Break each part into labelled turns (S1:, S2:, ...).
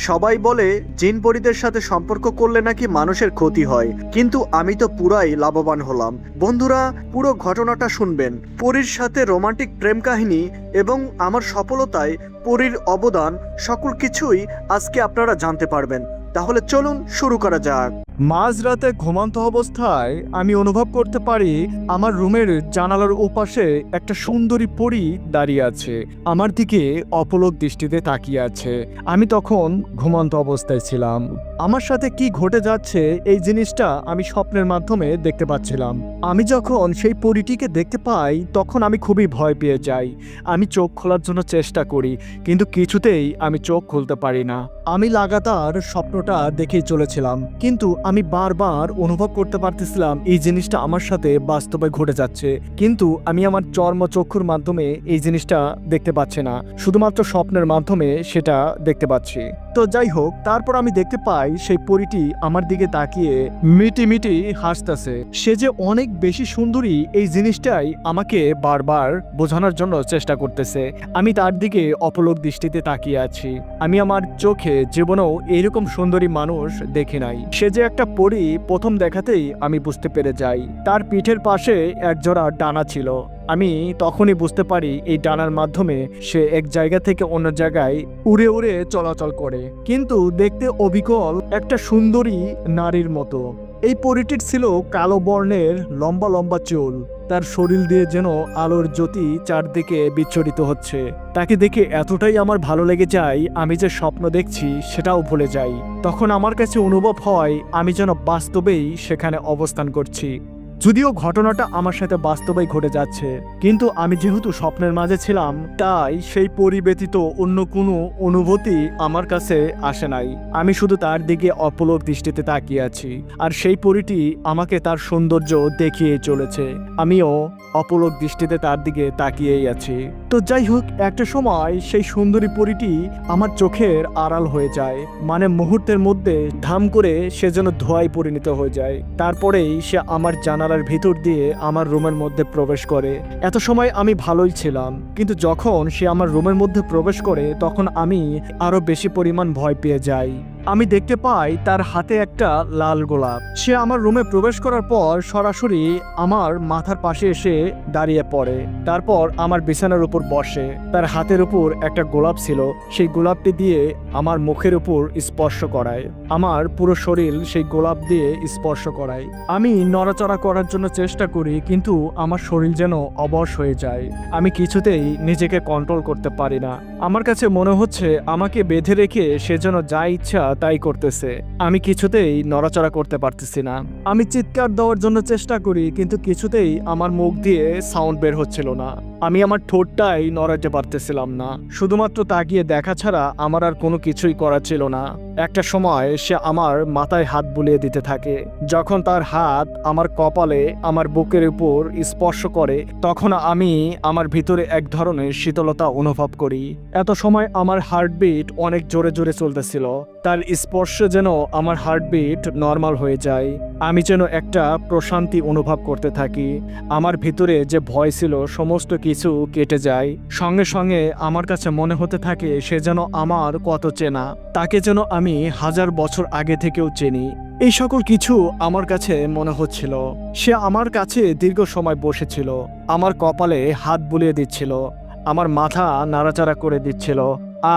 S1: সবাই বলে জিন পরীদের সাথে সম্পর্ক করলে নাকি মানুষের ক্ষতি হয়, কিন্তু আমি তো পুরাই লাভবান হলাম। বন্ধুরা, পুরো ঘটনাটা শুনবেন। পরীর সাথে রোমান্টিক প্রেম কাহিনী এবং আমার সফলতায় পরীর অবদান, সকল কিছুই আজকে আপনারা জানতে পারবেন। তাহলে চলুন শুরু করা যাক।
S2: মাঝরাতে ঘুমন্ত অবস্থায় আমি অনুভব করতে পারি আমার রুমের জানালার ওপাশে একটা সুন্দরী পরী দাঁড়িয়ে আছে, আমার দিকে অপলক দৃষ্টিতে তাকিয়ে আছে। আমি তখন ঘুমন্ত অবস্থায় ছিলাম। আমার সাথে কি ঘটে যাচ্ছে এই জিনিসটা আমি স্বপ্নের মাধ্যমে দেখতে পাচ্ছিলাম। আমি যখন সেই পরীটিকে দেখতে পাই তখন আমি খুবই ভয় পেয়ে যাই। আমি চোখ খোলার জন্য চেষ্টা করি, কিন্তু কিছুতেই আমি চোখ খুলতে পারি না। আমি লাগাতার স্বপ্নটা দেখেই চলেছিলাম, কিন্তু আমি বারবার অনুভব করতে পারতেছিলাম এই জিনিসটা আমার সাথে বাস্তবে ঘটে যাচ্ছে, কিন্তু আমি আমার চর্মচক্ষুর মাধ্যমে এই জিনিসটা দেখতে পাচ্ছি না, শুধুমাত্র স্বপ্নের মাধ্যমে সেটা দেখতে পাচ্ছি। তো যাই হোক, তারপর আমি দেখতে পাই সেই পরীটি আমার দিকে তাকিয়ে মিটি মিটি হাসতেছে। সে যে অনেক বেশি সুন্দরী এই জিনিসটাই আমাকে বারবার বোঝানোর জন্য চেষ্টা করতেছে। আমি তার দিকে অপলক দৃষ্টিতে তাকিয়ে আছি। আমি আমার চোখে জীবনেও এইরকম সুন্দরী মানুষ দেখি নাই। সে যে একটা পরী প্রথম দেখাতেই আমি বুঝতে পেরে যাই। তার পিঠের পাশে একজোড়া ডানা ছিল। আমি তখনই বুঝতে পারি এই ডানার মাধ্যমে সে এক জায়গা থেকে অন্য জায়গায় উড়ে উড়ে চলাচল করে, কিন্তু দেখতে অবিকল একটা সুন্দরী নারীর মতো। এই পরীটির ছিল কালো বর্ণের লম্বা লম্বা চুল। তার শরীর দিয়ে যেন আলোর জ্যোতি চারদিকে বিচ্ছুরিত হচ্ছে। তাকে দেখে এতটাই আমার ভালো লেগে যায়, আমি যে স্বপ্ন দেখছি সেটাও ভুলে যাই। তখন আমার কাছে অনুভব হয় আমি যেন বাস্তবেই সেখানে অবস্থান করছি। যদিও ঘটনাটা আমার সাথে বাস্তবেই ঘটে যাচ্ছে, কিন্তু আমি যেহেতু স্বপ্নের মাঝে ছিলাম, তাই সেই পরী ব্যতীত অন্য কোনো অনুভূতি আমার কাছে আসে নাই। আমি শুধু তার দিকে অপলক দৃষ্টিতে তাকিয়ে আছি, আর সেই পরীটি আমাকে তার সৌন্দর্য দেখিয়ে চলেছে। আমিও অপলক দৃষ্টিতে তার দিকে তাকিয়েই আছি। তো যাই হোক, একটা সময় সেই সুন্দরী পরীটি আমার চোখের আড়াল হয়ে যায়। মানে মুহূর্তের মধ্যে ধাম করে সে যেন ধোঁয়ায় পরিণত হয়ে যায়। তারপরেই সে আমার জানালার ভিতর দিয়ে আমার রুমের মধ্যে প্রবেশ করে। এত সময় আমি ভালোই ছিলাম, কিন্তু যখন সে আমার রুমের মধ্যে প্রবেশ করে তখন আমি আরো বেশি পরিমাণ ভয় পেয়ে যাই। আমি দেখতে পাই তার হাতে একটা লাল গোলাপ। সে আমার রুমে প্রবেশ করার পর সরাসরি আমার মাথার পাশে এসে দাঁড়িয়ে পড়ে। তারপর আমার বিছানার উপর বসে। তার হাতের উপর একটা গোলাপ ছিল, সেই গোলাপটি দিয়ে আমার মুখের উপর স্পর্শ করায়। আমার পুরো শরীর সেই গোলাপ দিয়ে স্পর্শ করায়। আমি নড়াচড়া করার জন্য চেষ্টা করি, কিন্তু আমার শরীর যেন অবশ হয়ে যায়। আমি কিছুতেই নিজেকে কন্ট্রোল করতে পারি না। আমার কাছে মনে হচ্ছে আমাকে বেঁধে রেখে সে যেন যা ইচ্ছা তাই করতেছে। আমি কিছুতেই নড়াচড়া করতে পারতেছি না। আমি চিৎকার দেওয়ার জন্য চেষ্টা করি, কিন্তু কিছুতেই আমার মুখ দিয়ে সাউন্ড বের হচ্ছিল না। আমি আমার ঠোঁটটাই নড়াতে পারতেছিলাম না। শুধুমাত্র তাকিয়ে দেখা ছাড়া আমার আর কোনো কিছুই করা ছিল না। একটা সময় সে আমার মাথায় হাত বুলিয়ে দিতে থাকে। যখন তার হাত আমার কপালে, আমার বুকের উপর স্পর্শ করে, তখন আমি আমার ভিতরে এক ধরনের শীতলতা অনুভব করি। এত সময় আমার হার্টবিট অনেক জোরে জোরে চলতেছিল। তার স্পর্শে যেন আমার হার্টবিট নর্মাল হয়ে যায়। আমি যেন একটা প্রশান্তি অনুভব করতে থাকি। আমার ভিতরে যে ভয় ছিল সমস্ত কিছু কেটে যায়। সঙ্গে সঙ্গে আমার কাছে মনে হতে থাকে সে যেন আমার কত চেনা, তাকে যেন আমি 1000 বছর আগে থেকেও চিনি। এই সকল কিছু আমার কাছে মনে হচ্ছিল। সে আমার কাছে দীর্ঘ সময় বসেছিল, আমার কপালে হাত বুলিয়ে দিচ্ছিল, আমার মাথা নাড়াচাড়া করে দিচ্ছিল,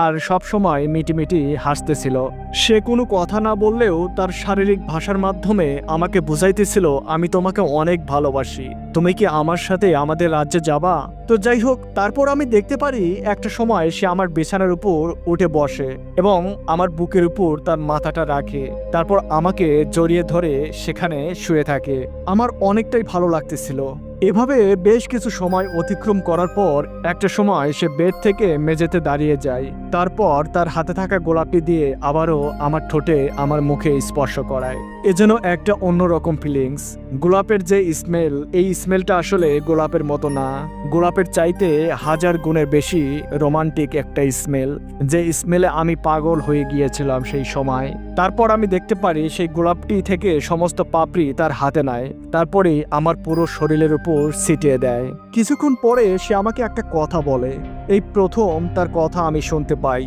S2: আর সব সময় মিটিমিটি হাসতেছিল। সে কোনো কথা না বললেও তার শারীরিক ভাষার মাধ্যমে আমাকে বুঝাইতেছিল আমি তোমাকে অনেক ভালোবাসি, তুমি কি আমার সাথে আমাদের রাজ্যে যাবা? তো যাই হোক, তারপর আমি দেখতে পারি একটা সময় সে আমার বিছানার উপর উঠে বসে এবং আমার বুকের উপর তার মাথাটা রাখে। তারপর আমাকে জড়িয়ে ধরে সেখানে শুয়ে থাকে। আমার অনেকটাই ভালো লাগতেছিল। এভাবে বেশ কিছু সময় অতিক্রম করার পর একটা সময় সে বেড থেকে মেঝেতে দাঁড়িয়ে যায়। তারপর তার হাতে থাকা গোলাপটি দিয়ে আবারও আমার ঠোঁটে, আমার মুখে স্পর্শ করায়। এ যেন একটা অন্যরকম ফিলিংস। গোলাপের যে স্মেল, এই স্মেলটা আসলে গোলাপের মতো না। গোলাপের চাইতে 1000 গুণের বেশি রোমান্টিক একটা স্মেল, যে স্মেলে আমি পাগল হয়ে গিয়েছিলাম সেই সময়। তারপর আমি দেখতে পারি সেই গোলাপটি থেকে সমস্ত পাপড়ি তার হাতে নেয়, তারপরে আমার পুরো শরীরের উপর ছিটিয়ে দেয়। কিছুক্ষণ পরে সে আমাকে একটা কথা বলে। এই প্রথম তার কথা আমি শুনতে পাই।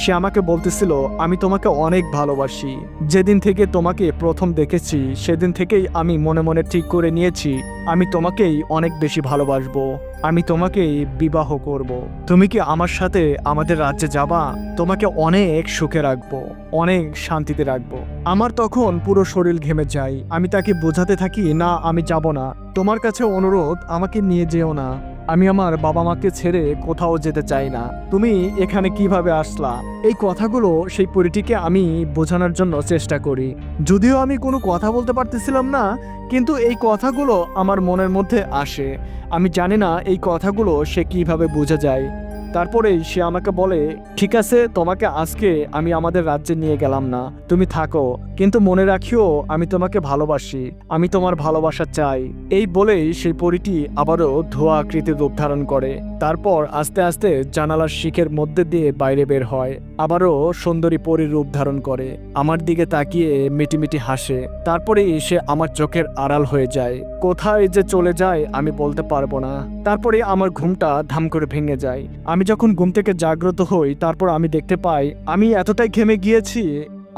S2: সে আমাকে বলতেছিল, আমি তোমাকে অনেক ভালোবাসি। যেদিন থেকে তোমাকে প্রথম দেখেছি সেদিন থেকেই আমি মনে মনে ঠিক করে নিয়েছি আমি তোমাকেই অনেক বেশি ভালোবাসবো। আমি তোমাকেই বিবাহ করব। তুমি কি আমার সাথে আমাদের রাজ্যে যাবা? তোমাকে অনেক সুখে রাখবো, অনেক শান্তিতে রাখবো। আমার তখন পুরো শরীর ঘেমে যায়। আমি তাকে বোঝাতে থাকি, না আমি যাব না, তোমার কাছে অনুরোধ, আমাকে নিয়ে যেও না। আমি আমার বাবা মাকে ছেড়ে কোথাও যেতে চাই না। তুমি এখানে কিভাবে আসলা? এই কথাগুলো সেই পরীটিকে আমি বোঝানোর জন্য চেষ্টা করি। যদিও আমি কোনো কথা বলতে পারতেছিলাম না, কিন্তু এই কথাগুলো আমার মনের মধ্যে আসে। আমি জানি না এই কথাগুলো সে কিভাবে বোঝা যায়। তারপরেই সে আমাকে বলে, ঠিক আছে, তোমাকে আজকে আমি আমাদের রাজ্যে নিয়ে গেলাম না, তুমি থাকো, কিন্তু মনে রাখিও আমি তোমাকে ভালোবাসি, আমি তোমার ভালোবাসা চাই। এই বলেই সেই পরীটি আবারও ধোঁয়া আকৃতির রূপ ধারণ করে। তারপর আস্তে আস্তে জানালার শিখের মধ্যে দিয়ে বাইরে বের হয়, আবারও সুন্দরী পরীর রূপ ধারণ করে, আমার দিকে তাকিয়ে মিটিমিটি হাসে। তারপরেই সে আমার চোখের আড়াল হয়ে যায়। কোথায় যে চলে যায় আমি বলতে পারবো না। তারপরে আমার ঘুমটা ধাম করে ভেঙে যায়। আমি যখন ঘুম থেকে জাগ্রত হই, তারপর আমি দেখতে পাই আমি এতটাই ঘেমে গিয়েছি,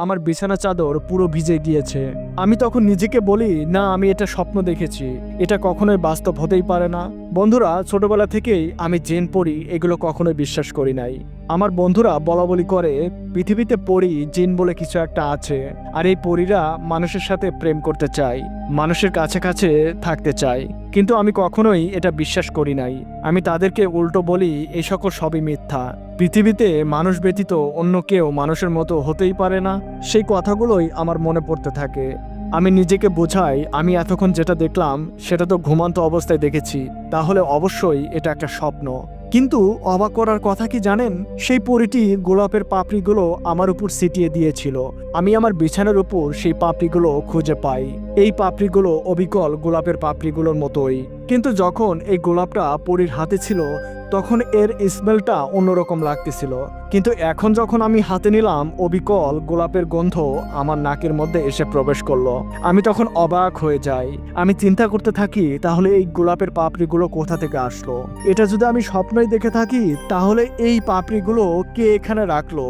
S2: আমার বিছানা চাদর পুরো ভিজে গিয়েছে। আমি তখন নিজেকে বলি, না, আমি এটা স্বপ্ন দেখেছি, এটা কখনোই বাস্তব হতেই পারে না। বন্ধুরা, ছোটবেলা থেকেই আমি জিন পড়ি এগুলো কখনোই বিশ্বাস করি নাই। আমার বন্ধুরা বলাবলি করে পৃথিবীতে পড়ি জিন বলে কিছু একটা আছে, আর এই পরীরা মানুষের সাথে প্রেম করতে চায়, মানুষের কাছে কাছে থাকতে চায়, কিন্তু আমি কখনোই এটা বিশ্বাস করি নাই। আমি তাদেরকে উল্টো বলি, এই সকল সবই মিথ্যা, পৃথিবীতে মানুষ ব্যতীত অন্য কেউ মানুষের মতো হতেই পারে না। সেই কথাগুলোই আমার মনে পড়তে থাকে। আমি নিজেকে বোঝাই, আমি এতক্ষণ যেটা দেখলাম সেটা তো ঘুমন্ত অবস্থায় দেখেছি, তাহলে অবশ্যই এটা একটা স্বপ্ন। কিন্তু অবাক করার কথা কি জানেন, সেই পরীটি গোলাপের পাপড়িগুলো আমার উপর ছিটিয়ে দিয়েছিল। আমি আমার বিছানার উপর সেই পাপড়িগুলো খুঁজে পাই। এই পাপড়িগুলো অবিকল গোলাপের পাপড়িগুলোর মতোই, কিন্তু যখন এই গোলাপটা পরীর হাতে ছিল তখন এর স্মেলটা অন্যরকম লাগতেছিল। কিন্তু এখন যখন আমি হাতে নিলাম, অবিকল গোলাপের গন্ধ আমার নাকের মধ্যে এসে প্রবেশ করলো। আমি তখন অবাক হয়ে যাই। আমি চিন্তা করতে থাকি, তাহলে এই গোলাপের পাপড়িগুলো কোথা থেকে আসলো? এটা যদি আমি স্বপ্নই দেখে থাকি, তাহলে এই পাপড়িগুলো কে এখানে রাখলো?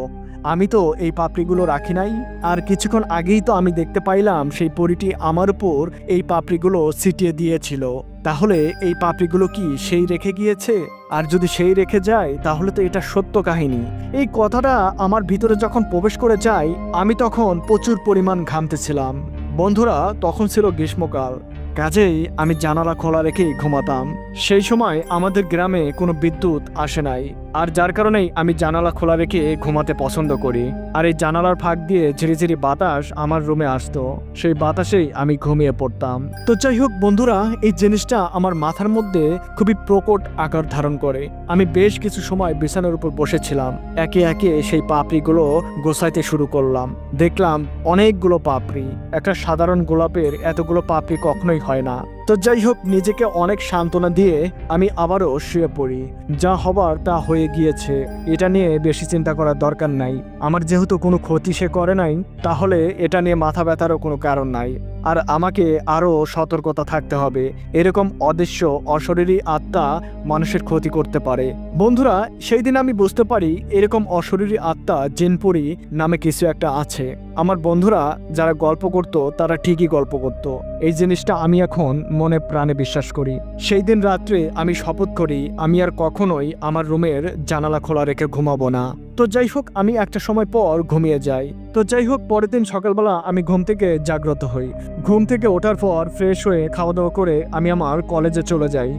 S2: আমি তো এই পাপড়িগুলো রাখি নাই। আর কিছুক্ষণ আগেই তো আমি দেখতে পাইলাম সেই পরীটি আমার উপর এই পাপড়িগুলো ছিটিয়ে দিয়েছিল। তাহলে এই পাপড়িগুলো কি সেই রেখে গিয়েছে? আর যদি সেই রেখে যায়, তাহলে তো এটা সত্য কাহিনী। এই কথাটা আমার ভিতরে যখন প্রবেশ করে যায়, আমি তখন প্রচুর পরিমাণ ঘামতেছিলাম। বন্ধুরা, তখন ছিল গ্রীষ্মকাল, কাজেই আমি জানালা খোলা রেখেই ঘুমাতাম। সেই সময় আমাদের গ্রামে কোনো বিদ্যুৎ আসে নাই, আর যার কারণেই আমি জানালা খোলা রেখে ঘুমাতে পছন্দ করি। আর এই জানালার ফাঁক দিয়ে ঝিরিঝিরি বাতাস আমার রুমে আসতো, সেই বাতাসেই আমি ঘুমিয়ে পড়তাম। তো যাই হোক বন্ধুরা, এই জিনিসটা আমার মাথার মধ্যে খুবই প্রকট আকার ধারণ করে। আমি বেশ কিছু সময় বিছানার উপর বসেছিলাম, একে একে সেই পাপড়িগুলো গোছাইতে শুরু করলাম। দেখলাম অনেকগুলো পাপড়ি। একটা সাধারণ গোলাপের এতগুলো পাপড়ি কখনোই হয় না। তো যাই হোক, নিজেকে অনেক সান্ত্বনা দিয়ে আমি আবারও শুয়ে পড়ি। যা হবার তা হয়ে গিয়েছে, এটা নিয়ে বেশি চিন্তা করার দরকার নাই। আমার যেহেতু কোনো ক্ষতি সে করে নাই, তাহলে এটা নিয়ে মাথা ব্যথারও কোনো কারণ নাই। আর আমাকে আরও সতর্কতা থাকতে হবে, এরকম অদৃশ্য অশরীরী আত্মা মানুষের ক্ষতি করতে পারে। বন্ধুরা, সেই দিন আমি বুঝতে পারি এরকম অশরীরী আত্মা জিনপুরি নামে কিছু একটা আছে। আমার বন্ধুরা যারা গল্প করত তারা ঠিকই গল্প করত, এই জিনিসটা আমি এখন মনে প্রাণে বিশ্বাস করি। সেই দিন রাত্রে আমি শপথ করি আমি আর কখনোই আমার রুমের জানালা খোলা রেখে ঘুমাবো না। তো যাই হোক, আমি একটা সময় পর ঘুমিয়ে যাই। তো যাই হোক, পরের দিন সকালবেলা আমি ঘুম থেকে জাগ্রত হই। ঘুম থেকে ওঠার পর ফ্রেশ হয়ে খাওয়া দাওয়া করে আমি আমার কলেজে চলে যাই।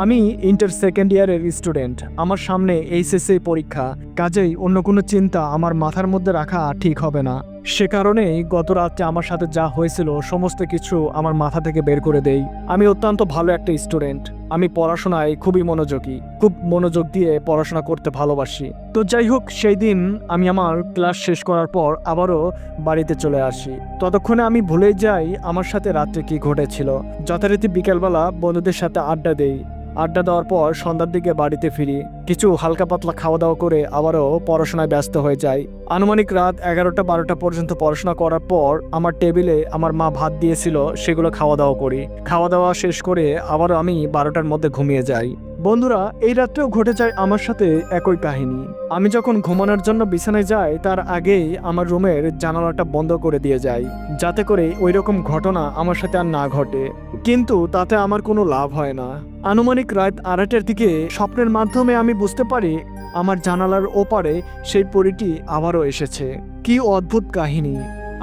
S2: আমি ইন্টার সেকেন্ড ইয়ারের স্টুডেন্ট, আমার সামনে এইচএসসি পরীক্ষা, কাজেই অন্য কোনো চিন্তা আমার মাথার মধ্যে রাখা ঠিক হবে না। সে কারণেই গত রাতে আমার সাথে যা হয়েছিল সমস্ত কিছু আমার মাথা থেকে বের করে দেই। আমি অত্যন্ত ভালো একটা স্টুডেন্ট, আমি পড়াশোনায় খুবই মনোযোগী, খুব মনোযোগ দিয়ে পড়াশোনা করতে ভালোবাসি। তো যাই হোক, সেই দিন আমি আমার ক্লাস শেষ করার পর আবারও বাড়িতে চলে আসি। ততক্ষণে আমি ভুলেই যাই আমার সাথে রাত্রে কি ঘটেছিল। যথারীতি বিকেলবেলা বন্ধুদের সাথে আড্ডা দেই। আড্ডা দেওয়ার পর সন্ধ্যার দিকে বাড়িতে ফিরি, কিছু হালকা পাতলা খাওয়া দাওয়া করে আবারও পড়াশোনায় ব্যস্ত হয়ে যাই। আনুমানিক রাত 11টা-12টা পর্যন্ত পড়াশোনা করার পর আমার টেবিলে আমার মা ভাত দিয়েছিল, সেগুলো খাওয়া দাওয়া করি। খাওয়া দাওয়া শেষ করে আবারও আমি 12টার মধ্যে ঘুমিয়ে যাই। বন্ধুরা, এই রাত্রেও ঘটে যায় আমার সাথে একই কাহিনী। আমি যখন ঘুমানোর জন্য বিছানায় যাই তার আগেই আমার রুমের জানালাটা বন্ধ করে দিয়ে যাই, যাতে করে ওই রকম ঘটনা আমার সাথে আর না ঘটে। কিন্তু তাতে আমার কোনো লাভ হয় না। আনুমানিক রাত 8টার দিকে স্বপ্নের মাধ্যমে আমি বুঝতে পারি আমার জানালার ওপারে সেই পরীটি আবারও এসেছে। কি অদ্ভুত কাহিনী!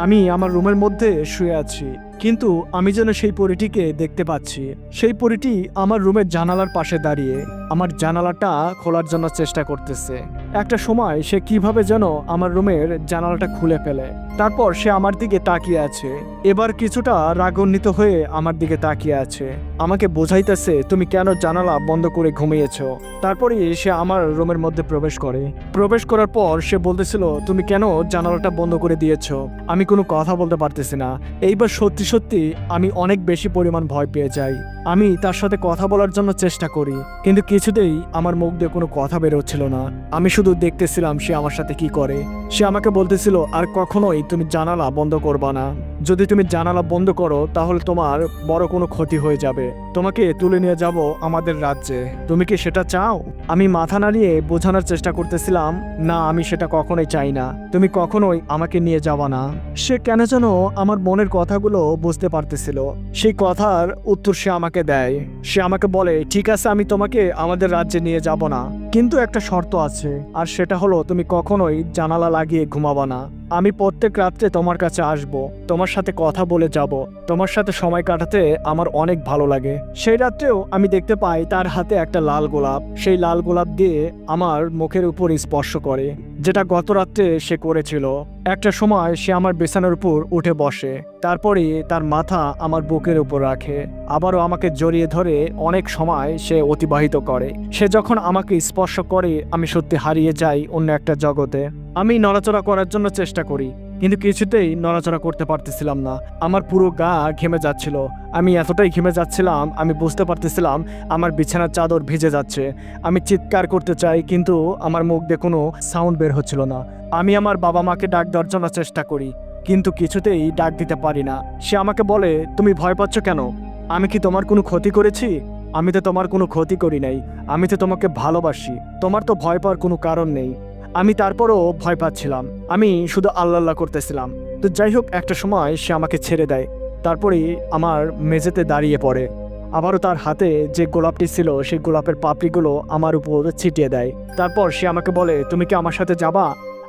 S2: আমি আমার রুমের মধ্যে শুয়ে আছি, কিন্তু আমি যেন সেই পরীটিকে দেখতে পাচ্ছি। সেই পরীটি আমার রুমের জানালার পাশে দাঁড়িয়ে আমার জানালাটা খোলার জন্য চেষ্টা করতেছে। একটা সময় সে কিভাবে যেন আমার রুমের জানালাটা খুলে ফেলে। তারপর সে আমার দিকে তাকিয়ে আছে, এবার কিছুটা রাগান্বিত হয়ে আমার দিকে তাকিয়ে আছে। আমাকে বোঝাইতেছে তুমি কেন জানালা বন্ধ করে ঘুমিয়েছো। তারপরে সে আমার রুমের মধ্যে প্রবেশ করার পর সে বলতেছিল তুমি কেন জানালাটা বন্ধ করে দিয়েছো। আমি কোনো কথা বলতে পারতেছি না। এইবার সত্যি সত্যি আমি অনেক বেশি পরিমাণ ভয় পেয়ে যাই। আমি তার সাথে কথা বলার জন্য চেষ্টা করি, কিন্তু কিছুতেই আমার মুখ দিয়ে কোনো কথা বেরোচ্ছিল না। আমি শুধু দেখতেছিলাম সে আমার সাথে কি করে। সে আমাকে বলতেছিল আর কখনোই তুমি জানালা বন্ধ করবা না। যদি তুমি জানালা বন্ধ করো তাহলে তোমার বড় কোনো ক্ষতি হয়ে যাবে। তোমাকে তুলে নিয়ে যাব আমাদের রাজ্যে। তুমি কি সেটা চাও? আমি মাথা নাড়িয়ে বোঝানোর চেষ্টা করতেছিলাম না, আমি সেটা কখনোই চাই না। তুমি কখনোই আমাকে নিয়ে যাবা না। সে কেন যেন আমার মনের কথাগুলো বুঝতে পারতেছিল। সেই কথার উত্তর সে আমাকে দেয়। সে আমাকে বলে ঠিক আছে, আমি তোমাকে আমাদের রাজ্যে নিয়ে যাব না, কিন্তু একটা শর্ত আছে, আর সেটা হলো তুমি কখনোই জানালা লাগিয়ে ঘুমাবা না। আমি প্রত্যেক রাত্রে তোমার কাছে আসব, তোমার সাথে কথা বলে যাব। তোমার সাথে সময় কাটাতে আমার অনেক ভালো লাগে। সেই রাত্রেও আমি দেখতে পাই তার হাতে একটা লাল গোলাপ। সেই লাল গোলাপ দিয়ে আমার মুখের উপর স্পর্শ করে, যেটা গত রাত্রে সে করেছিল। একটা সময় সে আমার বিছানার উপর উঠে বসে, তারপরে তার মাথা আমার বুকের উপর রাখে, আবারও আমাকে জড়িয়ে ধরে অনেক সময় সে অতিবাহিত করে। সে যখন আমাকে স্পর্শ করে আমি সত্যি হারিয়ে যাই অন্য একটা জগতে। আমি নড়াচড়া করার জন্য চেষ্টা করি, কিন্তু কিছুতেই নড়াচড়া করতে পারতেছিলাম না। আমার পুরো গা ঘেমে যাচ্ছিল। আমি এতটাই ঘেমে যাচ্ছিলাম, আমি বুঝতে পারতেছিলাম আমার বিছানার চাদর ভিজে যাচ্ছে। আমি চিৎকার করতে চাই, কিন্তু আমার মুখ দিয়ে কোনো সাউন্ড বের হচ্ছিল না। আমি আমার বাবা মাকে ডাক দেওয়ার জন্য চেষ্টা করি, কিন্তু কিছুতেই ডাক দিতে পারি না। সে আমাকে বলে তুমি ভয় পাচ্ছ কেন? আমি কি তোমার কোনো ক্ষতি করেছি? আমি তো তোমার কোনো ক্ষতি করি নাই। আমি তো তোমাকে ভালোবাসি। তোমার তো ভয় পাওয়ার কোনো কারণ নেই। আমি তারপরও ভয় পাচ্ছিলাম। আমি শুধু আল্লাহ করতেছিলাম। তো যাই হোক, একটা সময় সে আমাকে ছেড়ে দেয়। তারপরেই আমার মেঝেতে দাঁড়িয়ে পড়ে। আবারও তার হাতে যে গোলাপটি ছিল সেই গোলাপের পাপড়িগুলো আমার উপর ছিটিয়ে দেয়। তারপর সে আমাকে বলে তুমি কি আমার সাথে যাবা?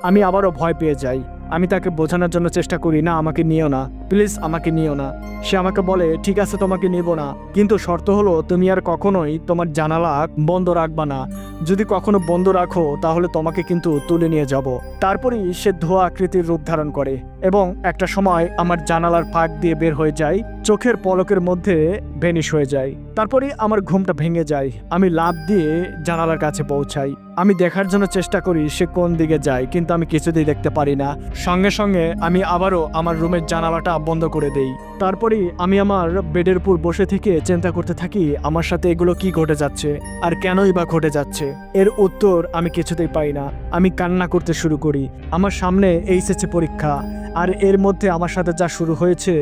S2: আমি আবারও ভয় পেয়ে যাই। আমি তাকে বোঝানোর জন্য চেষ্টা করি না, আমাকে নিও না, প্লিজ আমাকে নিও না। সে আমাকে বলে ঠিক আছে তোমাকে নিব না, কিন্তু শর্ত হলো তুমি আর কখনোই তোমার জানালা বন্ধ রাখবা না। যদি কখনো বন্ধ রাখো তাহলে তোমাকে কিন্তু তুলে নিয়ে যাব। তারপরেই সে ধোয়া আকৃতির রূপ ধারণ করে এবং একটা সময় আমার জানালার ফাঁক দিয়ে বের হয়ে যায়, চোখের পলকের মধ্যে ভেনিশ হয়ে যায়। তারপরে আমার ঘুমটা ভেঙে যায়। আমি লাফ দিয়ে জানালার কাছে পৌঁছাই। আমি দেখার জন্য চেষ্টা করি সে কোন দিকে যায়, কিন্তু আমি কিছুতেই দেখতে পারি না। সঙ্গে সঙ্গে আমি আবারও আমার রুমের জানালাটা বন্ধ করে দেই। তারপরে আমি আমার বেডের উপর বসে থেকে চিন্তা করতে থাকি আমার সাথে এগুলো কি ঘটে যাচ্ছে আর কেনই বা ঘটে যাচ্ছে। এর উত্তর আমি কিছুতেই পাই না। আমি কান্না করতে শুরু করি। আমার সামনে এইচএসসি পরীক্ষা, আর এর মধ্যে আমার সাথে যা শুরু হয়েছে,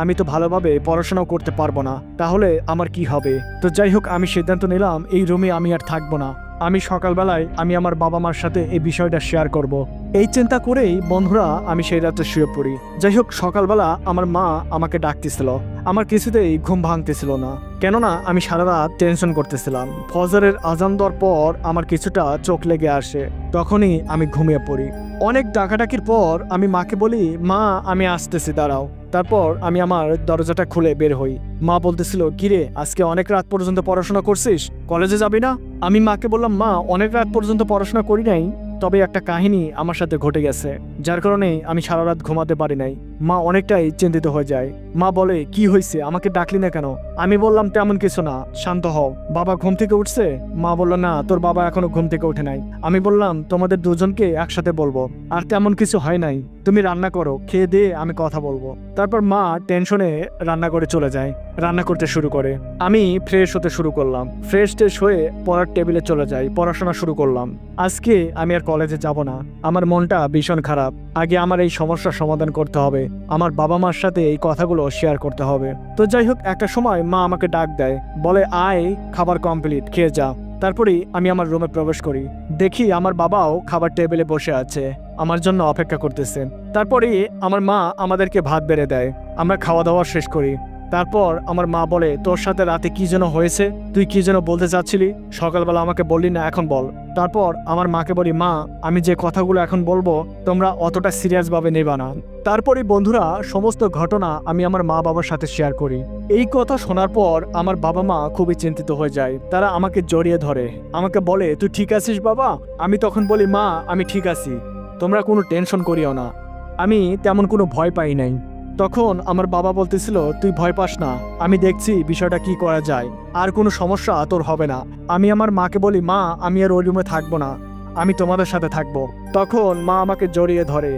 S2: আমি তো ভালোভাবে পড়াশোনাও করতে পারবো না, তাহলে আমার কি হবে? তো যাই হোক, আমি সিদ্ধান্ত নিলাম এই রুমে আমি আর থাকবো না। আমি সকালবেলায় আমি আমার বাবা মার সাথে এই বিষয়টা শেয়ার করব। এই চিন্তা করেই বন্ধুরা আমি সেই রাতে শুয়ে পড়ি। যাই হোক, সকালবেলা আমার মা আমাকে ডাকতেছিল। আমার কিছুতেই ঘুম ভাঙতেছিল না, কেননা আমি সারা রাত টেনশন করতেছিলাম। ফজরের আজান দেওয়ার পর আমার কিছুটা চোখ লেগে আসে, তখনই আমি ঘুমিয়ে পড়ি। অনেক ডাকাডাকির পর আমি মাকে বলি মা আমি আসতেছি, দাঁড়াও। তারপর আমি আমার দরজাটা খুলে বের হই। মা বলতেছিল কিরে, আজকে অনেক রাত পর্যন্ত পড়াশোনা করছিস, কলেজে যাবি না? আমি মাকে বললাম মা অনেক রাত পর্যন্ত পড়াশোনা করি নাই, তবে একটা কাহিনী আমার সাথে ঘটে গেছে, যার কারণে আমি সারা রাত ঘুমাতে পারি নাই। মা অনেকটাই চিন্তিত হয়ে যায়। মা বলে কি হয়েছে, আমাকে ডাকলি না কেন? আমি বললাম তেমন কিছু না, শান্ত হও। বাবা ঘুম থেকে উঠছে? মা বলল না, তোর বাবা এখনো ঘুম থেকে ওঠে নাই। আমি বললাম তোমাদের দুজনকে একসাথে বলবো, আর তেমন কিছু হয় নাই, তুমি রান্না করো, খেয়ে দিয়ে আমি কথা বলবো। তারপর মা টেনশনে রান্না করে চলে যায়, রান্না করতে শুরু করে। আমি ফ্রেশ হতে শুরু করলাম। ফ্রেশ টেশ হয়ে পড়ার টেবিলে চলে যাই, পড়াশোনা শুরু করলাম। আজকে আমি আর কলেজে যাব না। আমার মনটা ভীষণ খারাপ। আগে আমার এই সমস্যার সমাধান করতে হবে, আমার বাবা মার সাথে এই কথাগুলো শেয়ার করতে হবে। তো যাই হোক, একটা সময় মা আমাকে ডাক দেয়, বলে আয়, খাবার কমপ্লিট, খেয়ে যা। তারপরে আমি আমার রুমে প্রবেশ করি। দেখি আমার বাবাও খাবার টেবিলে বসে আছে, আমার জন্য অপেক্ষা করতেছেন। তারপরে আমার মা আমাদেরকে ভাত বেড়ে দেয়, আমরা খাওয়া দাওয়া শেষ করি। তারপর আমার মা বলে, তোর সাথে রাতে কি যেন হয়েছে, তুই কি যেন বলতে চাচ্ছিলি, সকালবেলা আমাকে বললি না, এখন বল। তারপর আমার মাকে বলি, মা আমি যে কথাগুলো এখন বলবো তোমরা অতটা সিরিয়াসভাবে নেবা না। তারপরে বন্ধুরা সমস্ত ঘটনা আমি আমার মা বাবার সাথে শেয়ার করি। এই কথা শোনার পর আমার বাবা মা খুবই চিন্তিত হয়ে যায়। তারা আমাকে জড়িয়ে ধরে, আমাকে বলে, তুই ঠিক আছিস বাবা? আমি তখন বলি, মা আমি ঠিক আছি, তোমরা কোনো টেনশন করিও না, আমি তেমন কোনো ভয় পাই নাই। তখন আমার বাবা বলতেছিল, তুই ভয় পাস না, আমি দেখছি বিষয়টা কি করা যায়, আর কোনো সমস্যা তোর হবে না। আমি আমার মাকে বলি, মা আমি আর ওই রুমে থাকবো না, আমি তোমাদের সাথে থাকবো। তখন মা আমাকে জড়িয়ে ধরে,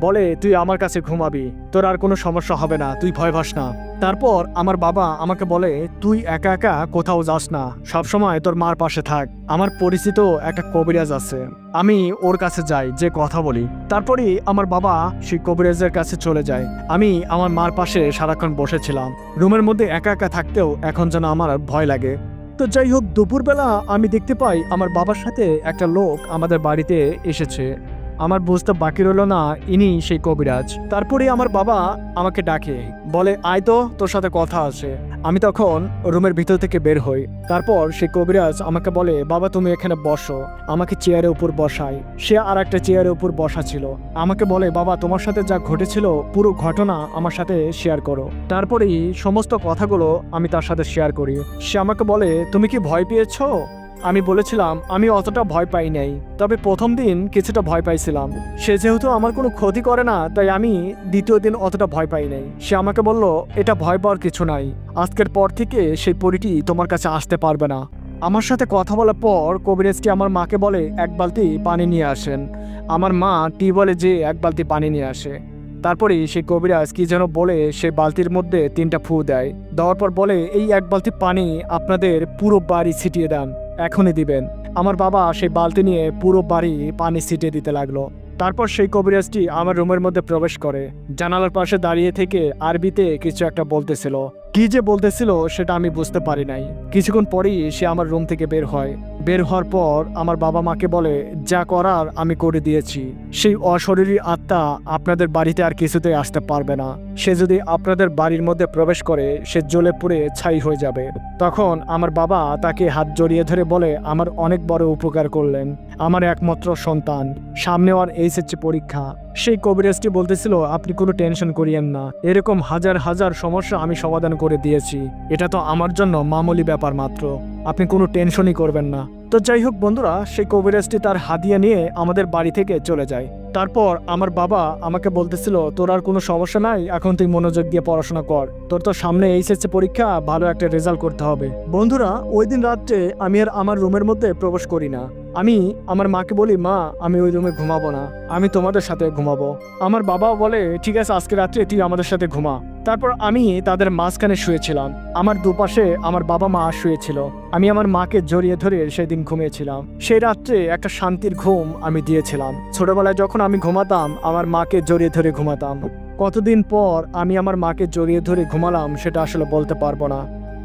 S2: বলে, তুই আমার কাছে ঘুমাবি, তোর আর কোনো সমস্যা হবে না, তুই ভয় পাস না। তারপর আমার বাবা আমাকে বলে, তুই একা একা কোথাও যাস না, সবসময় তোর মার পাশে থাক, আমার পরিচিত একটা কবিরাজ আছে, আমি ওর কাছে যাই, যে কথা বলি। তারপরেই আমার বাবা সেই কবিরাজের কাছে চলে যায়। আমি আমার মার পাশে সারাক্ষণ বসেছিলাম, রুমের মধ্যে একা একা থাকতেও এখন যেন আমার ভয় লাগে। তো যাই হোক, দুপুরবেলা আমি দেখতে পাই আমার বাবার সাথে একটা লোক আমাদের বাড়িতে এসেছে। আমার বুঝতে বাকি রইল না ইনি সেই কবিরাজ। তারপরে আমার বাবা আমাকে ডাকে, বলে, আয় তো, তোর সাথে কথা আছে। আমি তখন রুমের ভিতর থেকে বের হই। তারপর সেই কবিরাজ আমাকে বলে, বাবা তুমি এখানে বসো। আমাকে চেয়ারের উপর বসায়, সে আর একটা চেয়ারের উপর বসা ছিল। আমাকে বলে, বাবা তোমার সাথে যা ঘটেছিল পুরো ঘটনা আমার সাথে শেয়ার করো। তারপরেই সমস্ত কথাগুলো আমি তার সাথে শেয়ার করি। সে আমাকে বলে, তুমি কি ভয় পেয়েছো? আমি বলেছিলাম আমি অতটা ভয় পাই নাই, তবে প্রথম দিন কিছুটা ভয় পাইছিলাম। সে যেহেতু আমার কোনো ক্ষতি করে না, তাই আমি দ্বিতীয় দিন অতটা ভয় পাই নাই। সে আমাকে বলল, এটা ভয় পাওয়ার কিছু নাই, আজকের পর থেকে সেই পরীটি তোমার কাছে আসতে পারবে না। আমার সাথে কথা বলার পর কবিরাজটি আমার মাকে বলে, এক বালতি পানি নিয়ে আসেন। আমার মা টিউবওয়েলে যে এক বালতি পানি নিয়ে আসে। তারপরে সেই কবিরাজ কি যেন বলে সে বালতির মধ্যে 3টা ফু দেয়। দেওয়ার পর বলে, এই এক বালতি পানি আপনাদের পুরো বাড়ি ছিটিয়ে দেন, এখনই দিবেন। আমার বাবা সেই বালতি নিয়ে পুরো বাড়ি পানি ছিটিয়ে দিতে লাগলো। তারপর সেই কবিরাজটি আমার রুমের মধ্যে প্রবেশ করে, জানালার পাশে দাঁড়িয়ে থেকে আরবিতে কিছু একটা বলতেছিল। কি যে বলতেছিল সেটা আমি বুঝতে পারি নাই। কিছুক্ষণ পরেই সে আমার রুম থেকে বের হয়। বের হওয়ার পর আমার বাবা মাকে বলে, যা করার আমি করে দিয়েছি, সেই অশরীরী আত্মা আপনাদের বাড়িতে আর কিছুতেই আসতে পারবে না। সে যদি আপনাদের বাড়ির মধ্যে প্রবেশ করে সে জ্বলে পুড়ে ছাই হয়ে যাবে। তখন আমার বাবা তাকে হাত জড়িয়ে ধরে বলে, আমার অনেক বড় উপকার করলেন, আমার একমাত্র সন্তান, সামনে আর এইচএসসি পরীক্ষা। সেই কবিরাজটি বলতেছিল, আপনি কোনো টেনশন করিয়েন না, এরকম হাজার হাজার সমস্যা আমি সমাধান করে দিয়েছি, এটা তো আমার জন্য মামুলি ব্যাপার মাত্র, আপনি কোনো টেনশনই করবেন না। তো যাই হোক বন্ধুরা, সেই কবিরাজটি তার হাদিয়া নিয়ে আমাদের বাড়ি থেকে চলে যায়। তারপর আমার বাবা আমাকে বলতেছিল, তোর আর কোনো সমস্যা নাই, এখন তুই মনোযোগ দিয়ে পড়াশোনা কর, তোর তো সামনে এইচএসসি পরীক্ষা, ভালো একটা রেজাল্ট করতে হবে। বন্ধুরা ওই দিন রাত্রে আমি আর আমার রুমের মধ্যে প্রবেশ করি না। আমি আমার মাকে বলি, মা আমি ওই রুমে ঘুমাবো না, আমি তোমাদের সাথে ঘুমাবো। আমার বাবা বলে, ঠিক আছে আজকে রাত্রে তুই আমাদের সাথে ঘুমা। তারপর আমি তাদের মাঝখানে শুয়েছিলাম, আমার দুপাশে আমার বাবা মা শুয়েছিল। আমি আমার মাকে জড়িয়ে ধরে সেদিন ঘুমিয়েছিলাম। সেই রাত্রে একটা শান্তির ঘুম আমি দিয়েছিলাম। ছোটবেলায় যখন আমি ঘুমাতাম আমার মাকে জড়িয়ে ধরে ঘুমাতাম। কতদিন পর আমি আমার মাকে জড়িয়ে ধরে ঘুমালাম সেটা আসলে বলতে পারবো না।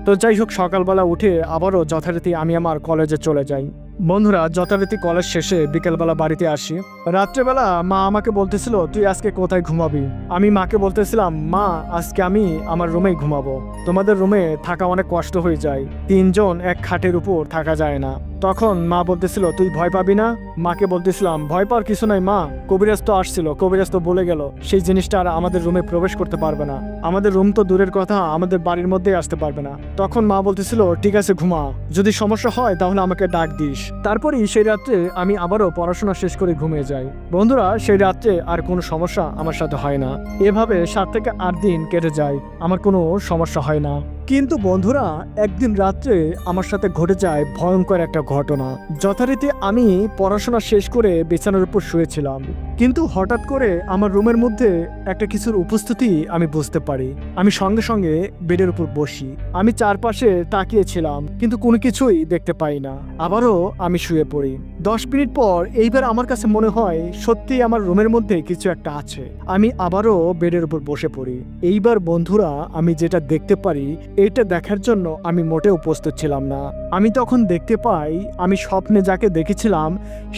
S2: তো যাই হোক, সকালবেলা উঠে আবারও যথারীতি আমি আমার কলেজে চলে যাই। বন্ধুরা যথারীতি কলেজ শেষে বিকেলবেলা বাড়িতে আসি। রাত্রেবেলা মা আমাকে বলতেছিল, তুই আজকে কোথায় ঘুমাবি? আমি মাকে বলতেছিলাম, মা আজকে আমি আমার রুমেই ঘুমাবো, তোমাদের রুমে থাকা অনেক কষ্ট হয়ে যায়, 3 জন এক খাটের উপর থাকা যায় না। তখন মা বলতেছিল, তুই ভয় পাবি না? মাকে বলতেছিলাম, ভয় পাওয়ার কিছু নাই মা, কবিরাজ তো আসছিল, কবিরাজ তো বলে গেল সেই জিনিসটা আর আমাদের রুমে প্রবেশ করতে পারবে না, আমাদের রুম তো দূরের কথা, আমাদের বাড়ির মধ্যেই আসতে পারবে না। তখন মা বলতেছিল, ঠিক আছে ঘুমা, যদি সমস্যা হয় তাহলে আমাকে ডাক দিস। তারপরেই সেই রাত্রে আমি আবারও পড়াশোনা শেষ করে ঘুমিয়ে যাই। বন্ধুরা সেই রাত্রে আর কোনো সমস্যা আমার সাথে হয় না। এভাবে 7 থেকে 8 দিন কেটে যায়, আমার কোনো সমস্যা হয় না। কিন্তু বন্ধুরা একদিন রাত্রে আমার সাথে ঘটে যায় ভয়ঙ্কর একটা ঘটনা। যথারীতি আমি পড়াশোনা শেষ করে বিছানার উপর শুয়েছিলাম, কিন্তু হঠাৎ করে আমার রুমের মধ্যে একটা কিছুর উপস্থিতি আমি বুঝতে পারি। আমি সঙ্গে সঙ্গে বেডের উপর বসি, আমি চারপাশে তাকিয়েছিলাম কিন্তু কোনো কিছুই দেখতে পাই না। আবারও আমি শুয়ে পড়ি। 10 মিনিট পর এইবার আমার কাছে মনে হয় সত্যি আমার রুমের মধ্যে কিছু একটা আছে। আমি আবারও বেডের উপর বসে পড়ি। এইবার বন্ধুরা আমি যেটা দেখতে পারি এটা দেখার জন্য আমি মোটেও প্রস্তুত ছিলাম না। আমি তখন দেখতে পাই আমি স্বপ্নে যাকে দেখেছিলাম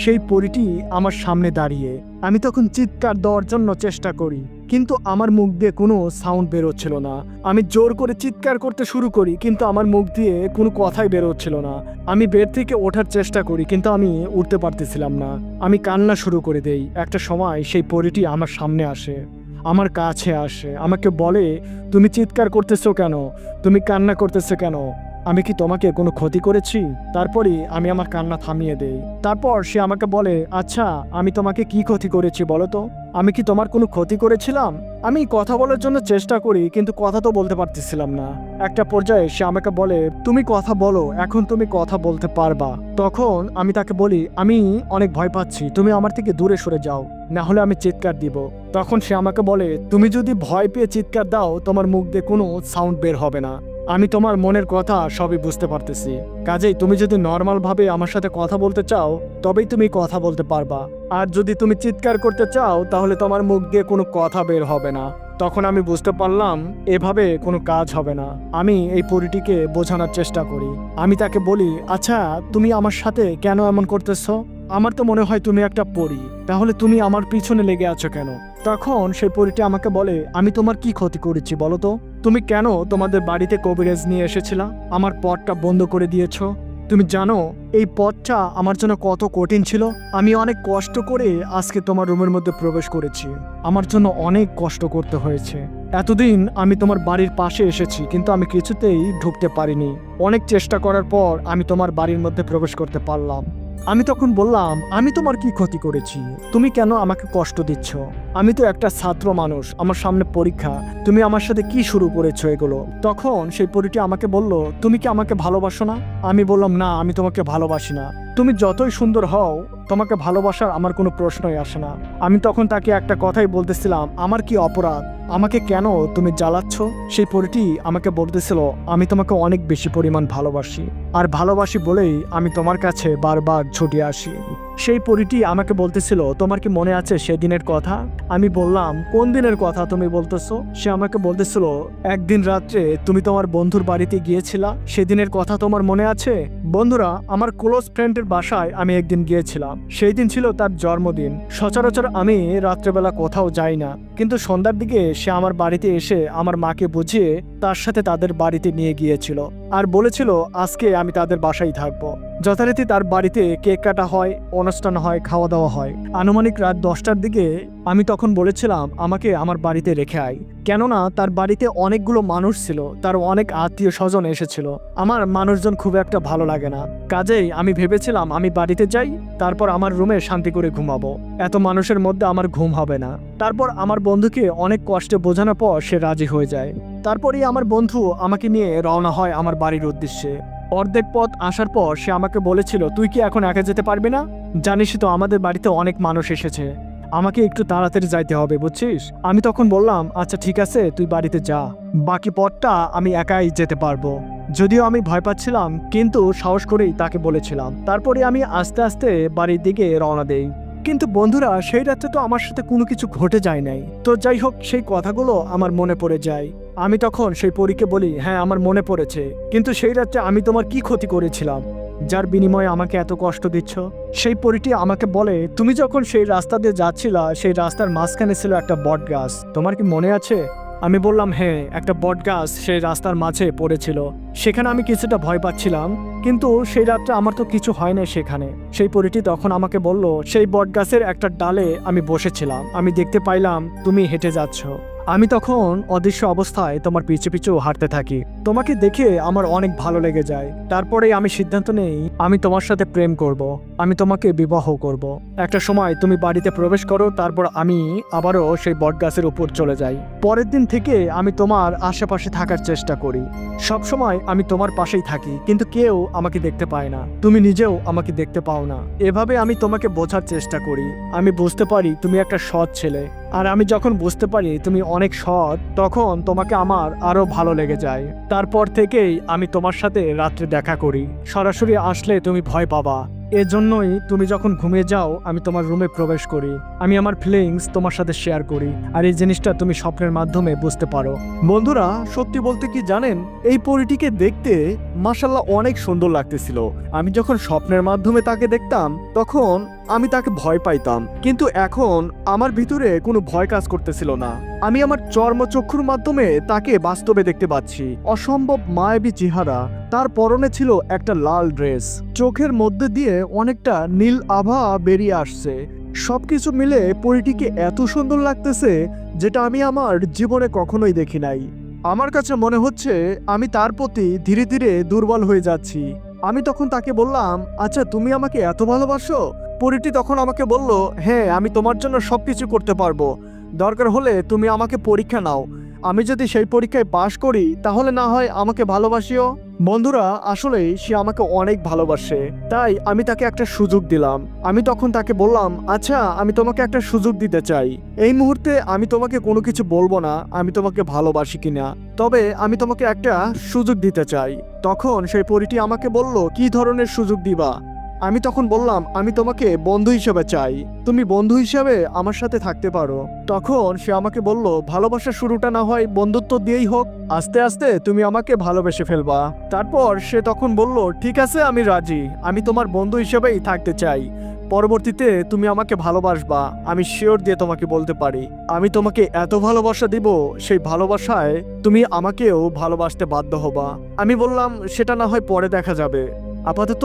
S2: সেই পরীটি আমার সামনে দাঁড়িয়ে। আমি তখন চিৎকার দেওয়ার জন্য চেষ্টা করি, কিন্তু আমার মুখ দিয়ে কোনো সাউন্ড বেরোচ্ছিল না। আমি জোর করে চিৎকার করতে শুরু করি, কিন্তু আমার মুখ দিয়ে কোনো কথাই বেরোচ্ছিল না। আমি বেড থেকে ওঠার চেষ্টা করি, কিন্তু আমি উঠতে পারতেছিলাম না। আমি কান্না শুরু করে দেই। একটা সময় সেই পরীটি আমার সামনে আসে, আমার কাছে আসে, আমাকে বলে, তুমি চিৎকার করতেছো কেন? তুমি কান্না করতেছো কেন? আমি কি তোমাকে কোনো ক্ষতি করেছি? তারপরে আমি আমার কান্না থামিয়ে দেই। তারপর সে আমাকে বলে, আচ্ছা আমি তোমাকে কি ক্ষতি করেছি বলো তো? আমি কি তোমার কোনো ক্ষতি করেছিলাম? আমি কথা বলার জন্য চেষ্টা করি, কিন্তু কথা তো বলতে পারতেছিলাম না। একটা পর্যায়ে সে আমাকে বলে, তুমি কথা বলো, এখন তুমি কথা বলতে পারবা। তখন আমি তাকে বলি, আমি অনেক ভয় পাচ্ছি, তুমি আমার থেকে দূরে সরে যাও, না হলে আমি চিৎকার দিব। তখন সে আমাকে বলে, তুমি যদি ভয় পেয়ে চিৎকার দাও তোমার মুখ দিয়ে কোনো সাউন্ড বের হবে না। আমি তোমার মনের কথা সবই বুঝতে পারতেছি, কাজেই তুমি যদি নর্মালভাবে আমার সাথে কথা বলতে চাও তবেই তুমি কথা বলতে পারবা, আর যদি তুমি চিৎকার করতে চাও তাহলে তোমার মুখ দিয়ে কোনো কথা বের হবে না। তখন আমি বুঝতে পারলাম এভাবে কোনো কাজ হবে না। আমি এই পরীটিকে বোঝানোর চেষ্টা করি। আমি তাকে বলি, আচ্ছা তুমি আমার সাথে কেন এমন করতেছো? আমার তো মনে হয় তুমি একটা পরী, তাহলে তুমি আমার পিছনে লেগে আছো কেন? তখন সেই পরীটি আমাকে বলে, আমি তোমার কি ক্ষতি করেছি বলো তো? তুমি কেন তোমাদের বাড়িতে কবিরাজ নিয়ে এসেছিলা? আমার পথটা বন্ধ করে দিয়েছো। তুমি জানো এই পথটা আমার জন্য কত কঠিন ছিল? আমি অনেক কষ্ট করে আজকে তোমার রুমের মধ্যে প্রবেশ করেছি। আমার জন্য অনেক কষ্ট করতে হয়েছে। এতদিন আমি তোমার বাড়ির পাশে এসেছি, কিন্তু আমি কিছুতেই ঢুকতে পারিনি। অনেক চেষ্টা করার পর আমি তোমার বাড়ির মধ্যে প্রবেশ করতে পারলাম। আমি তখন বললাম, আমি তোমার কি ক্ষতি করেছি? তুমি কেন আমাকে কষ্ট দিচ্ছ? আমি তো একটা ছাত্র মানুষ, আমার সামনে পরীক্ষা, তুমি আমার সাথে কি শুরু করেছো এগুলো? তখন সেই পরীটি আমাকে বলল, তুমি কি আমাকে ভালোবাসো না? আমি বললাম, না আমি তোমাকে ভালোবাসি না। তুমি যতই সুন্দর হও তোমাকে ভালোবাসার আমার কোনো প্রশ্নই আসে না। আমি তখন তাকে একটা কথাই বলতেছিলাম, আমার কি অপরাধ? আমাকে কেন তুমি জ্বালাচ্ছ? সেই পরীটি আমাকে বলতেছিল, আমি তোমাকে অনেক বেশি পরিমাণ ভালোবাসি, আর ভালোবাসি বলেই আমি তোমার কাছে বারবার ছুটে আসি। সেই পরীটি আমাকে বলতেছিল, তোমার কি মনে আছে সেদিনের কথা? আমি বললাম, কোন দিনের কথা তুমি বলতেছো? সে আমাকে বলতেছিল, একদিন রাত্রে তুমি তোমার বন্ধুর বাড়িতে গিয়েছিলা, সেদিনের কথা তোমার মনে আছে? বন্ধুরা, আমার ক্লোজ ফ্রেন্ডের বাসায় আমি একদিন গিয়েছিলাম। সেই দিন ছিল তার জন্মদিন। সচরাচর আমি রাত্রেবেলা কোথাও যাই না, কিন্তু সন্ধ্যার দিকে সে আমার বাড়িতে এসে আমার মাকে বুঝিয়ে তার সাথে তাদের বাড়িতে নিয়ে গিয়েছিল, আর বলেছিল আজকে আমি তাদের বাসায় থাকবো। যথারীতি তার বাড়িতে কেক কাটা হয়, অনুষ্ঠান হয়, খাওয়া দাওয়া হয়। আনুমানিক রাত 10টার দিকে আমি তখন বলেছিলাম আমাকে আমার বাড়িতে রেখে আয়, কেননা তার বাড়িতে অনেকগুলো মানুষ ছিল, তার অনেক আত্মীয় স্বজন এসেছিল। আমার মানুষজন খুব একটা ভালো লাগে না, কাজেই আমি ভেবেছিলাম আমি বাড়িতে যাই, তারপর আমার রুমে শান্তি করে ঘুমাবো, এত মানুষের মধ্যে আমার ঘুম হবে না। তারপর আমার বন্ধুকে অনেক কষ্টে বোঝানোর পর সে রাজি হয়ে যায়। তারপরেই আমার বন্ধু আমাকে নিয়ে রওনা হয় আমার বাড়ির উদ্দেশ্যে। অর্ধেক পথ আসার পর সে আমাকে বলেছিল, তুই কি এখন একা যেতে পারবি না? জানিসই তো আমাদের বাড়িতে অনেক মানুষ এসেছে, আমাকে একটু তাড়াতাড়ি যাইতে হবে, বুঝছিস? আমি তখন বললাম, আচ্ছা ঠিক আছে, তুই বাড়িতে যা, বাকি পথটা আমি একাই যেতে পারবো। যদিও আমি ভয় পাচ্ছিলাম, কিন্তু সাহস করেই তাকে বলেছিলাম। তারপরে আমি আস্তে আস্তে বাড়ির দিকে রওনা দেই। কিন্তু বন্ধুরা, সেই রাতে তো আমার সাথে কোনো কিছু ঘটে যায় নাই। তো যাই হোক, সেই কথাগুলো আমার মনে পড়ে যায়। আমি তখন সেই পরীকে বলি, হ্যাঁ আমার মনে পড়েছে, কিন্তু সেই রাতে আমি তোমার কি ক্ষতি করেছিলাম যার বিনিময়ে আমাকে এত কষ্ট দিচ্ছ? সেই পরীটি আমাকে বলে, তুমি যখন সেই রাস্তা দিয়ে যাচ্ছিলা সেই রাস্তার মাঝখানে ছিল একটা বট গাছ, তোমার কি মনে আছে? আমি বললাম, হ্যাঁ একটা বট গাছ সেই রাস্তার মাঝে পড়েছিল। সেখানে আমি কিছুটা ভয় পাচ্ছিলাম, কিন্তু সেই রাতটা আমার তো কিছু হয় না সেখানে। সেই পরীটি তখন আমাকে বলল, সেই বট গাছের একটা ডালে আমি বসেছিলাম, আমি দেখতে পাইলাম তুমি হেঁটে যাচ্ছ। আমি তখন অদৃশ্য অবস্থায় তোমার পিছু পিছু হাঁটতে থাকি। তোমাকে দেখে আমার অনেক ভালো লেগে যায়। তারপরে আমি সিদ্ধান্ত নেই আমি তোমার সাথে প্রেম করব, আমি তোমাকে বিবাহ করব। একটা সময় তুমি বাড়িতে প্রবেশ করো, তারপর আমি আবারও সেই বটগাছের উপর চলে যাই। পরের দিন থেকে আমি তোমার আশেপাশে থাকার চেষ্টা করি। সব সময় আমি তোমার পাশেই থাকি, কিন্তু কেউ আমাকে দেখতে পায় না, তুমি নিজেও আমাকে দেখতে পাও না। এভাবে আমি তোমাকে বোঝার চেষ্টা করি। আমি বুঝতে পারি তুমি একটা সৎ ছেলে, আর আমি যখন বুঝতে পারি তুমি অনেক সৎ, তখন তোমাকে আমার আরো ভালো লেগে যায়। তারপর থেকেই আমি তোমার সাথে রাত্রে দেখা করি। সরাসরি আসলে তুমি ভয় পাবা, এজন্যই তুমি যখন ঘুমিয়ে যাও আমি তোমার রুমে প্রবেশ করি, আমি আমার ফিলিংস তোমার সাথে শেয়ার করি, আর এই জিনিসটা তুমি স্বপ্নের মাধ্যমে বুঝতে পারো। বন্ধুরা, সত্যি বলতে কি জানেন, এই পরীটিকে দেখতে মাশাআল্লাহ অনেক সুন্দর লাগতেছিল। আমি যখন স্বপ্নের মাধ্যমে তাকে দেখতাম তখন আমি তাকে ভয় পাইতাম, কিন্তু এখন আমার ভিতরে কোনো ভয় কাজ করতেছিল না। আমি আমার চর্মচক্ষুর মাধ্যমে তাকে বাস্তবে দেখতে পাচ্ছি। অসম্ভব মায়াবী চেহারা, তার পরনে ছিল একটা লাল ড্রেস, চোখের মধ্যে দিয়ে অনেকটা নীল আভা বেরিয়ে আসছে। সবকিছু মিলে পরীটিকে এত সুন্দর লাগতেছে যেটা আমি আমার জীবনে কখনোই দেখি নাই। আমার কাছে মনে হচ্ছে আমি তার প্রতি ধীরে ধীরে দুর্বল হয়ে যাচ্ছি। আমি তখন তাকে বললাম, আচ্ছা তুমি আমাকে এত ভালোবাসো? পরীটি তখন আমাকে বলল, হ্যাঁ আমি তোমার জন্য সবকিছু করতে পারবো, দরকার হলে তুমি আমাকে পরীক্ষা নাও, আমি যদি সেই পরীক্ষায় পাশ করি তাহলে না হয় আমাকে ভালোবাসিও। বন্ধুরা, আসলেই সে আমাকে অনেক ভালোবাসে, তাই আমি তাকে একটা সুযোগ দিলাম। আমি তখন তাকে বললাম, আচ্ছা আমি তোমাকে একটা সুযোগ দিতে চাই, এই মুহূর্তে আমি তোমাকে কোনো কিছু বলবো না আমি তোমাকে ভালোবাসি কিনা, তবে আমি তোমাকে একটা সুযোগ দিতে চাই। তখন সেই পরীটি আমাকে বলল, কি ধরনের সুযোগ দিবা? আমি তখন বললাম, আমি তোমাকে বন্ধু হিসেবে চাই, তুমি বন্ধু হিসেবে আমার সাথে থাকতে পারো। তখন সে আমাকে বলল, ভালোবাসার শুরুটা না হয় বন্ধুত্ব দিয়েই হোক, আস্তে আস্তে তুমি আমাকে ভালোবেসে ফেলবা। তারপর সে তখন বলল, ঠিক আছে আমি রাজি, আমি তোমার বন্ধু হিসেবেই থাকতে চাই, পরবর্তীতে তুমি আমাকে ভালোবাসবা, আমি শিওর দিয়ে তোমাকে বলতে পারি। আমি তোমাকে এত ভালোবাসা দিব, সেই ভালোবাসায় তুমি আমাকেও ভালোবাসতে বাধ্য হবা। আমি বললাম, সেটা না হয় পরে দেখা যাবে, আপাতত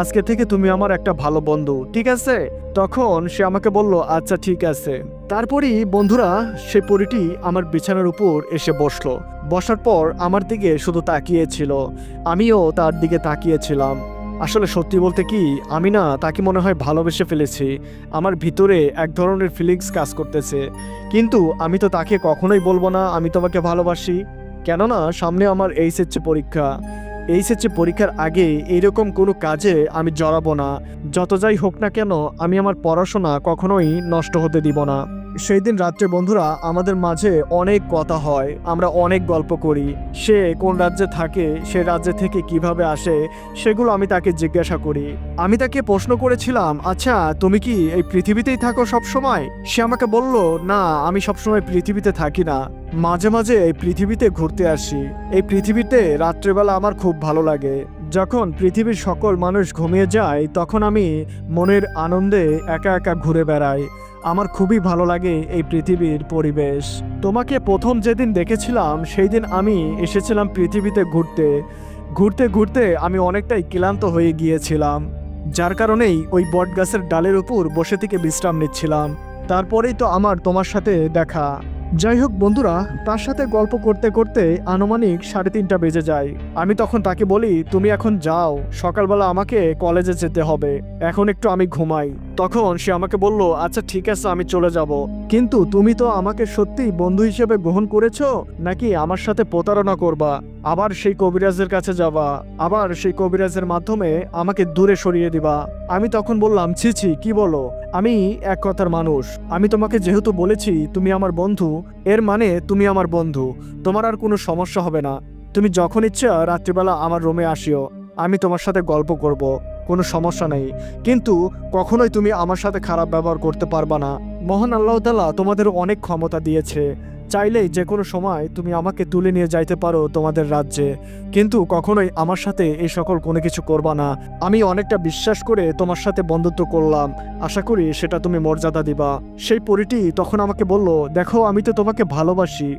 S2: আজকে থেকে তুমি আমার একটা ভালো বন্ধু, ঠিক আছে? তখন সে আমাকে বলল, আচ্ছা ঠিক আছে। তারপরই বন্ধুরা, সে পরীটি আমার বিছানার উপর এসে বসলো। বসার পর আমার দিকে শুধু তাকিয়েছিল, আমিও তার দিকে তাকিয়েছিলাম। আসলে সত্যি বলতে কি, আমি না তাকে মনে হয় ভালোবেসে ফেলেছি। আমার ভিতরে এক ধরনের ফিলিংস কাজ করতেছে, কিন্তু আমি তো তাকে কখনোই বলবো না আমি তোমাকে ভালোবাসি, কেননা সামনে আমার এইচএসসি পরীক্ষা। এইচএসসি পরীক্ষার আগে এইরকম কোনো কাজে আমি জড়াবো না। যত যাই হোক না কেন, আমি আমার পড়াশোনা কখনোই নষ্ট হতে দিব না। সেই দিন রাত্রে বন্ধুরা আমাদের মাঝে অনেক কথা হয়, আমরা অনেক গল্প করি। সে কোন রাজ্যে থাকে, সে রাজ্যে থেকে কিভাবে আসে, সেগুলো আমি তাকে জিজ্ঞাসা করি। আমি তাকে প্রশ্ন করেছিলাম, আচ্ছা তুমি কি এই পৃথিবীতেই থাকো সব সময়? সে আমাকে বলল, না আমি সবসময় পৃথিবীতে থাকি না, মাঝে মাঝে এই পৃথিবীতে ঘুরতে আসি। এই পৃথিবীতে রাত্রেবেলা আমার খুব ভালো লাগে। যখন পৃথিবীর সকল মানুষ ঘুমিয়ে যায় তখন আমি মনের আনন্দে একা একা ঘুরে বেড়াই। আমার খুবই ভালো লাগে এই পৃথিবীর পরিবেশ। তোমাকে প্রথম যেদিন দেখেছিলাম সেই দিন আমি এসেছিলাম পৃথিবীতে ঘুরতে ঘুরতে ঘুরতে আমি অনেকটাই ক্লান্ত হয়ে গিয়েছিলাম, যার কারণেই ওই বটগাছের ডালের উপর বসে থেকে বিশ্রাম নিচ্ছিলাম। তারপরেই তো আমার তোমার সাথে দেখা। যাই হোক বন্ধুরা, তার সাথে গল্প করতে করতে আনুমানিক 3:30 বেজে যায়। আমি তখন তাকে বলি, তুমি এখন যাও, সকালবেলা আমাকে কলেজে যেতে হবে, এখন একটু আমি ঘুমাই। তখন সে আমাকে বলল, আচ্ছা ঠিক আছে আমি চলে যাব, কিন্তু তুমি তো আমাকে সত্যিই বন্ধু হিসেবে গ্রহণ করেছো, নাকি আমার সাথে প্রতারণা করবা, আবার সেই কবিরাজের কাছে যাবা, আবার সেই কবিরাজের মাধ্যমে আমাকে দূরে সরিয়ে দিবা? আমি তখন বললাম, ছি ছি, কি বলো, আমি এক কথার মানুষ, আমি তোমাকে যেহেতু বলেছি তুমি আমার বন্ধু, এর মানে তুমি আমার বন্ধু, তোমার আর কোনো সমস্যা হবে না, তুমি যখন ইচ্ছা রাত্রিবেলা আমার রুমে আসিও, আমি তোমার সাথে গল্প করব, কোনো সমস্যা নেই, কিন্তু কখনোই তুমি আমার সাথে খারাপ ব্যবহার করতে পারবা না। মহান আল্লাহ তাআলা তোমাদের অনেক ক্ষমতা দিয়েছে, চাইলেই যে কোনো সময় তুমি আমাকে তুলে নিয়ে যাইতে পারো তোমাদের রাজ্যে, কিন্তু কখনোই আমার সাথে এই সকল কোনো কিছু করবা না। আমি অনেকটা বিশ্বাস করে তোমার সাথে বন্ধুত্ব করলাম, আশা করি সেটা তুমি মর্যাদা দিবা। সেই পরীটি তখন আমাকে বলল, দেখো আমি তো তোমাকে ভালোবাসি,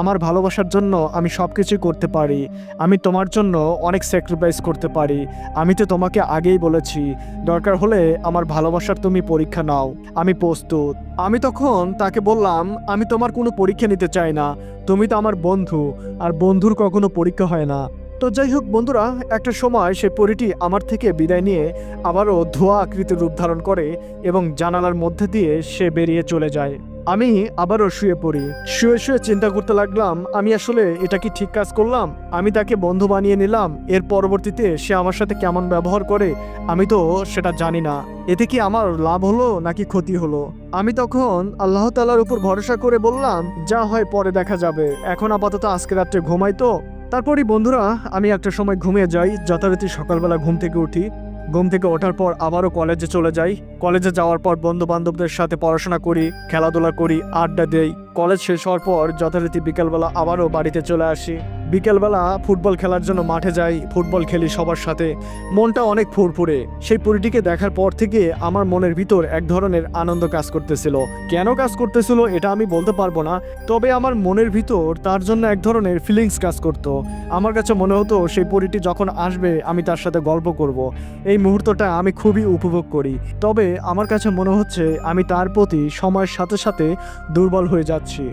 S2: আমার ভালোবাসার জন্য আমি সব কিছুই করতে পারি, আমি তোমার জন্য অনেক স্যাক্রিফাইস করতে পারি, আমি তো তোমাকে আগেই বলেছি, দরকার হলে আমার ভালোবাসার তুমি পরীক্ষা নাও, আমি প্রস্তুত। আমি তখন তাকে বললাম, আমি তোমার কোনো পরীক্ষা নিতে চাই না, তুমি তো আমার বন্ধু, আর বন্ধুর কখনো পরীক্ষা হয় না। তো যাই হোক বন্ধুরা, একটা সময় সে পরীটি আমার থেকে বিদায় নিয়ে আবারও ধোঁয়া আকৃতির রূপ ধারণ করে এবং জানালার মধ্যে দিয়ে সে বেরিয়ে চলে যায়। আমি আবারও শুয়ে পড়ি, শুয়ে শুয়ে চিন্তা করতে লাগলাম, আমি আসলে এটা কি ঠিক কাজ করলাম? আমি তাকে বন্ধু বানিয়ে নিলাম, এর পরবর্তীতে সে আমার সাথে কেমন ব্যবহার করে আমি তো সেটা জানি না, এতে কি আমার লাভ হলো নাকি ক্ষতি হলো? আমি তখন আল্লাহ তাআলার উপর ভরসা করে বললাম, যা হয় পরে দেখা যাবে, এখন আপাতত আজকে রাত্রে ঘুমাই। তো তারপরই বন্ধুরা আমি একটা সময় ঘুমিয়ে যাই, যথারীতি সকালবেলা ঘুম থেকে উঠি। ঘুম থেকে ওঠার পর আবারও কলেজে চলে যাই। কলেজে যাওয়ার পর বন্ধু বান্ধবদের সাথে পড়াশোনা করি, খেলাধুলা করি, আড্ডা দেই। কলেজ শেষ হওয়ার পর যথারীতি বিকেলবেলা আবারও বাড়িতে চলে আসি। বিকেলবেলা ফুটবল খেলার জন্য মাঠে যাই, ফুটবল খেলি সবার সাথে। মনটা অনেক ফুরফুরে। সেই পরীটিকে দেখার পর থেকে আমার মনের ভিতর এক ধরনের আনন্দ কাজ করতেছিল। কেন কাজ করতেছিল এটা আমি বলতে পারবো না, তবে আমার মনের ভিতর তার জন্য এক ধরনের ফিলিংস কাজ করত। আমার কাছে মনে হতো সেই পরীটি যখন আসবে আমি তার সাথে গল্প করব। এই মুহূর্তটা আমি খুবই উপভোগ করি। তবে আমার কাছে মনে হচ্ছে আমি তার প্রতি সময়ের সাথে সাথে দুর্বল হয়ে যাচ্ছি।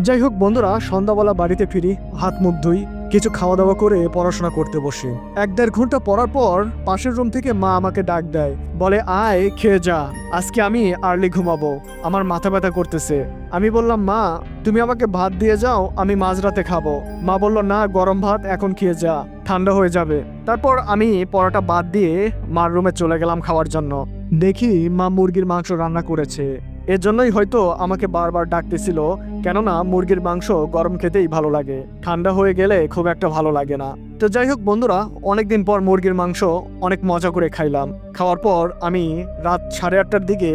S2: যাই হোক বন্ধুরা, সন্ধ্যাবেলা বাড়িতে ফিরি, হাত মুখ ধুই, কিছু খাওয়া দাওয়া করে পড়াশোনা করতে বসি। 1-1.5 ঘন্টা পড়ার পর পাশের রুম থেকে মা আমাকে ডাক দেয়, বলে আয় খেয়ে যা, আজকে আমি আর্লি ঘুমাবো, আমার মাথা ব্যথা করতেছে। আমি বললাম মা তুমি আমাকে ভাত দিয়ে যাও, আমি মাঝরাতে খাবো। মা বলল না, গরম ভাত এখন খেয়ে যা, ঠান্ডা হয়ে যাবে। তারপর আমি পড়াটা বাদ দিয়ে মার রুমে চলে গেলাম খাওয়ার জন্য। দেখি মা মুরগির মাংস রান্না করেছে। এর জন্যই হয়তো আমাকে বারবার ডাকতেছিল, কেননা মুরগির মাংস গরম খেতেই ভালো লাগে, ঠান্ডা হয়ে গেলে খুব একটা ভালো লাগে না। তো যাই হোক বন্ধুরা, অনেকদিন পর মুরগির মাংস অনেক মজা করে খাইলাম। খাওয়ার পর আমি রাত 8:30টার দিকে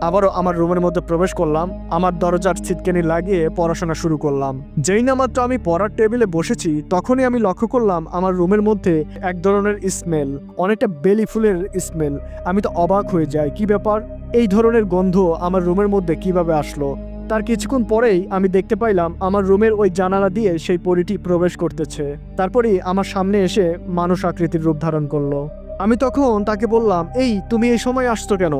S2: আবারও আমার রুমের মধ্যে প্রবেশ করলাম। আমার দরজার ছিটকেনি লাগিয়ে পড়াশোনা শুরু করলাম। যেই না মাত্র আমি পড়ার টেবিলে বসেছি, তখনই আমি লক্ষ্য করলাম আমার রুমের মধ্যে এক ধরনের স্মেল, অনেকটা বেলি ফুলের স্মেল। আমি তো অবাক হয়ে যাই, কি ব্যাপার, এই ধরনের গন্ধ আমার রুমের মধ্যে কিভাবে আসলো। তার কিছুক্ষণ পরেই আমি দেখতে পাইলাম আমার রুমের ওই জানালা দিয়ে সেই পরীটি প্রবেশ করতেছে। তারপরেই আমার সামনে এসে মানুষ আকৃতির রূপ ধারণ করলো। আমি তখন তাকে বললাম, এই তুমি এই সময় আসছো কেন?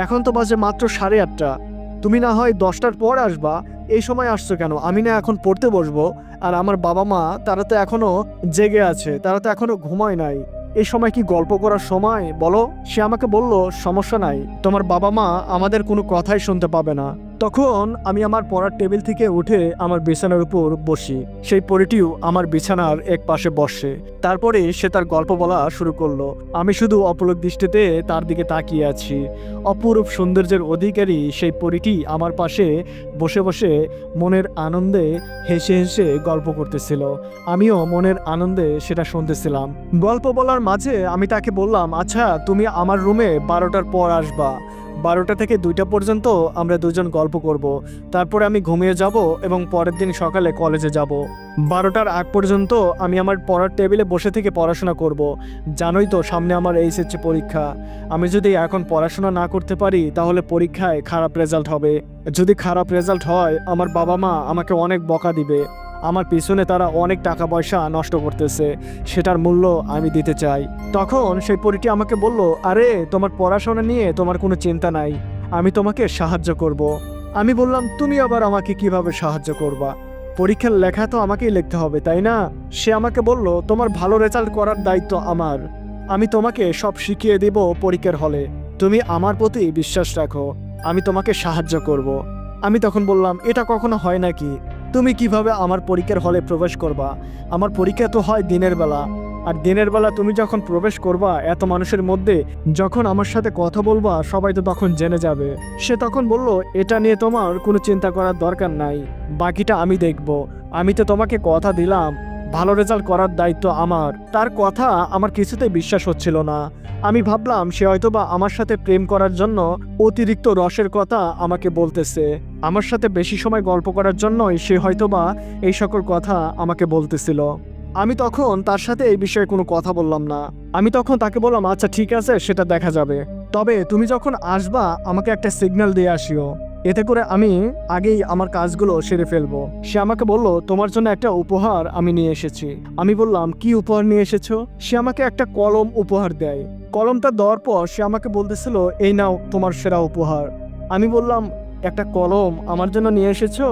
S2: এখন তো বাজে মাত্র 8:30। তুমি না হয় 10টার পর আসবা, এই সময় আসছো কেন? আমি না এখন পড়তে বসবো, আর আমার বাবা মা তারা তো এখনো জেগে আছে, তারা তো এখনো ঘুমায় নাই। এই সময় কি গল্প করার সময় বলো? সে আমাকে বলল, সমস্যা নাই, তোমার বাবা মা আমাদের কোনো কথাই শুনতে পাবে না। তখন আমি আমার পড়ার টেবিল থেকে উঠে আমার বিছানার উপর বসি। সেই পরীটিও আমার বিছানার এক পাশে বসে। তারপরে সে তার গল্প বলা শুরু করলো। আমি শুধু অপলক দৃষ্টিতে তার দিকে তাকিয়ে আছি। অপরূপ সৌন্দর্যের অধিকারী সেই পরীটি আমার পাশে বসে বসে মনের আনন্দে হেসে হেসে গল্প করতেছিল। আমিও মনের আনন্দে সেটা শুনতেছিলাম। গল্প বলার মাঝে আমি তাকে বললাম, আচ্ছা তুমি আমার রুমে 12টার পর আসবা, 12টা থেকে 2টা পর্যন্ত আমরা দুজন গল্প করব। তারপরে আমি ঘুমিয়ে যাব এবং পরের দিন সকালে কলেজে যাব। 12টার আগ পর্যন্ত আমি আমার পড়ার টেবিলে বসে থেকে পড়াশোনা করব। জানোই তো সামনে আমার এইচএসসি পরীক্ষা। আমি যদি এখন পড়াশোনা না করতে পারি তাহলে পরীক্ষায় খারাপ রেজাল্ট হবে। যদি খারাপ রেজাল্ট হয় আমার বাবা মা আমাকে অনেক বকা দিবে। আমার পিছনে তারা অনেক টাকা পয়সা নষ্ট করতেছে, সেটার মূল্য আমি দিতে চাই। তখন সেই পরীটি আমাকে বলল, আরে তোমার পড়াশোনা নিয়ে তোমার কোনো চিন্তা নাই, আমি তোমাকে সাহায্য করব। আমি বললাম, তুমি আবার আমাকে কিভাবে সাহায্য করবা? পরীক্ষার লেখা তো আমাকেই লিখতে হবে, তাই না? সে আমাকে বলল, তোমার ভালো রেজাল্ট করার দায়িত্ব আমার, আমি তোমাকে সব শিখিয়ে দিব পরীক্ষার হলে, তুমি আমার প্রতি বিশ্বাস রাখো, আমি তোমাকে সাহায্য করব। আমি তখন বললাম, এটা কখনো হয় নাকি? তুমি কিভাবে আমার পরীক্ষার হলে প্রবেশ করবা? আমার পরীক্ষা তো হয় দিনের বেলা, আর দিনের বেলা তুমি যখন প্রবেশ করবা এত মানুষের মধ্যে, যখন আমার সাথে কথা বলবা সবাই তো তখন জেনে যাবে। সে তখন বলল, এটা নিয়ে তোমার কোনো চিন্তা করার দরকার নাই, বাকিটা আমি দেখব। আমি তো তোমাকে কথা দিলাম ভালো রেজাল্ট করার দায়িত্ব আমার। তার কথা আমার কিছুতেই বিশ্বাস হচ্ছিল না। আমি ভাবলাম সে হয়তোবা আমার সাথে প্রেম করার জন্য অতিরিক্ত রসের কথা আমাকে বলতেছে, আমার সাথে বেশি সময় গল্প করার জন্যই সে হয়তোবা এই সকল কথা আমাকে বলতেছিল। আমি তখন তার সাথে এই বিষয়ে কোনো কথা বললাম না। আমি তখন তাকে বললাম, আচ্ছা ঠিক আছে, সেটা দেখা যাবে, তবে তুমি যখন আসবা আমাকে একটা সিগন্যাল দিয়ে আসিও, এতে করে আমি আগেই আমার কাজগুলো সেরে ফেলবো। সে আমাকে বলল, তোমার জন্য একটা উপহার আমি নিয়ে এসেছি। আমি বললাম, কি উপহার নিয়ে এসেছো? সে আমাকে একটা কলম উপহার দেয়। কলমটা দেওয়ার পর সে আমাকে বলতেছিল, এই নাও তোমার সেরা উপহার। আমি বললাম, একটা কলম আমার জন্য নিয়ে এসেছো?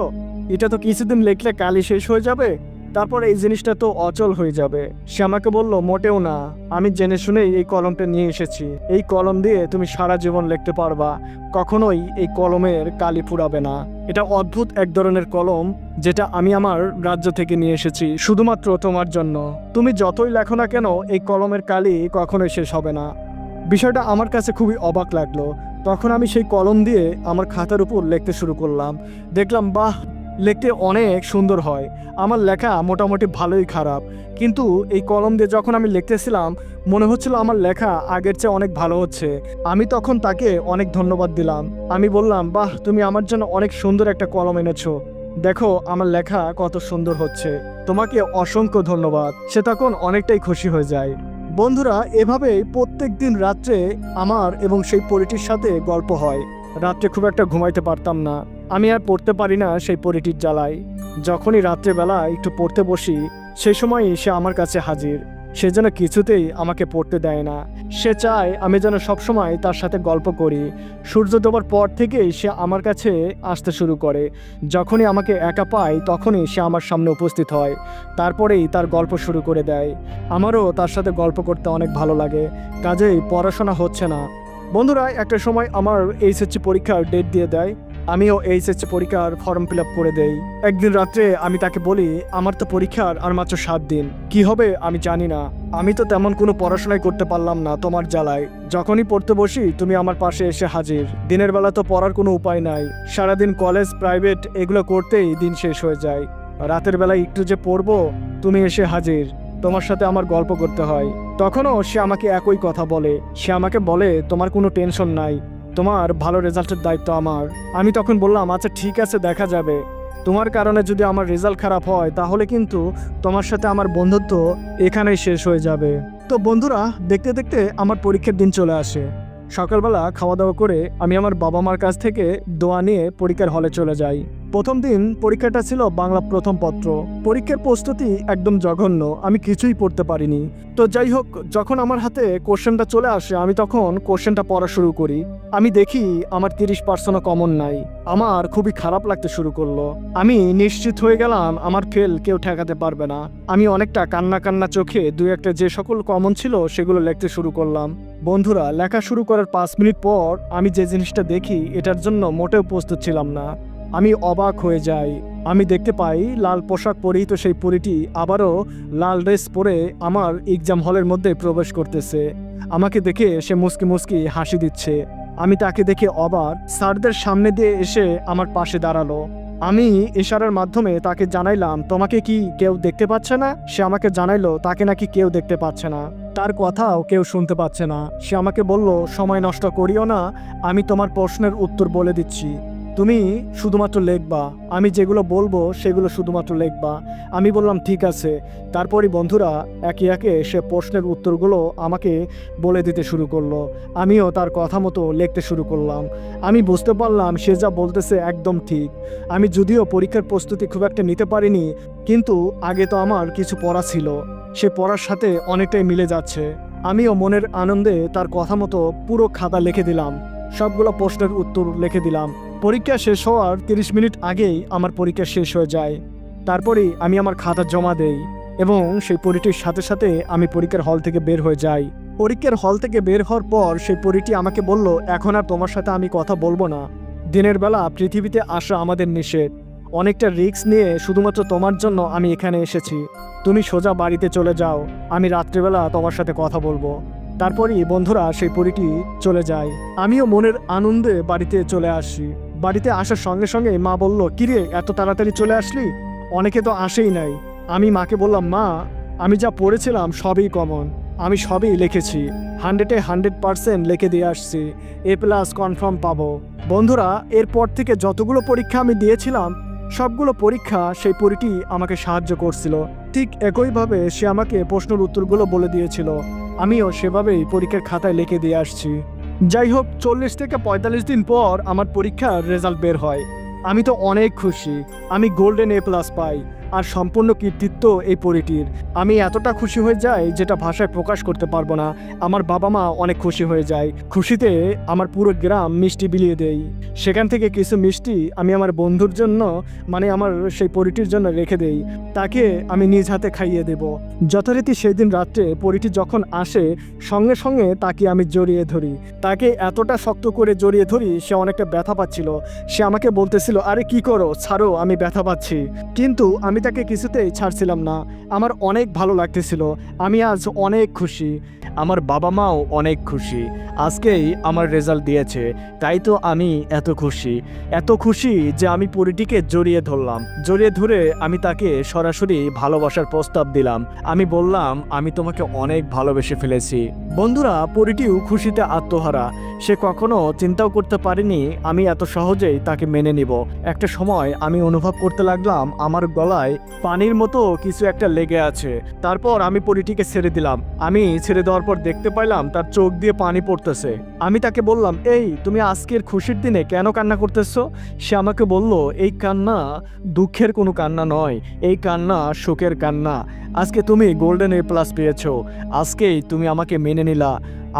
S2: এটা তো কিছুদিন লিখলে কালই শেষ হয়ে যাবে, তারপর এই জিনিসটা তো অচল হয়ে যাবে। সে আমাকে বলল, মোটেও না, আমি জেনে শুনেই এই কলমটা নিয়ে এসেছি। এই কলম দিয়ে তুমি সারা জীবন লিখতে পারবা, কখনোই এই কলমের কালি ফুরাবে না। এটা অদ্ভুত এক ধরনের কলম, যেটা আমি আমার রাজ্য থেকে নিয়ে এসেছি শুধুমাত্র তোমার জন্য। তুমি যতই লেখো না কেন এই কলমের কালি কখনোই শেষ হবে না। বিষয়টা আমার কাছে খুবই অবাক লাগলো। তখন আমি সেই কলম দিয়ে আমার খাতার উপর লিখতে শুরু করলাম। দেখলাম, বাহ, লিখতে অনেক সুন্দর হয়। আমার লেখা মোটামুটি ভালোই খারাপ, কিন্তু এই কলম দিয়ে যখন আমি লিখতেছিলাম মনে হচ্ছিল আমার লেখা আগের চেয়ে অনেক ভালো হচ্ছে। আমি তখন তাকে অনেক ধন্যবাদ দিলাম। আমি বললাম, বাহ, তুমি আমার জন্য অনেক সুন্দর একটা কলম এনেছো, দেখো আমার লেখা কত সুন্দর হচ্ছে, তোমাকে অসংখ্য ধন্যবাদ। সে তখন অনেকটাই খুশি হয়ে যায়। বন্ধুরা, এভাবেই প্রত্যেক দিন রাত্রে আমার এবং সেই পরীটির সাথে গল্প হয়। রাত্রে খুব একটা ঘুমাইতে পারতাম না, আমি আর পড়তে পারি না সেই পরীটির জ্বালায়। যখনই রাত্রেবেলা একটু পড়তে বসি সেই সময়ই সে আমার কাছে হাজির। সে যেন কিছুতেই আমাকে পড়তে দেয় না, সে চায় আমি যেন সবসময় তার সাথে গল্প করি। সূর্য ডোবার পর থেকেই সে আমার কাছে আসতে শুরু করে। যখনই আমাকে একা পায় তখনই সে আমার সামনে উপস্থিত হয়, তারপরেই তার গল্প শুরু করে দেয়। আমারও তার সাথে গল্প করতে অনেক ভালো লাগে, কাজেই পড়াশোনা হচ্ছে না। বন্ধুরা, একটা সময় আমার এইচএসসি পরীক্ষার ডেট দিয়ে দেয়, আমিও এইচএসসি পরীক্ষার ফর্ম ফিল আপ করে দেই। একদিন রাত্রে আমি তাকে বলি, আমার তো পরীক্ষার আর মাত্র 7 দিন, কি হবে আমি জানি না, আমি তো তেমন কোনো পড়াশোনাই করতে পারলাম না তোমার জ্বালায়। যখনই পড়তে বসি তুমি আমার পাশে এসে হাজির। দিনের বেলা তো পড়ার কোনো উপায় নাই, সারাদিন কলেজ প্রাইভেট এগুলো করতেই দিন শেষ হয়ে যায়। রাতের বেলায় একটু যে পড়বো তুমি এসে হাজির, তোমার সাথে আমার গল্প করতে হয়। তখনও সে আমাকে একই কথা বলে। সে আমাকে বলে, তোমার কোনো টেনশন নাই, তোমার ভালো রেজাল্টের দায়িত্ব আমার। আমি তখন বললাম, আচ্ছা ঠিক আছে, দেখা যাবে। তোমার কারণে যদি আমার রেজাল্ট খারাপ হয় তাহলে কিন্তু তোমার সাথে আমার বন্ধুত্ব এখানেই শেষ হয়ে যাবে। তো বন্ধুরা, দেখতে দেখতে আমার পরীক্ষার দিন চলে আসে। সকালবেলা খাওয়া দাওয়া করে আমি আমার বাবা মার কাছ থেকে দোয়া নিয়ে পরীক্ষার হলে চলে যাই। প্রথম দিন পরীক্ষাটা ছিল বাংলা প্রথম পত্র। পরীক্ষার প্রস্তুতি একদম জঘন্য, আমি কিছুই পড়তে পারিনি। তো যাই হোক, যখন আমার হাতে কোশ্চেনটা চলে আসে আমি তখন কোশ্চেনটা পড়া শুরু করি। আমি দেখি আমার 30% কমন নাই। আমার খুবই খারাপ লাগতে শুরু করলো। আমি নিশ্চিত হয়ে গেলাম আমার ফেল কেউ ঠেকাতে পারবে না। আমি অনেকটা কান্না কান্না চোখে দুই একটা যে সকল কমন ছিল সেগুলো লিখতে শুরু করলাম। বন্ধুরা, লেখা শুরু করার 5 মিনিট পর আমি যে জিনিসটা দেখি এটার জন্য মোটেও প্রস্তুত ছিলাম না। আমি অবাক হয়ে যাই। আমি দেখতে পাই লাল পোশাক পরিহিত সেই পরীটি আবারও লাল ড্রেস পরে আমার এক্সাম হলের মধ্যে প্রবেশ করতেছে। আমাকে দেখে সে মুস্কি মুস্কি হাসি দিচ্ছে। আমি তাকে দেখে অবাক। স্যারদের সামনে দিয়ে এসে আমার পাশে দাঁড়ালো। আমি ইশারার মাধ্যমে তাকে জানাইলাম, তোমাকে কি কেউ দেখতে পাচ্ছে না? সে আমাকে জানাইলো তাকে নাকি কেউ দেখতে পাচ্ছে না, তার কথাও কেউ শুনতে পাচ্ছে না। সে আমাকে বলল, সময় নষ্ট করিও না, আমি তোমার প্রশ্নের উত্তর বলে দিচ্ছি, তুমি শুধুমাত্র লিখবা, আমি যেগুলো বলবো সেগুলো শুধুমাত্র লিখবা। আমি বললাম ঠিক আছে। তারপরই বন্ধুরা একে একে সে প্রশ্নের উত্তরগুলো আমাকে বলে দিতে শুরু করলো। আমিও তার কথা মতো লিখতে শুরু করলাম। আমি বুঝতে পারলাম সে যা বলতেছে একদম ঠিক। আমি যদিও পরীক্ষার প্রস্তুতি খুব একটা নিতে পারিনি, কিন্তু আগে তো আমার কিছু পড়া ছিল, সে পড়ার সাথে অনেকটাই মিলে যাচ্ছে। আমিও মনের আনন্দে তার কথা মতো পুরো খাতা লিখে দিলাম, সবগুলো প্রশ্নের উত্তর লিখে দিলাম। পরীক্ষা শেষ হওয়ার 30 মিনিট আগেই আমার পরীক্ষা শেষ হয়ে যায়। তারপরেই আমি আমার খাতা জমা দেই এবং সেই পরীটির সাথে সাথে আমি পরীক্ষার হল থেকে বের হয়ে যাই। পরীক্ষার হল থেকে বের হওয়ার পর সেই পরীটি আমাকে বলল, এখন আর তোমার সাথে আমি কথা বলবো না। দিনের বেলা পৃথিবীতে আসা আমাদের নিষেধ। অনেকটা রিস্ক নিয়ে শুধুমাত্র তোমার জন্য আমি এখানে এসেছি। তুমি সোজা বাড়িতে চলে যাও, আমি রাত্রিবেলা তোমার সাথে কথা বলবো। তারপরই বন্ধুরা সেই পরীটি চলে যায়। আমিও মনের আনন্দে বাড়িতে চলে আসি। বাড়িতে আসার সঙ্গে সঙ্গে মা বলল, কিরে এত তাড়াতাড়ি চলে আসলি? অনেকে তো আসেই নাই। আমি মাকে বললাম, মা আমি যা পড়েছিলাম সবই কমন, আমি সবই লিখেছি, 100-এ 100% লিখে দিয়ে আসছি, A+ কনফার্ম পাবো। বন্ধুরা, এরপর থেকে যতগুলো পরীক্ষা আমি দিয়েছিলাম সবগুলো পরীক্ষা সেই পরীটি আমাকে সাহায্য করছিল। ঠিক একইভাবে সে আমাকে প্রশ্নের উত্তরগুলো বলে দিয়েছিল। আমিও সেভাবেই পরীক্ষার খাতায় লিখে দিয়ে আসছি। যাই হোক, 40 থেকে 45 দিন পর আমার পরীক্ষার রেজাল্ট বের হয়। আমি তো অনেক খুশি। আমি গোল্ডেন A+ পাই, আর সম্পূর্ণ কৃতিত্ব এই পরীটির। আমি এতটা খুশি হয়ে যাই যেটা ভাষায় প্রকাশ করতে পারবো না। আমার বাবা মা অনেক খুশি হয়ে যায়। খুশিতে আমার পুরো গ্রাম মিষ্টি বিলিয়ে দেই। সেখান থেকে কিছু মিষ্টি আমি আমার বন্ধুর জন্য, মানে আমার সেই পরীটির জন্য রেখে দেই, তাকে আমি নিজ হাতে খাইয়ে দেব। যথারীতি সেই দিন রাত্রে পরীটি যখন আসে সঙ্গে সঙ্গে তাকে আমি জড়িয়ে ধরি। তাকে এতটা শক্ত করে জড়িয়ে ধরি সে অনেকটা ব্যথা পাচ্ছিল। সে আমাকে বলতেছিল, আরে কি করো, ছাড়ো, আমি ব্যথা পাচ্ছি। কিন্তু আমি আমি তাকে কিছুতেই ছাড়ছিলাম না। আমার অনেক ভালো লাগতেছিল। আমি আজ অনেক খুশি। আমার বাবা মাও অনেক খুশি। আজকেই আমার রেজাল্ট দিয়েছে, তাই তো আমি এত খুশি যে আমি পরীটিকে জড়িয়ে ধরলাম। জড়িয়ে ধরে আমি তাকে সরাসরি ভালোবাসার প্রস্তাব দিলাম। আমি বললাম, আমি তোমাকে অনেক ভালোবেসে ফেলেছি। বন্ধুরা, পরীটিও খুশিতে আত্মহারা। সে কখনো চিন্তাও করতে পারেনি আমি এত সহজেই তাকে মেনে নিব। একটা সময় আমি অনুভব করতে লাগলাম আমার গলায় পানির মতো কিছু একটা লেগে আছে। তারপর আমি পরীটিকে ছেড়ে দিলাম। আমি ছেড়ে দেওয়ার পর দেখতে পাইলাম তার চোখ দিয়ে পানি পড়তেছে। আমি তাকে বললাম, এই তুমি আজকের খুশির দিনে কেন কান্না করতেছো? সে আমাকে বলল, এই কান্না দুঃখের কোনো কান্না নয়, এই কান্না শোকের কান্না। আজকে তুমি গোল্ডেন A+ পেয়েছো, আজকেই তুমি আমাকে মেনে নিলা।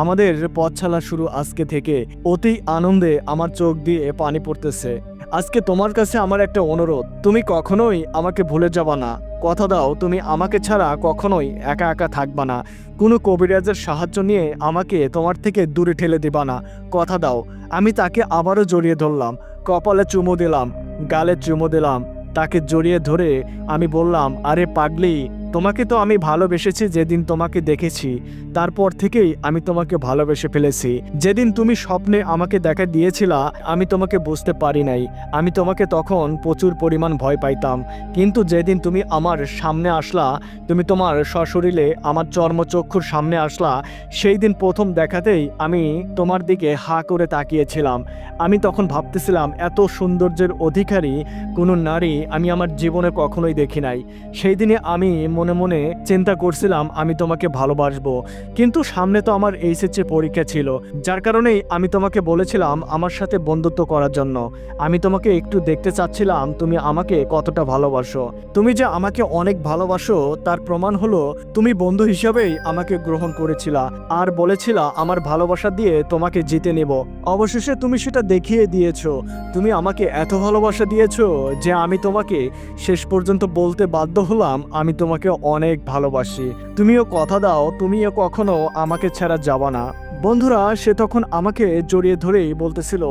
S2: আমাদের পথ চলা শুরু আজকে থেকে। অতি আনন্দে আমার চোখ দিয়ে পানি পড়তেছে। আজকে তোমার কাছে আমার একটা অনুরোধ, তুমি কখনোই আমাকে ভুলে যাবা না। কথা দাও, তুমি আমাকে ছাড়া কখনোই একা একা থাকবা না। কোনো কবিরাজের সাহায্য নিয়ে আমাকে তোমার থেকে দূরে ঠেলে দিবা না। কথা দাও। আমি তাকে আবারও জড়িয়ে ধরলাম, কপালে চুমু দিলাম, গালে চুমু দিলাম। তাকে জড়িয়ে ধরে আমি বললাম, আরে পাগলি, তোমাকে তো আমি ভালোবেসেছি যেদিন তোমাকে দেখেছি। তারপর থেকেই আমি তোমাকে ভালোবেসে ফেলেছি। যেদিন তুমি স্বপ্নে আমাকে দেখা দিয়েছিলা, আমি তোমাকে বুঝতে পারি নাই। আমি তোমাকে তখন প্রচুর পরিমাণ ভয় পাইতাম। কিন্তু যেদিন তুমি আমার সামনে আসলা, তুমি তোমার সশরীরে আমার চর্মচক্ষুর সামনে আসলা, সেই দিন প্রথম দেখাতেই আমি তোমার দিকে হা করে তাকিয়েছিলাম। আমি তখন ভাবতেছিলাম, এত সৌন্দর্যের অধিকারী কোনো নারী আমি আমার জীবনে কখনোই দেখি নাই। সেই দিনে আমি মনে মনে চিন্তা করছিলাম আমি তোমাকে ভালোবাসবো। কিন্তু সামনে তো আমার HSC পরীক্ষা ছিল, যার কারণেই আমি তোমাকে বলেছিলাম আমার সাথে বন্ধুত্ব করার জন্য। আমি তোমাকে একটু দেখতে চাচ্ছিলাম তুমি আমাকে কতটা ভালোবাসো। তুমি যে আমাকে অনেক ভালোবাসো তার প্রমাণ হলো তুমি বন্ধু হিসাবেই আমাকে গ্রহণ করেছিলা আর বলেছিলা আমার ভালোবাসা দিয়ে তোমাকে জিতে নেব। অবশেষে তুমি সেটা দেখিয়ে দিয়েছো। তুমি আমাকে এত ভালোবাসা দিয়েছো যে আমি তোমাকে শেষ পর্যন্ত বলতে বাধ্য হলাম আমি তোমাকে অনেক ভালোবাসি। তুমিও কথা দাও, তুমিও কখনো আমাকে ছাড়া যাবা না। বন্ধুরা, সে তখন আমাকে জড়িয়ে ধরেই বলতেছিল,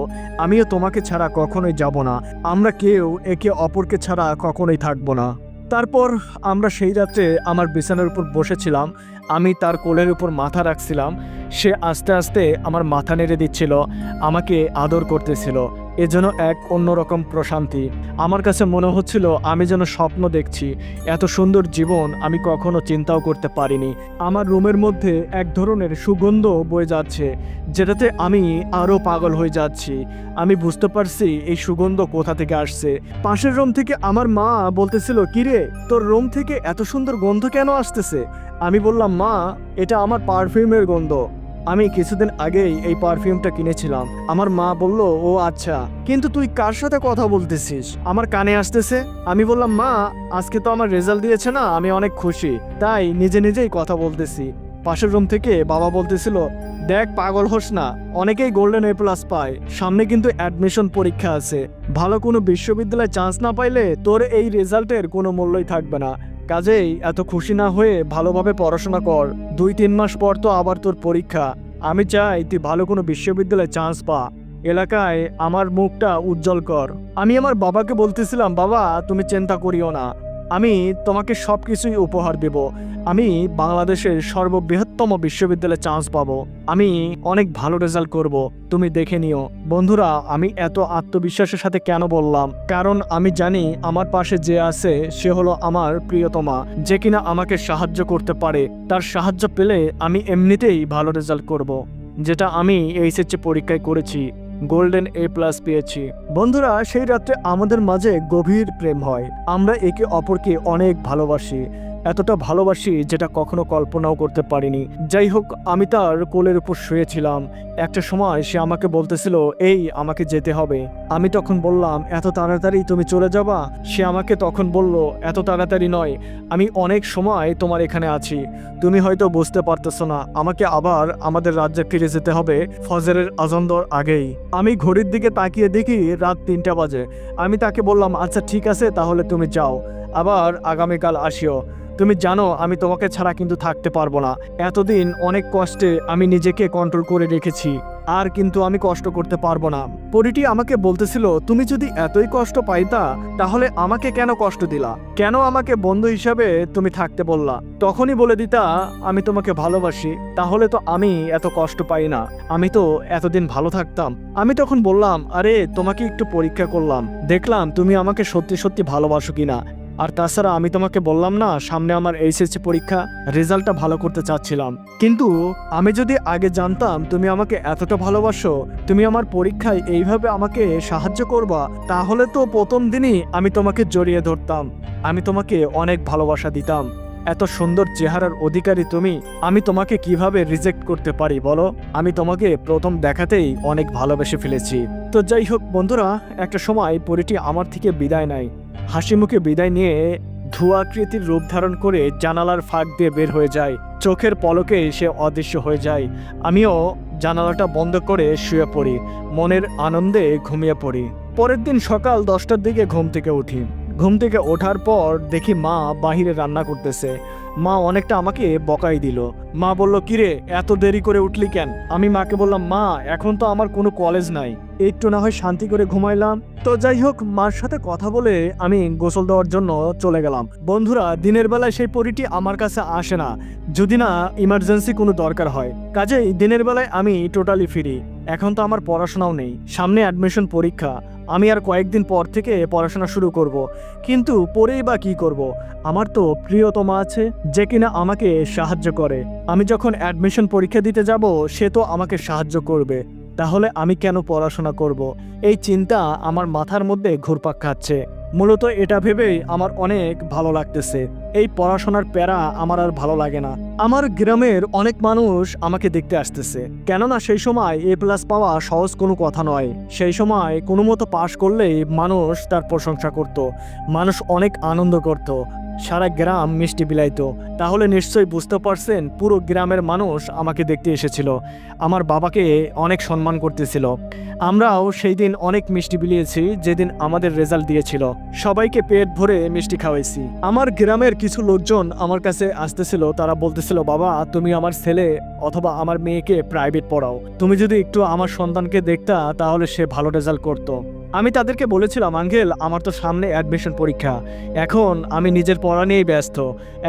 S2: আমিও তোমাকে ছাড়া কখনোই যাব না। আমরা কেউ একে অপরকে ছাড়া কখনোই থাকবো না। তারপর আমরা সেই রাত্রে আমার বিছানার উপর বসেছিলাম। আমি তার কোলের উপর মাথা রাখছিলাম। সে আস্তে আস্তে আমার মাথা নেড়ে দিচ্ছিল, আমাকে আদর করতেছিল। এ যেন এক অন্যরকম প্রশান্তি। আমার কাছে মনে হচ্ছিল আমি যেন স্বপ্ন দেখছি। এত সুন্দর জীবন আমি কখনো চিন্তাও করতে পারিনি। আমার রুমের মধ্যে এক ধরনের সুগন্ধ বয়ে যাচ্ছে, যেটাতে আমি আরও পাগল হয়ে যাচ্ছি। আমি বুঝতে পারছি এই সুগন্ধ কোথা থেকে আসছে। পাশের রুম থেকে আমার মা বলতেছিল, কিরে তোর রুম থেকে এত সুন্দর গন্ধ কেন আসতেছে? আমি বললাম, মা, এটা আমার পারফিউমের গন্ধ। আমি কিছুদিন আগেই এই পারফিউমটা কিনেছিলাম। আমার মা বলল, ও আচ্ছা, কিন্তু তুই কার সাথে কথা বলতেছিস? আমার কানে আসতেছে। আমি বললাম, মা, আজকে তো আমার রেজাল্ট দিয়েছে না, আমি অনেক খুশি, তাই নিজে নিজেই কথা বলতেছি। পাশের রুম থেকে বাবা বলতেছিল, দেখ পাগল হোস না, অনেকেই গোল্ডেন A+ পায়, সামনে কিন্তু অ্যাডমিশন পরীক্ষা আছে। ভালো কোনো বিশ্ববিদ্যালয়ে চান্স না পাইলে তোর এই রেজাল্টের কোনো মূল্যই থাকবে না। কাজেই এত খুশি না হয়ে ভালোভাবে পড়াশোনা কর। 2-3 মাস পর তো আবার তোর পরীক্ষা। আমি চাই তুই ভালো কোনো বিশ্ববিদ্যালয়ে চান্স পা। এলাকায় আমার মুখটা উজ্জ্বল কর। আমি আমার বাবাকে বলতেছিলাম, বাবা, তুমি চিন্তা করিও না, আমি তোমাকে সব কিছুই উপহার দেব। আমি বাংলাদেশের সর্ববৃহত্তম বিশ্ববিদ্যালয়ে চান্স পাবো। আমি অনেক ভালো রেজাল্ট করব, তুমি দেখে নিও। বন্ধুরা, আমি এত আত্মবিশ্বাসের সাথে কেন বললাম? কারণ আমি জানি আমার পাশে যে আছে সে হলো আমার প্রিয়তমা, যে কিনা আমাকে সাহায্য করতে পারে। তার সাহায্য পেলে আমি এমনিতেই ভালো রেজাল্ট করব, যেটা আমি HSC পরীক্ষায় করেছি। গোল্ডেন A+ পেয়েছি। বন্ধুরা, সেই রাত্রে আমাদের মাঝে গভীর প্রেম হয়। আমরা একে অপরকে অনেক ভালোবাসি, এতটা ভালোবাসি যেটা কখনো কল্পনাও করতে পারিনি। যাই হোক, আমি তার কোলের উপর শুয়েছিলাম। একটা সময় সে আমাকে বলতেছিল, এই আমাকে যেতে হবে। আমি তখন বললাম, এত তাড়াতাড়ি তুমি চলে যাবা? সে আমাকে তখন বলল, এত তাড়াতাড়ি নয়, আমি অনেক সময় তোমার এখানে আছি। তুমি হয়তো বুঝতে পারতেছো না, আমাকে আবার আমাদের রাজ্যে ফিরে যেতে হবে ফজরের আজান দেওয়ার আগেই। আমি ঘড়ির দিকে তাকিয়ে দেখি রাত 3টা বাজে। আমি তাকে বললাম, আচ্ছা ঠিক আছে, তাহলে তুমি যাও, আবার আগামীকাল আসিও। তুমি জানো আমি তোমাকে ছাড়া কিন্তু থাকতে পারবো না। এতদিন অনেক কষ্টে আমি নিজেকে কন্ট্রোল করে রেখেছি, আর কিন্তু আমি কষ্ট করতে পারবো না। পরীটি আমাকে বলতেছিল, তুমি যদি এতই কষ্ট পাইতা তাহলে আমাকে কেন কষ্ট দিলা, কেন আমাকে বন্ধু হিসাবে তুমি থাকতে বললা? তখনই বলে দিতা আমি তোমাকে ভালোবাসি, তাহলে তো আমি এত কষ্ট পাই না, আমি তো এতদিন ভালো থাকতাম। আমি তখন বললাম, আরে তোমাকে একটু পরীক্ষা করলাম, দেখলাম তুমি আমাকে সত্যি সত্যি ভালোবাসো কিনা। আর তাছাড়া আমি তোমাকে বললাম না সামনে আমার এইচএসসি পরীক্ষা, রেজাল্টটা ভালো করতে চাচ্ছিলাম। কিন্তু আমি যদি আগে জানতাম তুমি আমাকে এতটা ভালোবাসো, তুমি আমার পরীক্ষায় এইভাবে আমাকে সাহায্য করবা, তাহলে তো প্রথম দিনই আমি তোমাকে জড়িয়ে ধরতাম, আমি তোমাকে অনেক ভালোবাসা দিতাম। এত সুন্দর চেহারার অধিকারী তুমি, আমি তোমাকে কিভাবে রিজেক্ট করতে পারি বলো? আমি তোমাকে প্রথম দেখাতেই অনেক ভালোবেসে ফেলেছি। তো যাই হোক বন্ধুরা, একটা সময় পরীটি আমার থেকে বিদায় নেয়। হাসি মুখে বিদায় নিয়ে ধোঁয়াকৃতির রূপ ধারণ করে জানালার ফাঁক দিয়ে বের হয়ে যায়। চোখের পলকে সে অদৃশ্য হয়ে যায়। আমিও জানালাটা বন্ধ করে শুয়ে পড়ি, মনের আনন্দে ঘুমিয়ে পড়ি। পরের দিন সকাল 10টার দিকে ঘুম থেকে উঠি। ঘুম থেকে ওঠার পর দেখি মা বাহিরে রান্না করতেছে। মা অনেকটা আমাকে বকাই দিল। মা বলল, কিরে এত দেরি করে উঠলি কেন? আমি মাকে বললাম, মা এখন তো আমার কোনো কলেজ নাই, একটু না হয় শান্তি করে ঘুমাইলাম। তো যাই হোক, মার সাথে কথা বলে আমি গোসল দেওয়ার জন্য চলে গেলাম। বন্ধুরা, দিনের বেলায় সেই পরীটি আমার কাছে আসে না, যদি না ইমার্জেন্সি কোনো দরকার হয়। কাজেই দিনের বেলায় আমি টোটালি ফ্রি। এখন তো আমার পড়াশোনাও নেই, সামনে অ্যাডমিশন পরীক্ষা, আমি আর কয়েকদিন পর থেকে পড়াশোনা শুরু করব। কিন্তু পড়েই বা কি করব? আমার তো প্রিয়তমা আছে, যে কিনা আমাকে সাহায্য করে। আমি যখন অ্যাডমিশন পরীক্ষা দিতে যাব, সে তো আমাকে সাহায্য করবে, তাহলে আমি কেন পড়াশোনা করব? এই চিন্তা আমার মাথার মধ্যে ঘুরপাক খাচ্ছে। মূলত এটা ভেবেই আমার অনেক ভালো লাগতেছে। এই পড়াশোনার প্যারা আমার আর ভালো লাগে না। আমার গ্রামের অনেক মানুষ আমাকে দেখতে আসতেছে, কেননা সেই সময় A+ পাওয়া সহজ কোনো কথা নয়। সেই সময় কোনো মতো পাশ করলেই মানুষ তার প্রশংসা করত, মানুষ অনেক আনন্দ করত, সারা গ্রাম মিষ্টি বিলাইতো। তাহলে নিশ্চয়ই বুঝতে পারছেন, পুরো গ্রামের মানুষ আমাকে দেখতে এসেছিল, আমার বাবাকে অনেক সম্মান করতেছিল। আমরাও সেই দিন অনেক মিষ্টি বিলিয়েছি যেদিন আমাদের রেজাল্ট দিয়েছিল। সবাইকে পেট ভরে মিষ্টি খাওয়াইছি। আমার গ্রামের কিছু লোকজন আমার কাছে আসতেছিল, তারা বলতেছিল, বাবা তুমি আমার ছেলে অথবা আমার মেয়েকে প্রাইভেট পড়াও, তুমি যদি একটু আমার সন্তানকে দেখতা তাহলে সে ভালো রেজাল্ট করতো। আমি তাদেরকে বলেছিলাম, আঙ্কেল আমার তো সামনে অ্যাডমিশন পরীক্ষা, এখন আমি নিজের পড়া নিয়েই ব্যস্ত,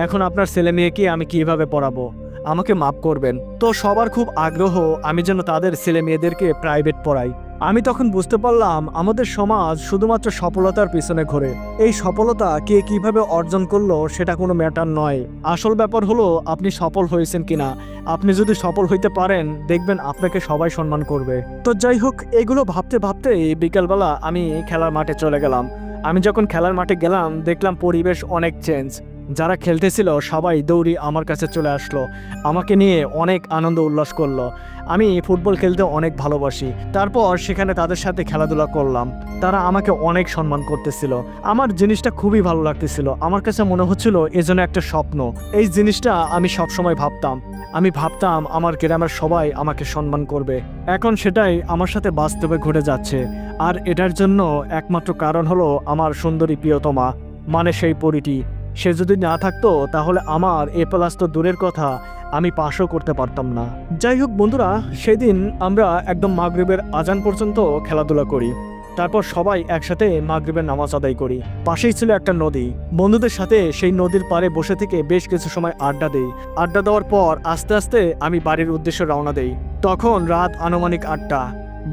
S2: এখন আপনার ছেলে মেয়েকে আমি কিভাবে পড়াবো, আমাকে মাফ করবেন। তো সবার খুব আগ্রহ আমি যেন তাদের ছেলে মেয়েদেরকে প্রাইভেট পড়াই। আমি তখন বুঝতে পারলাম আমাদের সমাজ শুধুমাত্র সফলতার পিছনে ঘোরে। এই সফলতা কে কিভাবে অর্জন করলো সেটা কোনো ম্যাটার নয়, আসল ব্যাপার হলো আপনি সফল হয়েছেন কিনা। আপনি যদি সফল হইতে পারেন, দেখবেন আপনাকে সবাই সম্মান করবে। তো যাই হোক, এগুলো ভাবতে ভাবতে বিকালবেলা আমি খেলার মাঠে চলে গেলাম। আমি যখন খেলার মাঠে গেলাম, দেখলাম পরিবেশ অনেক চেঞ্জ। যারা খেলতেছিল সবাই দৌড়ি আমার কাছে চলে আসলো, আমাকে নিয়ে অনেক আনন্দ উল্লাস করলো। আমি ফুটবল খেলতে অনেক ভালোবাসি। তারপর সেখানে তাদের সাথে খেলাধুলা করলাম, তারা আমাকে অনেক সম্মান করতেছিল। আমার জিনিসটা খুবই ভালো লাগতেছিল, আমার কাছে মনে হচ্ছিল এজন্য একটা স্বপ্ন। এই জিনিসটা আমি সবসময় ভাবতাম, আমি ভাবতাম আমার গ্রামের সবাই আমাকে সম্মান করবে। এখন সেটাই আমার সাথে বাস্তবে ঘটে যাচ্ছে। আর এটার জন্য একমাত্র কারণ হলো আমার সুন্দরী প্রিয়তমা, মানে সেই পরীটি। সে যদি না থাকতো তাহলে আমার A+ তো দূরের কথা, আমি পাশও করতে পারতাম না। যাই হোক বন্ধুরা, সেদিন আমরা একদম মাগরিবের আজান পর্যন্ত খেলাধুলা করি, তারপর সবাই একসাথে মাগরিবের নামাজ আদায় করি। পাশেই ছিল একটা নদী, বন্ধুদের সাথে সেই নদীর পাড়ে বসে থেকে বেশ কিছু সময় আড্ডা দেই। আড্ডা দেওয়ার পর আস্তে আস্তে আমি বাড়ির উদ্দেশ্যে রওনা দেই। তখন রাত আনুমানিক 8টা।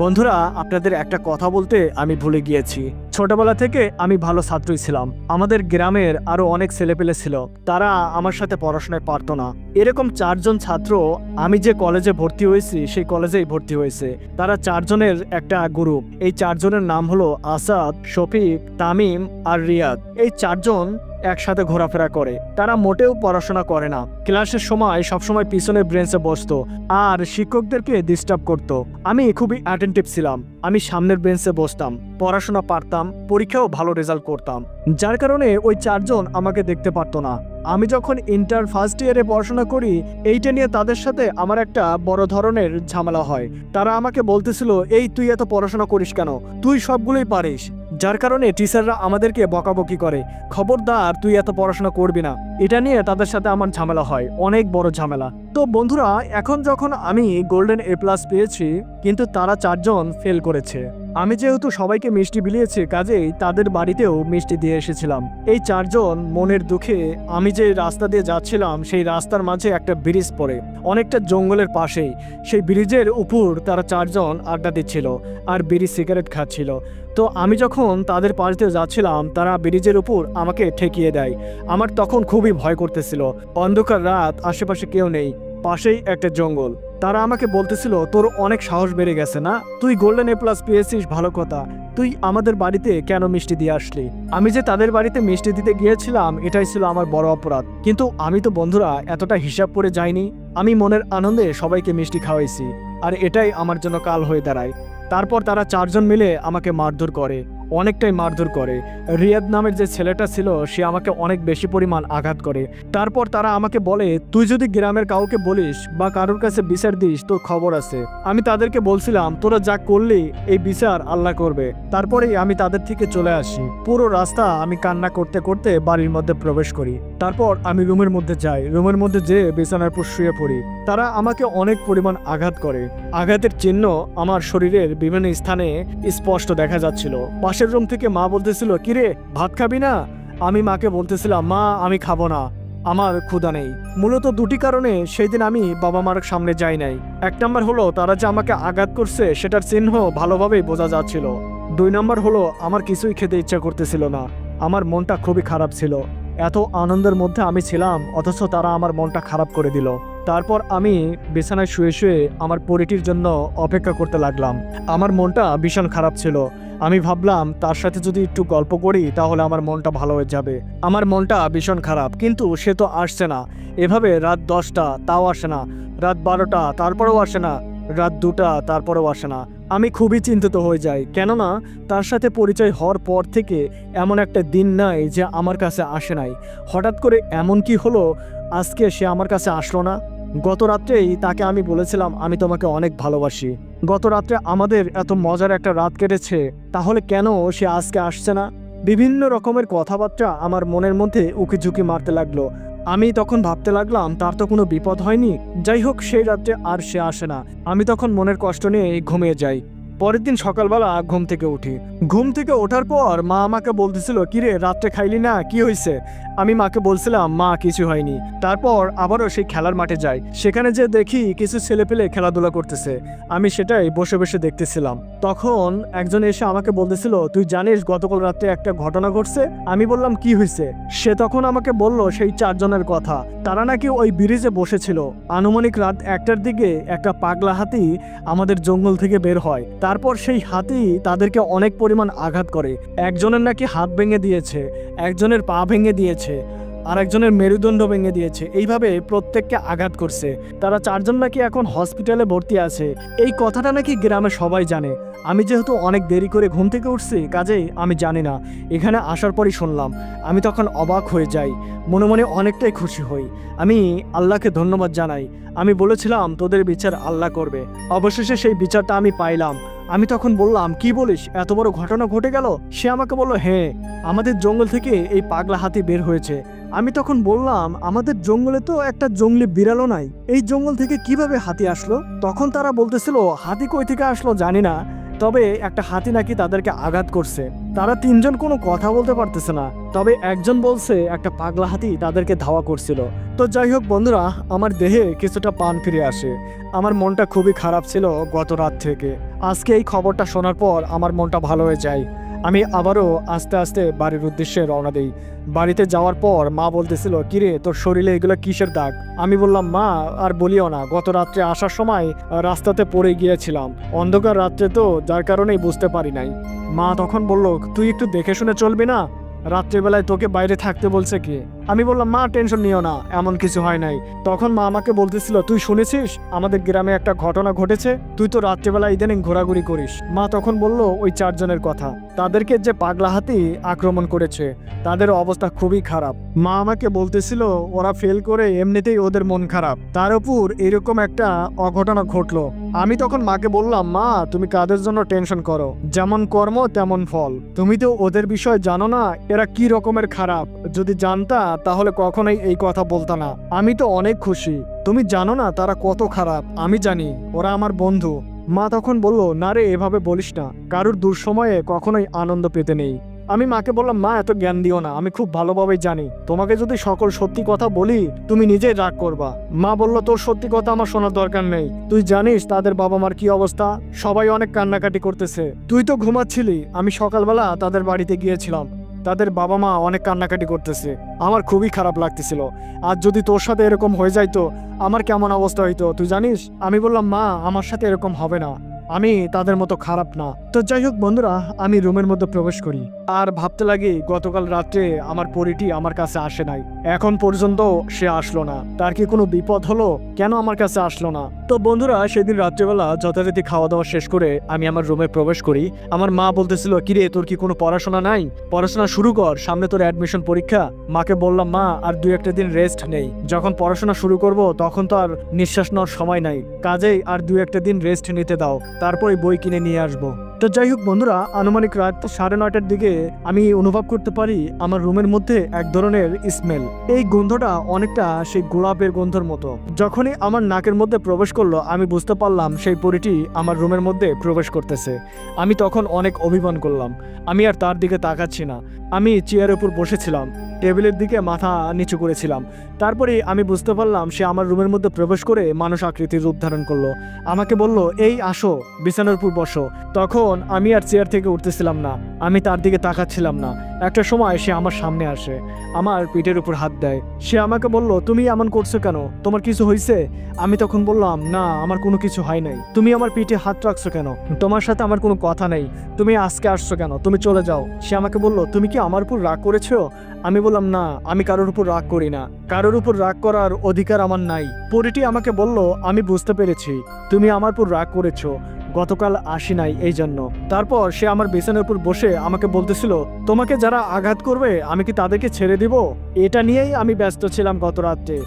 S2: বন্ধুরা, আপনাদের একটা কথা বলতে আমি ভুলে গিয়েছি, ছোটবেলা থেকে আমি ভালো ছাত্রই ছিলাম। আমাদের গ্রামের আরো অনেক ছেলেপেলে ছিল, তারা আমার সাথে পড়াশোনায় পারতো না। এরকম 4জন ছাত্র আমি যে কলেজে ভর্তি হয়েছি সেই কলেজেই ভর্তি হয়েছে। তারা 4জনের একটা গ্রুপ। এই 4জনের নাম হলো আসাদ, শফিক, তামিম আর রিয়াদ। এই 4জন একসাথে ঘোরাফেরা করে। তারা মোটেও পড়াশোনা করে না, ক্লাসের সময় সবসময় পিছনের বেঞ্চে বসতো আর শিক্ষকদেরকে ডিস্টার্ব করতো। আমি খুবই অ্যাটেন্টিভ ছিলাম, আমি সামনের বেঞ্চে বসতাম, পড়াশোনা পারতাম, পরীক্ষাও ভালো রেজাল্ট করতাম, যার কারণে ওই 4জন আমাকে দেখতে পারতো না। আমি যখন ইন্টার ফার্স্ট ইয়ারে পড়াশোনা করি, এইটা নিয়ে তাদের সাথে আমার একটা বড় ধরনের ঝামেলা হয়। তারা আমাকে বলতেছিল, এই তুই এত পড়াশোনা করিস কেন, তুই সবগুলোই পারিস, যার কারণে টিচাররা আমাদেরকে বকাবকি করে, খবরদার তুই এত পড়াশোনা করবি না। এটা নিয়ে তাদের সাথে আমার ঝামেলা হয়, অনেক বড় ঝামেলা। তো বন্ধুরা, এখন যখন আমি গোল্ডেন A+ পেয়েছি, কিন্তু তারা 4 জন ফেল করেছে। আমি যেহেতু সবাইকে মিষ্টি বিলিয়েছি, কাজেই তাদের বাড়িতেও মিষ্টি দিয়ে এসেছিলাম। এই 4 জন মনের দুঃখে আমি যে রাস্তা দিয়ে যাচ্ছিলাম, সেই রাস্তার মাঝে একটা ব্রিজ পড়ে, অনেকটা জঙ্গলের পাশেই। সেই ব্রিজের উপর তারা 4 জন আড্ডা দিচ্ছিল আর বিড়ি সিগারেট খাচ্ছিল। তো আমি যখন তাদের পাশ দিয়ে যাচ্ছিলাম, তারা ব্রিজের উপর আমাকে ঠেকিয়ে দেয়। আমার তখন খুবই ভয় করতেছিল। অন্ধকার রাত, আশেপাশে কেউ নেই, পাশেই একটা জঙ্গল। তারা আমাকে বলতেছিল, তোর অনেক সাহস বেড়ে গেছে না, তুই গোল্ডেন A+ পেয়েছিস, ভালো কথা, তুই আমাদের বাড়িতে কেন মিষ্টি দিয়ে আসলি? আমি যে তাদের বাড়িতে মিষ্টি দিতে গিয়েছিলাম, এটাই ছিল আমার বড় অপরাধ। কিন্তু আমি তো বন্ধুরা এতটা হিসাব করে যাইনি। আমি মনের আনন্দে সবাইকে মিষ্টি খাওয়াইছি, আর এটাই আমার জন্য কাল হয়ে দাঁড়ায়। তারপর তারা 4 জন মিলে আমাকে মারধর করে, অনেকটাই মারধর করে। রিয়াদ নামের যে ছেলেটা ছিল, সে আমাকে অনেক বেশি পরিমাণ আঘাত করে। তারপর তারা আমাকে বলে, তুই যদি গ্রামের কাউকে বলিস বা কারোর কাছে বিচার দিস, তোর খবর আছে। আমি তাদেরকে বলছিলাম, তোরা যা করলি এই বিচার আল্লাহ করবে। তারপরেই আমি তাদের থেকে চলে আসি। পুরো রাস্তা আমি কান্না করতে করতে বাড়ির মধ্যে প্রবেশ করি। তারপর আমি রুমের মধ্যে যাই, রুমের মধ্যে যেয়ে বিছানার উপর শুয়ে পড়ি। তারা আমাকে অনেক পরিমাণ আঘাত করে। আঘাতের চিহ্ন আমার শরীরের বিভিন্ন স্থানে স্পষ্ট দেখা যাচ্ছিল। পাশের রুম থেকে মা বলতেছিল, কিরে ভাত খাবি না? আমি মাকে বলতেছিলাম, মা আমি খাবো না, আমার ক্ষুধা নেই। মূলত 2টি কারণে সেই দিন আমি বাবা মার সামনে যাই নাই। 1 নাম্বার হলো, তারা যে আমাকে আঘাত করছে সেটার চিহ্ন ভালোভাবেই বোঝা যাচ্ছিল। 2 নাম্বার হলো, আমার কিছুই খেতে ইচ্ছা করতেছিল না। আমার মনটা খুবই খারাপ ছিল। এত আনন্দের মধ্যে আমি ছিলাম, অথচ তারা আমার মনটা খারাপ করে দিল। তারপর আমি বিছানায় শুয়ে শুয়ে আমার পরিটির জন্য অপেক্ষা করতে লাগলাম। আমার মনটা ভীষণ খারাপ ছিল। আমি ভাবলাম তার সাথে যদি একটু গল্প করি তাহলে আমার মনটা ভালো হয়ে যাবে। আমার মনটা ভীষণ খারাপ, কিন্তু সে তো আসছে না। এভাবে রাত 10টা, তাও আসে না। রাত 12টা, তারপরেও আসে না। রাত 2টা, তারপরেও আসে না। আমি খুবই চিন্তিত হয়ে যাই, কেননা তার সাথে পরিচয় হওয়ার পর থেকে এমন একটা দিন নাই যে আমার কাছে আসে নাই। হঠাৎ করে এমন কি হলো, আজকে সে আমার কাছে আসলো না? গত রাত্রেই তাকে আমি বলেছিলাম, আমি তোমাকে অনেক ভালোবাসি। গত রাত্রে আমাদের এত মজার একটা রাত কেটেছে, তাহলে কেন সে আজকে আসছে না? বিভিন্ন রকমের কথাবার্তা আমার মনের মধ্যে উকিঝুঁকি মারতে লাগলো। আমি তখন ভাবতে লাগলাম, তার তো কোনো বিপদ হয়নি। যাই হোক, সেই রাত্রে আর সে আসে না। আমি তখন মনের কষ্ট নিয়ে ঘুমিয়ে যাই। পরের দিন সকালবেলা ঘুম থেকে উঠি। ঘুম থেকে ওঠার পর মা আমাকে বলতেছিল, কিরে রাত্রে খাইলি না, কি হয়েছে? আমি মাকে বলছিলাম, মা কিছু হয়নি। তারপর আবারও সেই খেলার মাঠে যাই। সেখানে যে দেখি কিছু ছেলেপেলে খেলাধুলা করতেছে। আমি সেটাই বসে বসে দেখতেছিলাম। তখন একজন এসে আমাকে বলতেছিল, তুই জানিস গতকাল রাত্রে একটা ঘটনা ঘটছে? আমি বললাম, কি হয়েছে? সে তখন আমাকে বলল সেই 4 জনের কথা। তারা নাকি ওই ব্রিজে বসেছিল। আনুমানিক রাত 1টার দিকে একটা পাগলা হাতি আমাদের জঙ্গল থেকে বের হয়। তারপর সেই হাতি তাদেরকে অনেক পরিমাণ আঘাত করে। একজনের নাকি হাত ভেঙে দিয়েছে, একজনের পা ভেঙে দিয়েছে, আর একজনের মেরুদণ্ড ভেঙে দিয়েছে। এইভাবে প্রত্যেককে আঘাত করছে। তারা 4 জন নাকি এখন হসপিটালে ভর্তি আছে। এই কথাটা নাকি গ্রামে সবাই জানে। আমি যেহেতু অনেক দেরি করে ঘুম থেকে উঠছি, কাজেই আমি জানি না। এখানে আসার পরই শুনলাম। আমি তখন অবাক হয়ে যাই, মনে মনে অনেকটাই খুশি হই। আমি আল্লাহকে ধন্যবাদ জানাই। আমি বলেছিলাম তোদের বিচার আল্লাহ করবে, অবশেষে সেই বিচারটা আমি পাইলাম। আমি তখন বললাম, কি বলিস, এত বড় ঘটনা ঘটে গেল? সে আমাকে বলল, হ্যাঁ, আমাদের জঙ্গল থেকে এই পাগলা হাতি বের হয়েছে। আমি তখন বললাম, আমাদের জঙ্গলে তো একটা জঙ্গলি বিড়ালও নাই, এই জঙ্গল থেকে কিভাবে হাতি আসলো? তখন তারা বলতেছিল, হাতি কই থেকে আসলো জানি না, তবে একটা হাতি নাকি তাদেরকে আঘাত করছে। তারা 3 জন কোনো কথা বলতে পারতেছে না, তবে একজন বলছে একটা পাগলা হাতি তাদেরকে ধাওয়া করছিল। তো যাই হোক বন্ধুরা, আমার দেহে কিছুটা প্রাণ ফিরে আসে। আমার মনটা খুবই খারাপ ছিল গত রাত থেকে। আজকে এই খবরটা শোনার পর আমার মনটা ভালো হয়ে যায়। আমি আবারও আস্তে আস্তে বাড়ির উদ্দেশ্যে রওনা দিই। বাড়িতে যাওয়ার পর মা বলতেছিল, কিরে তোর শরীরে এগুলো কিসের দাগ? আমি বললাম, মা আর বলিও না, গত রাত্রে আসার সময় রাস্তাতে পড়ে গিয়েছিলাম। অন্ধকার রাত্রে তো, যার কারণেই বুঝতে পারি নাই। মা তখন বলল, তুই একটু দেখে শুনে চলবি না? রাত্রেবেলায় তোকে বাইরে থাকতে বলছে কে? আমি বললাম মা টেনশন নিও না, এমন কিছু হয় নাই। তখন মা আমাকে বলতেছিল তুই শুনেছিস আমাদের গ্রামে একটা ঘটনা ঘটেছে, তুই তো রাত্রেবেলা ইদানিং ঘোরাঘুরি করিস। মা তখন বলল ওই 4 জনের কথা, তাদেরকে যে পাগলা হাতি আক্রমণ করেছে তাদের অবস্থা খুবই খারাপ। মা আমাকে বলতেছিল ওরা ফেল করে এমনিতেই ওদের মন খারাপ, তার উপর এরকম একটা অঘটনা ঘটলো। আমি তখন মাকে বললাম মা তুমি কাদের জন্য টেনশন করো, যেমন কর্ম তেমন ফল। তুমি তো ওদের বিষয় জানো না এরা কি রকমের খারাপ, যদি জানতা তাহলে কখনোই এই কথা বলতা না। আমি তো অনেক খুশি, তুমি জানো না তারা কত খারাপ, আমি জানি ওরা আমার বন্ধু। মা তখন বলল না রে এভাবে বলিস না, কারুর দুঃসময়ে কখনোই আনন্দ পেতে নেই। আমি মাকে বললাম মা এত জ্ঞান দিও না, আমি খুব ভালোভাবেই জানি তোমাকে যদি সকল সত্যি কথা বলি তুমি নিজেই রাগ করবা। মা বলল তোর সত্যি কথা আমার শোনার দরকার নেই, তুই জানিস তাদের বাবা মার কি অবস্থা, সবাই অনেক কান্নাকাটি করতেছে। তুই তো ঘুমাচ্ছিলি, আমি সকালবেলা তাদের বাড়িতে গিয়েছিলাম, তাদের বাবা মা অনেক কান্নাকাটি করতেছে, আমার খুবই খারাপ লাগতেছিল। আর যদি তোর সাথে এরকম হয়ে যাইতো আমার কেমন অবস্থা হইতো তুই জানিস। আমি বললাম মা আমার সাথে এরকম হবে না, আমি তাদের মতো খারাপ না। তো যাই হোক বন্ধুরা, আমি রুমের মধ্যে প্রবেশ করি আর ভাবতে লাগি গতকাল রাত্রে আমার পরীটি আমার কাছে আসে নাই, এখন পর্যন্ত সে আসলো না, তার কি কোনো বিপদ হলো, কেন আমার কাছে আসলো না। তো বন্ধুরা সেদিন রাত্রেবেলা যথারীতি খাওয়া দাওয়া শেষ করে আমি আমার রুমে প্রবেশ করি। আমার মা বলতেছিল কিরে তোর কি কোনো পড়াশোনা নাই, পড়াশোনা শুরু কর, সামনে তোর অ্যাডমিশন পরীক্ষা। মাকে বললাম মা আর 2-1 দিন রেস্ট নেই, যখন পড়াশোনা শুরু করব তখন তো আর নিঃশ্বাস নেওয়ার সময় নাই, কাজেই আর 2-1 দিন রেস্ট নিতে দাও, তারপরে বই কিনে নিয়ে আসবো। তো যাই হোক বন্ধুরা, আনুমানিক রাত 9:30টার দিকে আমি অনুভব করতে পারি আমার রুমের মধ্যে এক ধরনের স্মেল। এই গন্ধটা অনেকটা সেই গোলাপের গন্ধের মতো। যখনই আমার নাকের মধ্যে প্রবেশ করলো আমি বুঝতে পারলাম সেই পরীটি আমার রুমের মধ্যে প্রবেশ করতেছে। আমি তখন অনেক অভিমান করলাম, আমি আর তার দিকে তাকাচ্ছি না, আমি চেয়ারের উপর বসেছিলাম, টেবিলের দিকে মাথা নিচু করেছিলাম। তারপরে আমি বুঝতে পারলাম সে আমার রুমের মধ্যে প্রবেশ করে মানুষ আকৃতির রূপ ধারণ করলো। আমাকে বলল এই আসো বিছানার উপর বসো। তখন আমি আর চেয়ার থেকে উঠতেছিলাম না, আমি তার দিকে তাকাচ্ছিলাম না। একটা সময় সে আমার সামনে আসে, আমার পিঠের উপর হাত দেয়। সে আমাকে বলল তুমি এমন করছো কেন, তোমার কিছু হয়েছে? আমি তখন বললাম না আমার কোনো কিছু হয় নাই। তুমি আমার পিঠে হাত রাখছো কেন, তোমার সাথে আমার কোনো কথা নেই, তুমি আজকে আসছো কেন, তুমি চলে যাও। সে আমাকে বলল তুমি কি আমার উপর রাগ করেছো? আমি বললাম না আমি কারোর উপর রাগ করি না, কারোর উপর রাগ করার অধিকার আমার নাই। পরীটি আমাকে বলল আমি বুঝতে পেরেছি তুমি আমার উপর রাগ করেছো, গতকাল আসি নাই এই জন্য। তারপর সে আমার বিছানার উপর বসে আমাকে বলতেছিল তোমাকে যারা আঘাত করবে আমি কি তাদেরকে ছেড়ে দিব? এটা নিয়েই আমি ব্যস্ত ছিলাম গত রাত্রে,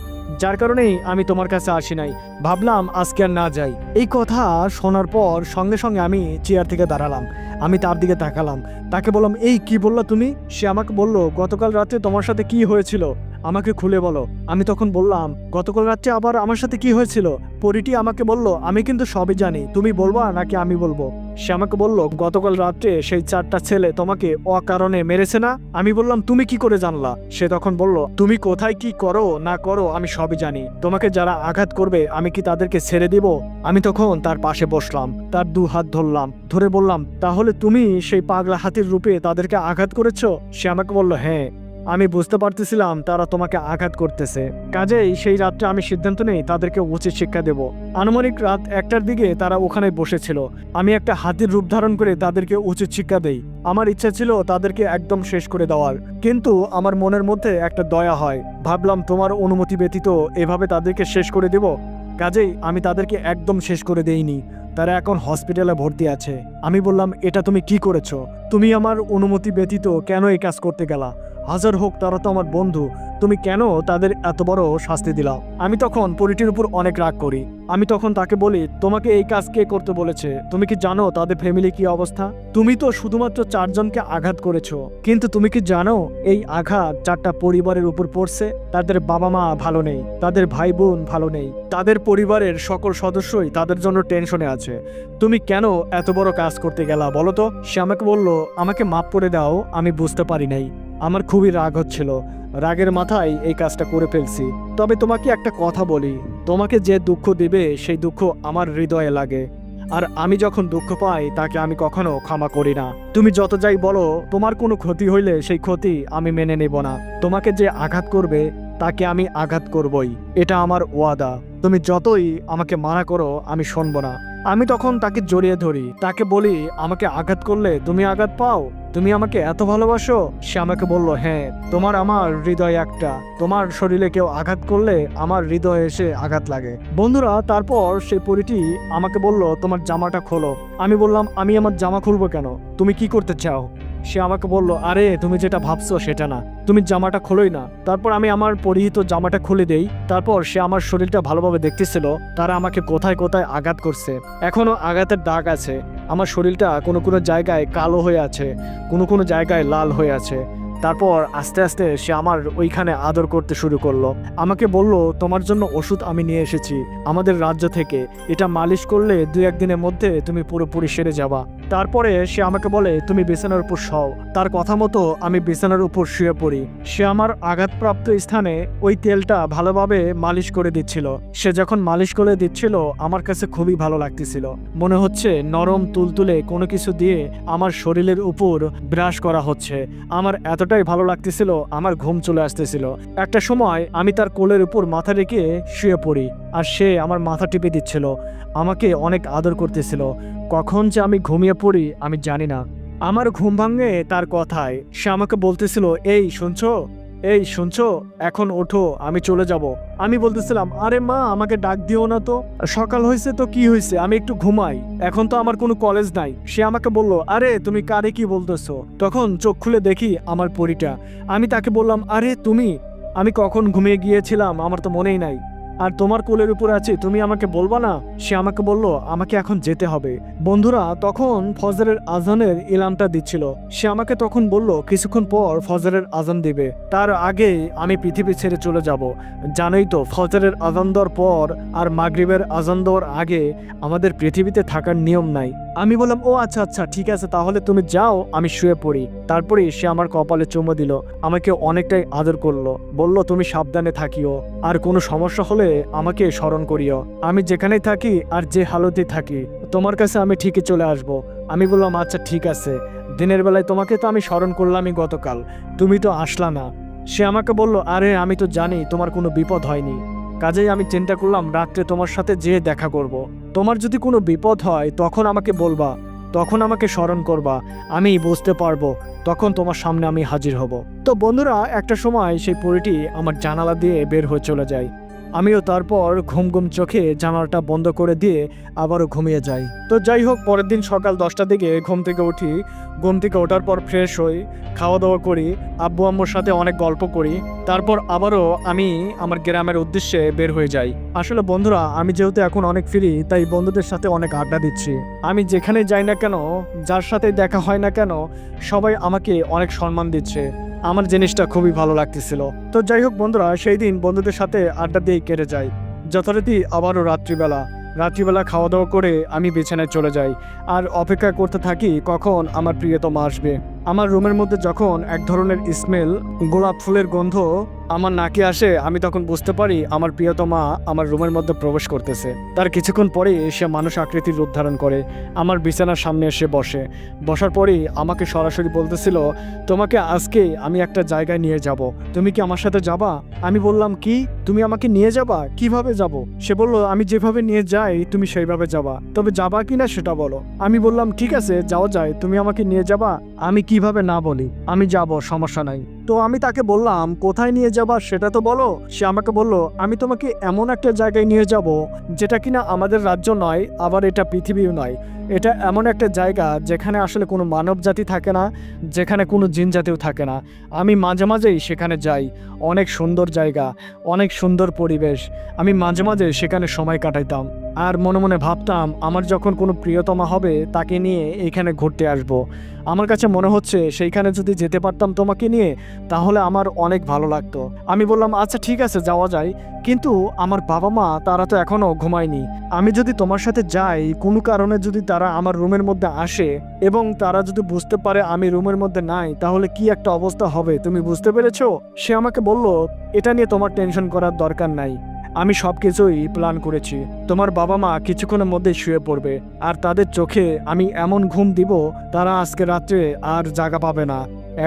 S2: যার কারণেই আমি তোমার কাছে আসি নাই, ভাবলাম আজকে আর না যাই। এই কথা শোনার পর সঙ্গে সঙ্গে আমি চেয়ার থেকে দাঁড়ালাম, আমি তার দিকে তাকালাম, তাকে বললাম এই কি বললা তুমি? সে আমাকে বলল গতকাল রাতে তোমার সাথে কি হয়েছিল আমাকে খুলে বলো। আমি তখন বললাম গতকাল রাত্রে আবার আমার সাথে কি হয়েছিল? পরীটি আমাকে বলল আমি কিন্তু সবই জানি, তুমি বলবা নাকি আমি বলবো? সে আমাকে বলল গতকাল রাত্রে সেই 4টা ছেলে তোমাকে অকারণে মেরেছে না? আমি বললাম তুমি কি করে জানলা? সে তখন বলল তুমি কোথায় কি করো না করো আমি সবই জানি, তোমাকে যারা আঘাত করবে আমি কি তাদেরকে ছেড়ে দিব? আমি তখন তার পাশে বসলাম, তার 2 হাত ধরলাম, ধরে বললাম তাহলে তুমি সেই পাগলা হাতির রূপে তাদেরকে আঘাত করেছো? সে আমাকে বলল হ্যাঁ, আমি বুঝতে পারতেছিলাম তারা তোমাকে আঘাত করতেছে, কাজেই সেই রাত্রে আমি সিদ্ধান্ত নেই তাদেরকে উচিত শিক্ষা দেব। আনুমানিক রাত 1টার দিকে তারা ওখানে বসেছিল, আমি একটা হাতির রূপ ধারণ করে তাদেরকে উচিত শিক্ষা দেই। আমার ইচ্ছা ছিল তাদেরকে একদম শেষ করে দেওয়ার, কিন্তু আমার মনের মধ্যে একটা দয়া হয়, ভাবলাম তোমার অনুমতি ব্যতীত এভাবে তাদেরকে শেষ করে দেব, কাজেই আমি তাদেরকে একদম শেষ করে দেইনি। তারা এখন হসপিটালে ভর্তি আছে। আমি বললাম এটা তুমি কি করেছো? তুমি আমার অনুমতি ব্যতীত কেন এই কাজ করতে গেলা? হাজার হোক তারা তো আমার বন্ধু, তুমি কেন তাদের এত বড় শাস্তি দিলা? আমি তখন পরীটির উপর অনেক রাগ করি। আমি তখন তাকে বলি তোমাকে এই কাজ কে করতে বলেছে? তুমি কি জানো তাদের ফ্যামিলি কি অবস্থা? তুমি তো শুধুমাত্র 4 জনকে আঘাত করেছো, কিন্তু তুমি কি জানো এই আঘাত 4টা পরিবারের উপর পড়ছে? তাদের বাবা মা ভালো নেই, তাদের ভাই বোন ভালো নেই, তাদের পরিবারের সকল সদস্যই তাদের জন্য টেনশনে আছে। তুমি কেন এত বড় কাজ করতে গেলা বলো তো? সে আমাকে বলল আমাকে মাফ করে দাও, আমি বুঝতে পারি নাই, আমার খুবই রাগ হচ্ছিল, রাগের মাথায় এই কাজটা করে ফেলছি। তবে তোমাকে একটা কথা বলি, তোমাকে যে দুঃখ দিবে সেই দুঃখ আমার হৃদয়ে লাগে, আর আমি যখন দুঃখ পাই তাকে আমি কখনো ক্ষমা করি না। তুমি যত যাই বলো তোমার কোনো ক্ষতি হইলে সেই ক্ষতি আমি মেনে নেব না, তোমাকে যে আঘাত করবে তাকে আমি আঘাত করবই, এটা আমার ওয়াদা। তুমি যতই আমাকে মানা করো আমি শুনবো না। আমি তখন তাকে জড়িয়ে ধরি, তাকে বলি আমাকে আঘাত করলে তুমি আঘাত পাও, তুমি আমাকে এত ভালোবাসো। সে আমাকে বলল, হ্যাঁ, তোমার আমার হৃদয় একটা, তোমার শরীরে কেউ আঘাত করলে আমার হৃদয়ে এসে আঘাত লাগে। বন্ধুরা, তারপর সেই পরীটি আমাকে বলল তোমার জামাটা খোলো। আমি বললাম আমি আমার জামা খুলবো কেন, তুমি কি করতে চাও? সে আমাকে বলল, আরে তুমি যেটা ভাবছো সেটা না, তুমি জামাটা খোলোই না। তারপর আমি আমার পরিহিত জামাটা খুলে দেই। তারপর সে আমার শরীরটা ভালোভাবে দেখতেছিল, তারা আমাকে কোথায় কোথায় আঘাত করছে, এখনো আঘাতের দাগ আছে। আমার শরীরটা কোনো কোনো জায়গায় কালো হয়ে আছে, কোনো কোনো জায়গায় লাল হয়ে আছে। তারপর আস্তে আস্তে সে আমার ওইখানে আদর করতে শুরু করলো। আমাকে বলল তোমার জন্য ওষুধ আমি নিয়ে এসেছি আমাদের রাজ্য থেকে, এটা মালিশ করলে 2-1 দিনের মধ্যে তুমি পুরোপুরি সেরে যাবা। তারপরে সে আমাকে বলে তুমি বিছানার উপর শও। তার কথা মতো আমি বিছানার উপর শুয়ে পড়ি। সে আমার আঘাতপ্রাপ্ত স্থানে ওই তেলটা ভালোভাবে মালিশ করে দিচ্ছিল। সে যখন মালিশ করে দিচ্ছিল আমার কাছে খুবই ভালো লাগতেছিল, মনে হচ্ছে নরম তুলতুলে কোনো কিছু দিয়ে আমার শরীরের উপর ব্রাশ করা হচ্ছে। আমার এতটাই ভালো লাগতেছিল, আমার ঘুম চলে আসতেছিল। একটা সময় আমি তার কোলের উপর মাথা রেখে শুয়ে পড়ি, আর সে আমার মাথা টিপে দিচ্ছিল, আমাকে অনেক আদর করতেছিল। কখন যে আমি ঘুমিয়ে পড়ি আমি জানি না। আমার ঘুম ভাঙে তার কথায়। সে আমাকে বলতেছিল, এই শুনছো, এই শুনছো, এখন ওঠো, আমি চলে যাব। আমি বলতেছিলাম, আরে মা, আমাকে ডাক দিও না তো, সকাল হয়েছে তো কি হয়েছে, আমি একটু ঘুমাই, এখন তো আমার কোনো কলেজ নাই। সে আমাকে বলল, আরে তুমি কারে কি বলতেছো? তখন চোখ খুলে দেখি আমার পরীটা। আমি তাকে বললাম, আরে তুমি, আমি কখন ঘুমিয়ে গিয়েছিলাম আমার তো মনেই নাই, আর তোমার কোলের উপর আছি, তুমি আমাকে বলবা না? সে আমাকে বলল, আমাকে এখন যেতে হবে। বন্ধুরা, তখন ফজরের আজানের ইলামটা দিচ্ছিল। সে আমাকে তখন বলল কিছুক্ষণ পর ফজরের আজান দিবে, তার আগে আমি পৃথিবী ছেড়ে চলে যাব। জানোই তো ফজরের আজান দেওয়ার পর আর মাগরিবের আজান দেওয়ার আগে আমাদের পৃথিবীতে থাকার নিয়ম নাই। আমি বললাম, ও আচ্ছা আচ্ছা, ঠিক আছে, তাহলে তুমি যাও, আমি শুয়ে পড়ি। তারপরে সে আমার কপালে চুমু দিল, আমাকে অনেকটাই আদর করলো, বলল তুমি সাবধানে থাকিও, আর কোনো সমস্যা হলে আমাকে স্মরণ করিও। আমি যেখানেই থাকি আর যে হালতে থাকি তোমার কাছে আমি ঠিকই চলে আসব। আমি বললাম, আচ্ছা ঠিক আছে, দিনের বেলায় তোমাকে তো আমি স্মরণ করলামই গতকাল, তুমি তো আসলা না। সে আমাকে বলল, আরে আমি তো জানি তোমার কোনো বিপদ হয়নি, কাজেই আমি চিন্তা করলাম রাত্রে তোমার সাথে যেয়ে দেখা করব। তোমার যদি কোনো বিপদ হয় তখন আমাকে বলবা, তখন আমাকে স্মরণ করবা, আমি বুঝতে পারবো, তখন তোমার সামনে আমি হাজির হব। তো বন্ধুরা, একটা সময় সেই পরীটি আমার জানালা দিয়ে বের হয়ে চলে যায়। আমিও তারপর ঘুম ঘুম চোখে জানালাটা বন্ধ করে দিয়ে আবারও ঘুমিয়ে যাই। তো যাই হোক, পরের দিন সকাল 10টার দিকে ঘুম থেকে উঠি। ঘুম থেকে ওঠার পর ফ্রেশ হই, খাওয়া দাওয়া করি, আব্বু আম্মুর সাথে অনেক গল্প করি। তারপর আবারও আমি আমার গ্রামের উদ্দেশ্যে বের হয়ে যাই। আসলে বন্ধুরা, আমি যেহেতু এখন অনেক ফ্রি, তাই বন্ধুদের সাথে অনেক আড্ডা দিচ্ছি। আমি যেখানে যাই না কেন, যার সাথে দেখা হয় না কেন, সবাই আমাকে অনেক সম্মান দিচ্ছে। আমার জিনিসটা খুবই ভালো লাগতেছিল। তো যাই হোক বন্ধুরা, সেই দিন বন্ধুদের সাথে আড্ডা দিয়ে কেটে যায়। যথারীতি আবারও রাত্রিবেলা খাওয়া দাওয়া করে আমি বিছানায় চলে যাই, আর অপেক্ষা করতে থাকি কখন আমার প্রিয়তমা আসবে। আমার রুমের মধ্যে যখন এক ধরনের স্মেল, গোলাপ ফুলের গন্ধ আমার নাকে আসে, আমি তখন বুঝতে পারি আমার প্রিয়তমা আমার রুমের মধ্যে প্রবেশ করতেছে। তার কিছুক্ষণ পরে সে মানুষ আকৃতির রূপ ধারণ করে আমার বিছানার সামনে এসে বসার পরেই আমাকে সরাসরি বলতেছিল, তোমাকে আজকে আমি একটা জায়গায় নিয়ে যাব, তুমি কি আমার সাথে যাবা? আমি বললাম, কি, তুমি আমাকে নিয়ে যাবা? কিভাবে যাব? সে বলল, আমি যেভাবে নিয়ে যাই তুমি সেইভাবে যাবা, তবে যাবা কিনা সেটা বলো। আমি বললাম, ঠিক আছে, যাওয়া যায়, তুমি আমাকে নিয়ে যাবা, আমি কিভাবে না বলি, আমি যাব, সমস্যা নাই। তো আমি তাকে বললাম, কোথায় নিয়ে যাবা সেটা তো বলো। সে আমাকে বলল, আমি তোমাকে এমন একটা জায়গায় নিয়ে যাব যেটা কিনা আমাদের রাজ্য নয়, আবার এটা পৃথিবীও নয়। এটা এমন একটা জায়গা যেখানে আসলে কোনো মানব জাতি থাকে না, যেখানে কোনো জিন জাতিও থাকে না। আমি মাঝে মাঝেই সেখানে যাই, অনেক সুন্দর জায়গা, অনেক সুন্দর পরিবেশ। আমি মাঝে মাঝে সেখানে সময় কাটাইতাম, আর মনে মনে ভাবতাম আমার যখন কোনো প্রিয়তমা হবে তাকে নিয়ে এখানে ঘুরতে আসব। আমার কাছে মনে হচ্ছে সেইখানে যদি যেতে পারতাম তোমাকে নিয়ে, তাহলে আমার অনেক ভালো লাগতো। আমি বললাম, আচ্ছা ঠিক আছে, যাওয়া যায়, কিন্তু আমার বাবা মা তারা তো এখনো ঘুমায়নি। আমি যদি তোমার সাথে যাই, কোনো কারণে যদি তারা আমার রুমের মধ্যে আসে এবং তারা যদি বুঝতে পারে আমি রুমের মধ্যে নাই, তাহলে কি একটা অবস্থা হবে তুমি বুঝতে পেরেছো? সে আমাকে বলল, এটা নিয়ে তোমার টেনশন করার দরকার নাই, আমি সব কিছুই প্ল্যান করেছি। তোমার বাবা মা কিছুক্ষণের মধ্যে শুয়ে পড়বে, আর তাদের চোখে আমি এমন ঘুম দিব তারা আজকে রাত্রে আর জাগা পাবে না,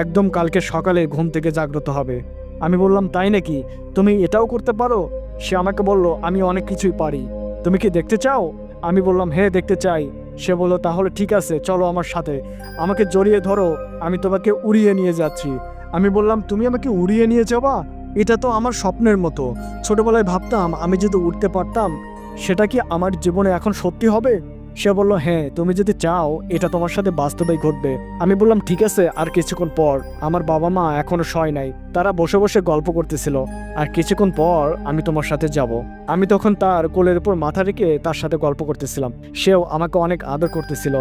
S2: একদম কালকে সকালে ঘুম থেকে জাগ্রত হবে। আমি বললাম, তাই নাকি, তুমি এটাও করতে পারো? সে আমাকে বলল, আমি অনেক কিছুই পারি, তুমি কি দেখতে চাও? আমি বললাম হ্যাঁ দেখতে চাই। সে বলল তাহলে ঠিক আছে, চলো আমার সাথে, আমাকে জড়িয়ে ধরো, আমি তোমাকে উড়িয়ে নিয়ে যাচ্ছি। আমি বললাম তুমি আমাকে উড়িয়ে নিয়ে যাবা? এটা তো আমার স্বপ্নের মতো। ছোটবেলায় ভাবতাম আমি যদি উঠতে পারতাম, সেটা কি আমার জীবনে এখন সত্যি হবে? সে বলল হ্যাঁ, তুমি যদি চাও এটা তোমার সাথে বাস্তবেই ঘটবে। আমি বললাম ঠিক আছে। আর কিছুক্ষণ পর আমার বাবা মা এখনো শয় নাই, তারা বসে বসে গল্প করতেছিল। আর কিছুক্ষণ পর আমি তোমার সাথে যাব। আমি তখন তার কোলের উপর মাথা রেখে তার সাথে গল্প করতেছিলাম। সেও আমাকে অনেক আদর করতেছিল।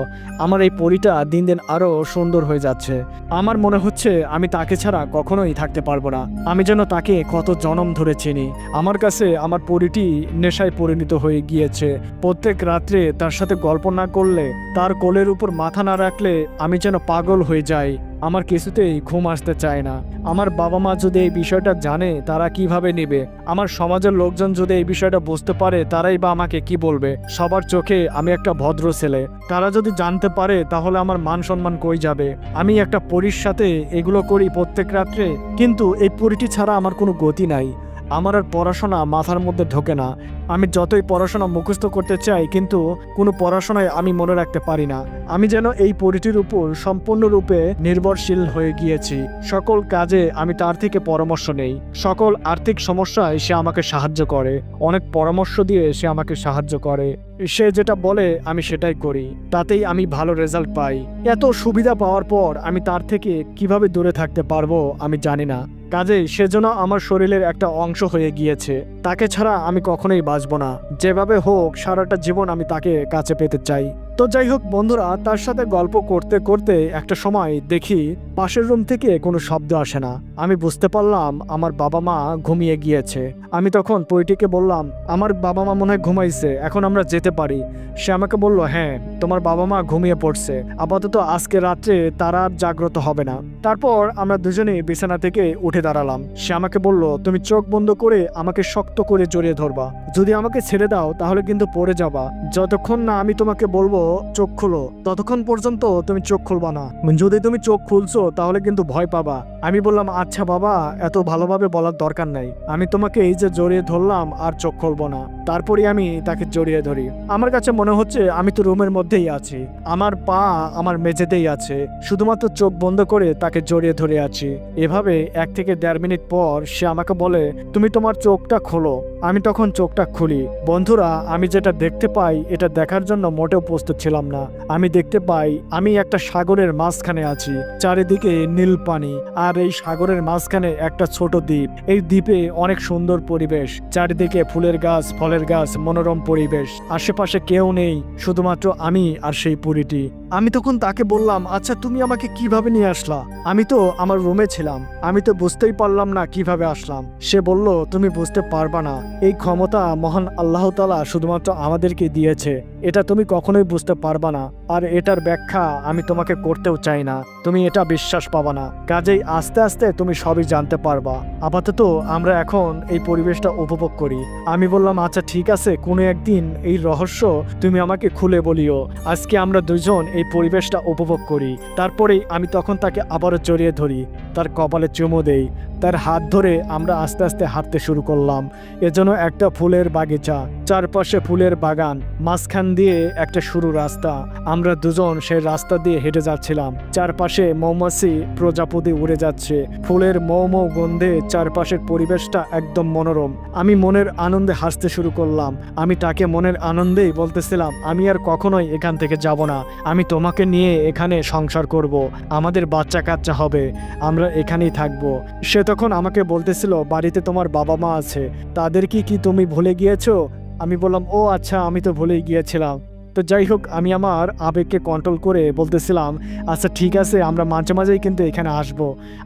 S2: আমার এই পরীটা দিন দিন আরো সুন্দর হয়ে যাচ্ছে। আমার মনে হচ্ছে আমি তাকে ছাড়া কখনোই থাকতে পারবো না। আমি যেন তাকে কত জনম ধরে চিনি। আমার কাছে আমার পরীটি নেশায় পরিণত হয়ে গিয়েছে। প্রত্যেক রাত্রে তার সাথে গল্প না করলে, তার কোলের উপর মাথা না রাখলে আমি যেন পাগল হয়ে যাই। আমার কিছুতেই ঘুম আসতে চায় না। আমার বাবা মা যদি এই বিষয়টা জানে তারা কিভাবে নেবে? আমার সমাজের লোকজন যদি এই বিষয়টা বুঝতে পারে তারাই বা আমাকে কি বলবে? সবার চোখে আমি একটা ভদ্র ছেলে, তারা যদি জানতে পারে তাহলে আমার মান সম্মান কই যাবে? আমি একটা পরীর সাথে এগুলো করি প্রত্যেক রাত্রে, কিন্তু এই পরীটি ছাড়া আমার কোনো গতি নাই। আমার আর পড়াশোনা মাথার মধ্যে ঢোকে না। আমি যতই পড়াশোনা মুখস্থ করতে চাই, কিন্তু কোনো পড়াশোনায় আমি মনে রাখতে পারি না। আমি যেন এই পরীটির উপর সম্পূর্ণরূপে নির্ভরশীল হয়ে গিয়েছি। সকল কাজে আমি তার থেকে পরামর্শ নেই। সকল আর্থিক সমস্যায় সে আমাকে সাহায্য করে। অনেক পরামর্শ দিয়ে সে আমাকে সাহায্য করে। সে যেটা বলে আমি সেটাই করি, তাতেই আমি ভালো রেজাল্ট পাই। এত সুবিধা পাওয়ার পর আমি তার থেকে কিভাবে দূরে থাকতে পারবো আমি জানি না। কাজেই সেজন্য আমার শরীরের একটা অংশ হয়ে গিয়েছে। তাকে ছাড়া আমি কখনোই বাঁচবো না। যেভাবে হোক সারাটা জীবন আমি তাকে কাছে পেতে চাই। তো যাই হোক বন্ধুরা, তার সাথে গল্প করতে করতে একটা সময় দেখি পাশের রুম থেকে কোনো শব্দ আসে না। আমি বুঝতে পারলাম আমার বাবা মা ঘুমিয়ে গিয়েছে। আমি তখন পরীটিকে বললাম আমার বাবা মা মনে হয় ঘুমাইছে, এখন আমরা যেতে পারি। সে আমাকে বলল হ্যাঁ, তোমার বাবা মা ঘুমিয়ে পড়ছে, আপাতত আজকে রাত্রে তারা আর জাগ্রত হবে না। তারপর আমরা দুজনেই বিছানা থেকে উঠে দাঁড়ালাম। সে আমাকে বলল তুমি চোখ বন্ধ করে আমাকে শক্ত করে জড়িয়ে ধরবা। যদি আমাকে ছেড়ে দাও তাহলে কিন্তু পড়ে যাবা। যতক্ষণ না আমি তোমাকে বলবো চোখ খুলো, ততক্ষণ পর্যন্ত তুমি চোখ খুলবা না। যদি তুমি চোখ খুলছো তাহলে কিন্তু ভয় পাবা। আমি বললাম আচ্ছা বাবা, এত ভালোভাবে বলার দরকার নাই। আমি তোমাকে এই যে জড়িয়ে ধরলাম আর চোখ খুলবো না। তারপরে আমি তাকে জড়িয়ে ধরি। আমার কাছে মনে হচ্ছে আমি তো রুমের মধ্যেই আছি, আমার পা আমার মেঝেতেই আছে, শুধুমাত্র চোখ বন্ধ করে তাকে জড়িয়ে ধরে আছি। এভাবে 1 থেকে 1.5 মিনিট পর সে আমাকে বলে তুমি তোমার চোখটা খোলো। আমি তখন চোখটা খুলি। বন্ধুরা, আমি যেটা দেখতে পাই এটা দেখার জন্য মোটেও প্রস্তুত ছিলাম না। আমি দেখতে পাই আমি একটা সাগরের মাঝখানে আছি, চারিদিকে নীল পানি, আর এই সাগরের মাঝখানে একটা ছোট দ্বীপ। এই দ্বীপে অনেক সুন্দর পরিবেশ, চারিদিকে ফুলের গাছ, ফলের গাছ, মনোরম পরিবেশ। আশেপাশে কেউ নেই, শুধুমাত্র আমি আর সেই পরীটি। আমি তখন তাকে বললাম আচ্ছা তুমি আমাকে কিভাবে নিয়ে আসলা? আমি তো আমার রুমে ছিলাম, আমি তো বুঝতেই পারলাম না কিভাবে আসলাম। সে বলল তুমি বুঝতে পারবা না, এই ক্ষমতা মহান আল্লাহ তাআলা শুধুমাত্র আমাদেরকে দিয়েছে, এটা তুমি কখনোই বুঝতে পারবা না। আর এটার ব্যাখ্যা আমি তোমাকে করতেও চাই না, তুমি এটা বিশ্বাস পাবা না। কাজেই আস্তে আস্তে তুমি সবই জানতে পারবা। আপাতত আমরা এখন এই পরিবেশটা উপভোগ করি। আমি বললাম আচ্ছা ঠিক আছে, কোনো একদিন এই রহস্য তুমি আমাকে খুলে বলিও। আজকে আমরা দুজন এই পরিবেশটা উপভোগ করি। তারপরেই আমি তখন তাকে আবারও জড়িয়ে ধরি, তার কপালে চুমু দেই, তার হাত ধরে আমরা আস্তে আস্তে হাঁটতে শুরু করলাম। এজন্য একটা ফুলের বাগিচা, চারপাশে ফুলের বাগান, মাঝখান দিয়ে একটা সরু রাস্তা। আমরা দুজন সেই রাস্তা দিয়ে হেঁটে যাচ্ছিলাম। চারপাশে মৌমাছি প্রজাপতি উড়ে যাচ্ছে, ফুলের মৌ মৌ গন্ধে চারপাশের পরিবেশটা একদম মনোরম। আমি মনের আনন্দে হাসতে শুরু করলাম। আমি তাকে মনের আনন্দেই বলতেছিলাম আমি আর কখনোই এখান থেকে যাব না, আমি তোমাকে নিয়ে এখানে সংসার করব, আমাদের বাচ্চা কাচ্চা হবে, আমরা এখানেই থাকবো। সে তখন আমাকে বলতেছিল বাড়িতে তোমার বাবা মা আছে, তাদের কি তুমি ভুলে গিয়েছো? আমি বললাম ও আচ্ছা, আমি তো ভুলেই গিয়েছিলাম। তো যাই হোক, আমি আমার আবেগকে কন্ট্রোল করে বলতেছিলাম আচ্ছা ঠিক আছে, আমরা মাঝে মাঝেই কিন্তু এখানে আসব,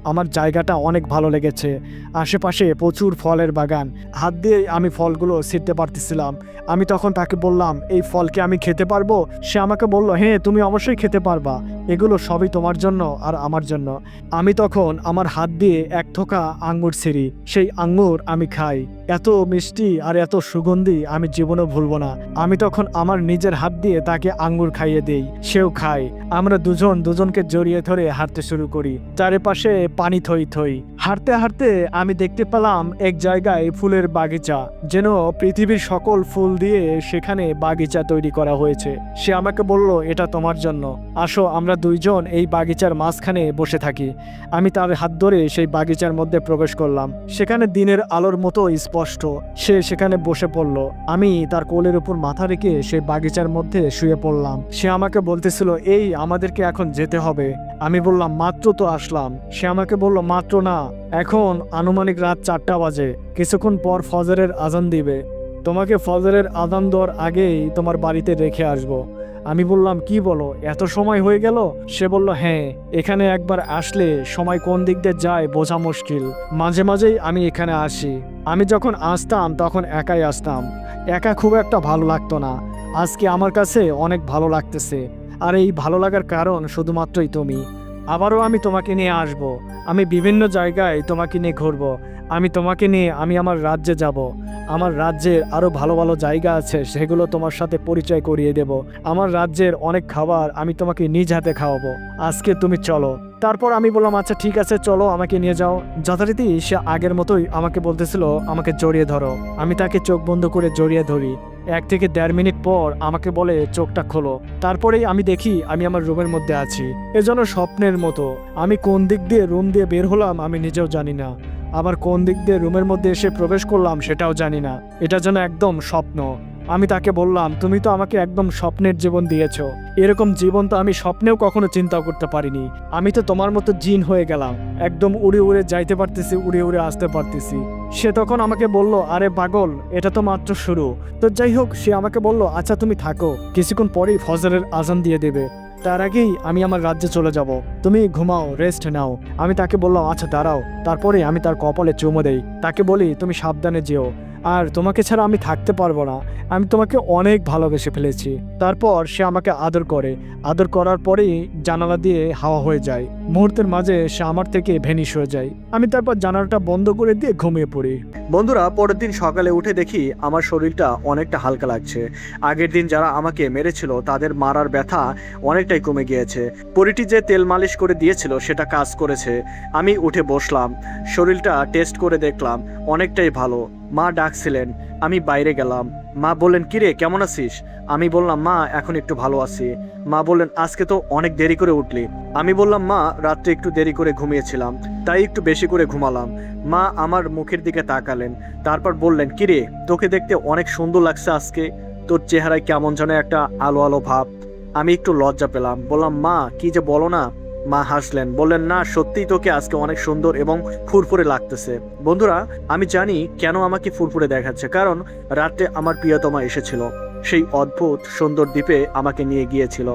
S2: আমার জায়গাটা অনেক ভালো লেগেছে, আশেপাশে প্রচুর ফলের বাগান, হাত দিয়ে আমি ফলগুলো ছিঁড়তে পারতেছিলাম। আমি তখন তাকে বললাম এই ফলকে আমি খেতে পারবো? সে আমাকে বলল হ্যাঁ তুমি অবশ্যই খেতে পারবা, এগুলো সবই তোমার জন্য আর আমার জন্য। আমি তখন আমার হাত দিয়ে 1 থোকা আঙ্গুর ছিঁড়ি, সেই আঙ্গুর আমি খাই। এত মিষ্টি আর এত সুগন্ধি আমি জীবনে ভুলবো না। আমি তখন আমার নিজের হাত দিয়ে তাকে আঙ্গুর খাইয়ে দেই, সেও খায়। আমরা দুজনকে জড়িয়ে ধরে হাঁটতে শুরু করি, চারিপাশে পানি থই থই। হাঁটতে হাঁটতে আমি দেখতে পেলাম এক জায়গায় ফুলের বাগিচা, যেন পৃথিবীর সকল ফুল দিয়ে সেখানে বাগিচা তৈরি করা হয়েছে। সে আমাকে বলল, এটা তোমার জন্য, আসো আমরা দুইজন এই বাগিচার মাঝখানে বসে থাকি। আমি তার হাত ধরে সেই বাগিচার মধ্যে প্রবেশ করলাম। সেখানে দিনের আলোর মতো স্পষ্ট। সে সেখানে বসে পড়ল। আমি তার কোলের উপর মাথা রেখে সেই বাগিচার মধ্যে শুয়ে পড়লাম। সে আমাকে বলতেছিল, এই আমাদেরকে এখন যেতে হবে। আমি বললাম, মাত্র তো আসলাম। সে আমাকে বলল, মাত্র না, এখন আনুমানিক রাত 4টা বাজে, কিছুক্ষণ পর ফজরের আজান দিবে। তোমাকে ফজরের আজান দেওয়ার আগেই তোমার বাড়িতে রেখে আসবো। আমি বললাম, কি বলো, এত সময় হয়ে গেল? সে বলল, হ্যাঁ, এখানে একবার আসলে সময় কোন দিক দিয়ে যায় বোঝা মুশকিল। মাঝে মাঝেই আমি এখানে আসি। আমি যখন আসতাম তখন একাই আসতাম, একা খুব একটা ভালো লাগতো না। আজকে আমার কাছে অনেক ভালো লাগতেছে, আর এই ভালো লাগার কারণ শুধুমাত্রই তুমি। আবারও আমি তোমাকে নিয়ে আসব, আমি বিভিন্ন জায়গায় তোমাকে নিয়ে ঘুরবো। আমি তোমাকে নিয়ে আমি আমার রাজ্যে যাব। আমার রাজ্যের আরও ভালো ভালো জায়গা আছে, সেগুলো তোমার সাথে পরিচয় করিয়ে দেব। আমার রাজ্যের অনেক খাবার আমি তোমাকে নিজ হাতে খাওয়াবো। আজকে তুমি চলো। তারপর আমি বললাম, আচ্ছা ঠিক আছে, চলো, আমাকে নিয়ে যাও। যথারীতি সে আগের মতোই আমাকে বলতেছিল, আমাকে জড়িয়ে ধরো। আমি তাকে চোখ বন্ধ করে জড়িয়ে ধরি। 1 থেকে 1.5 মিনিট পর আমাকে বলে, চোখটা খোলো। তারপরেই আমি দেখি আমি আমার রুমের মধ্যে আছি। এজন্য স্বপ্নের মতো। আমি কোন দিক দিয়ে রুম দিয়ে বের হলাম আমি নিজেও জানি না, আবার কোন দিক দিয়ে রুমের মধ্যে এসে প্রবেশ করলাম সেটাও জানি না। এটা যেন একদম স্বপ্ন। আমি তাকে বললাম, তুমি তো আমাকে একদম স্বপ্নের জীবন দিয়েছো। এরকম জীবন তো আমি স্বপ্নেও কখনো চিন্তা করতে পারিনি। আমি তো তোমার মতো জিন হয়ে গেলাম, একদম উড়ে উড়ে যাইতে পারতেছি, উড়ে উড়ে আসতে পারতেছি। সে তখন আমাকে বলল, আরে পাগল, এটা তো মাত্র শুরু। তো যাই হোক, সে আমাকে বলল, আচ্ছা তুমি থাকো, কিছুক্ষণ পরেই ফজরের আজান দিয়ে দেবে, তার আগেই আমি আমার রাজ্যে চলে যাব। তুমি ঘুমাও, রেস্ট নাও। আমি তাকে বললাম, আচ্ছা দাঁড়াও। তারপরে আমি তার কপালে চুমো দেই। তাকে বলি, তুমি সাবধানে যেও, আর তোমাকে ছাড়া আমি থাকতে পারবো না। আমি তোমাকে অনেক ভালোবেসে ফেলেছি। তারপর সে আমাকে আদর করে। আদর করার পরেই জানালা দিয়ে হাওয়া হয়ে যায়। মুহূর্তের মাঝে সে আমার থেকে ভেনিশ হয়ে যায়। আমি তারপর জানালাটা বন্ধ করে দিয়ে ঘুমিয়ে পড়ি।
S1: বন্ধুরা, পরের দিন সকালে উঠে দেখি আমার শরীরটা অনেকটা হালকা লাগছে। আগের দিন যারা আমাকে মেরেছিল তাদের মারার ব্যথা অনেকটাই কমে গিয়েছে। পরিটি যে তেল মালিশ করে দিয়েছিল সেটা কাজ করেছে। আমি উঠে বসলাম, শরীরটা টেস্ট করে দেখলাম অনেকটাই ভালো। মা ডাকছিলেন, আমি বাইরে গেলাম। মা বললেন, কিরে কেমন আছিস? আমি বললাম, মা এখন একটু ভালো আছি। মা বললেন, আজকে তো অনেক দেরি করে উঠলি। আমি বললাম, মা রাত্রে একটু দেরি করে ঘুমিয়েছিলাম, তাই একটু বেশি করে ঘুমালাম। মা আমার মুখের দিকে তাকালেন, তারপর বললেন, কিরে তোকে দেখতে অনেক সুন্দর লাগছে আজকে, তোর চেহারায় কেমন যেন একটা আলো আলো ভাব। আমি একটু লজ্জা পেলাম, বললাম, মা কি যে বলো না। মা হাসলেন, বললেন, না সত্যিই তোকে আজকে অনেক সুন্দর এবং ফুরফুরে লাগতেছে। বন্ধুরা, আমি জানি কেন আমাকে ফুরফুরে দেখাচ্ছে, কারণ রাত্রে আমার প্রিয়তমা এসেছিল। সেই অদ্ভুত সুন্দর দ্বীপে আমাকে নিয়ে গিয়েছিল,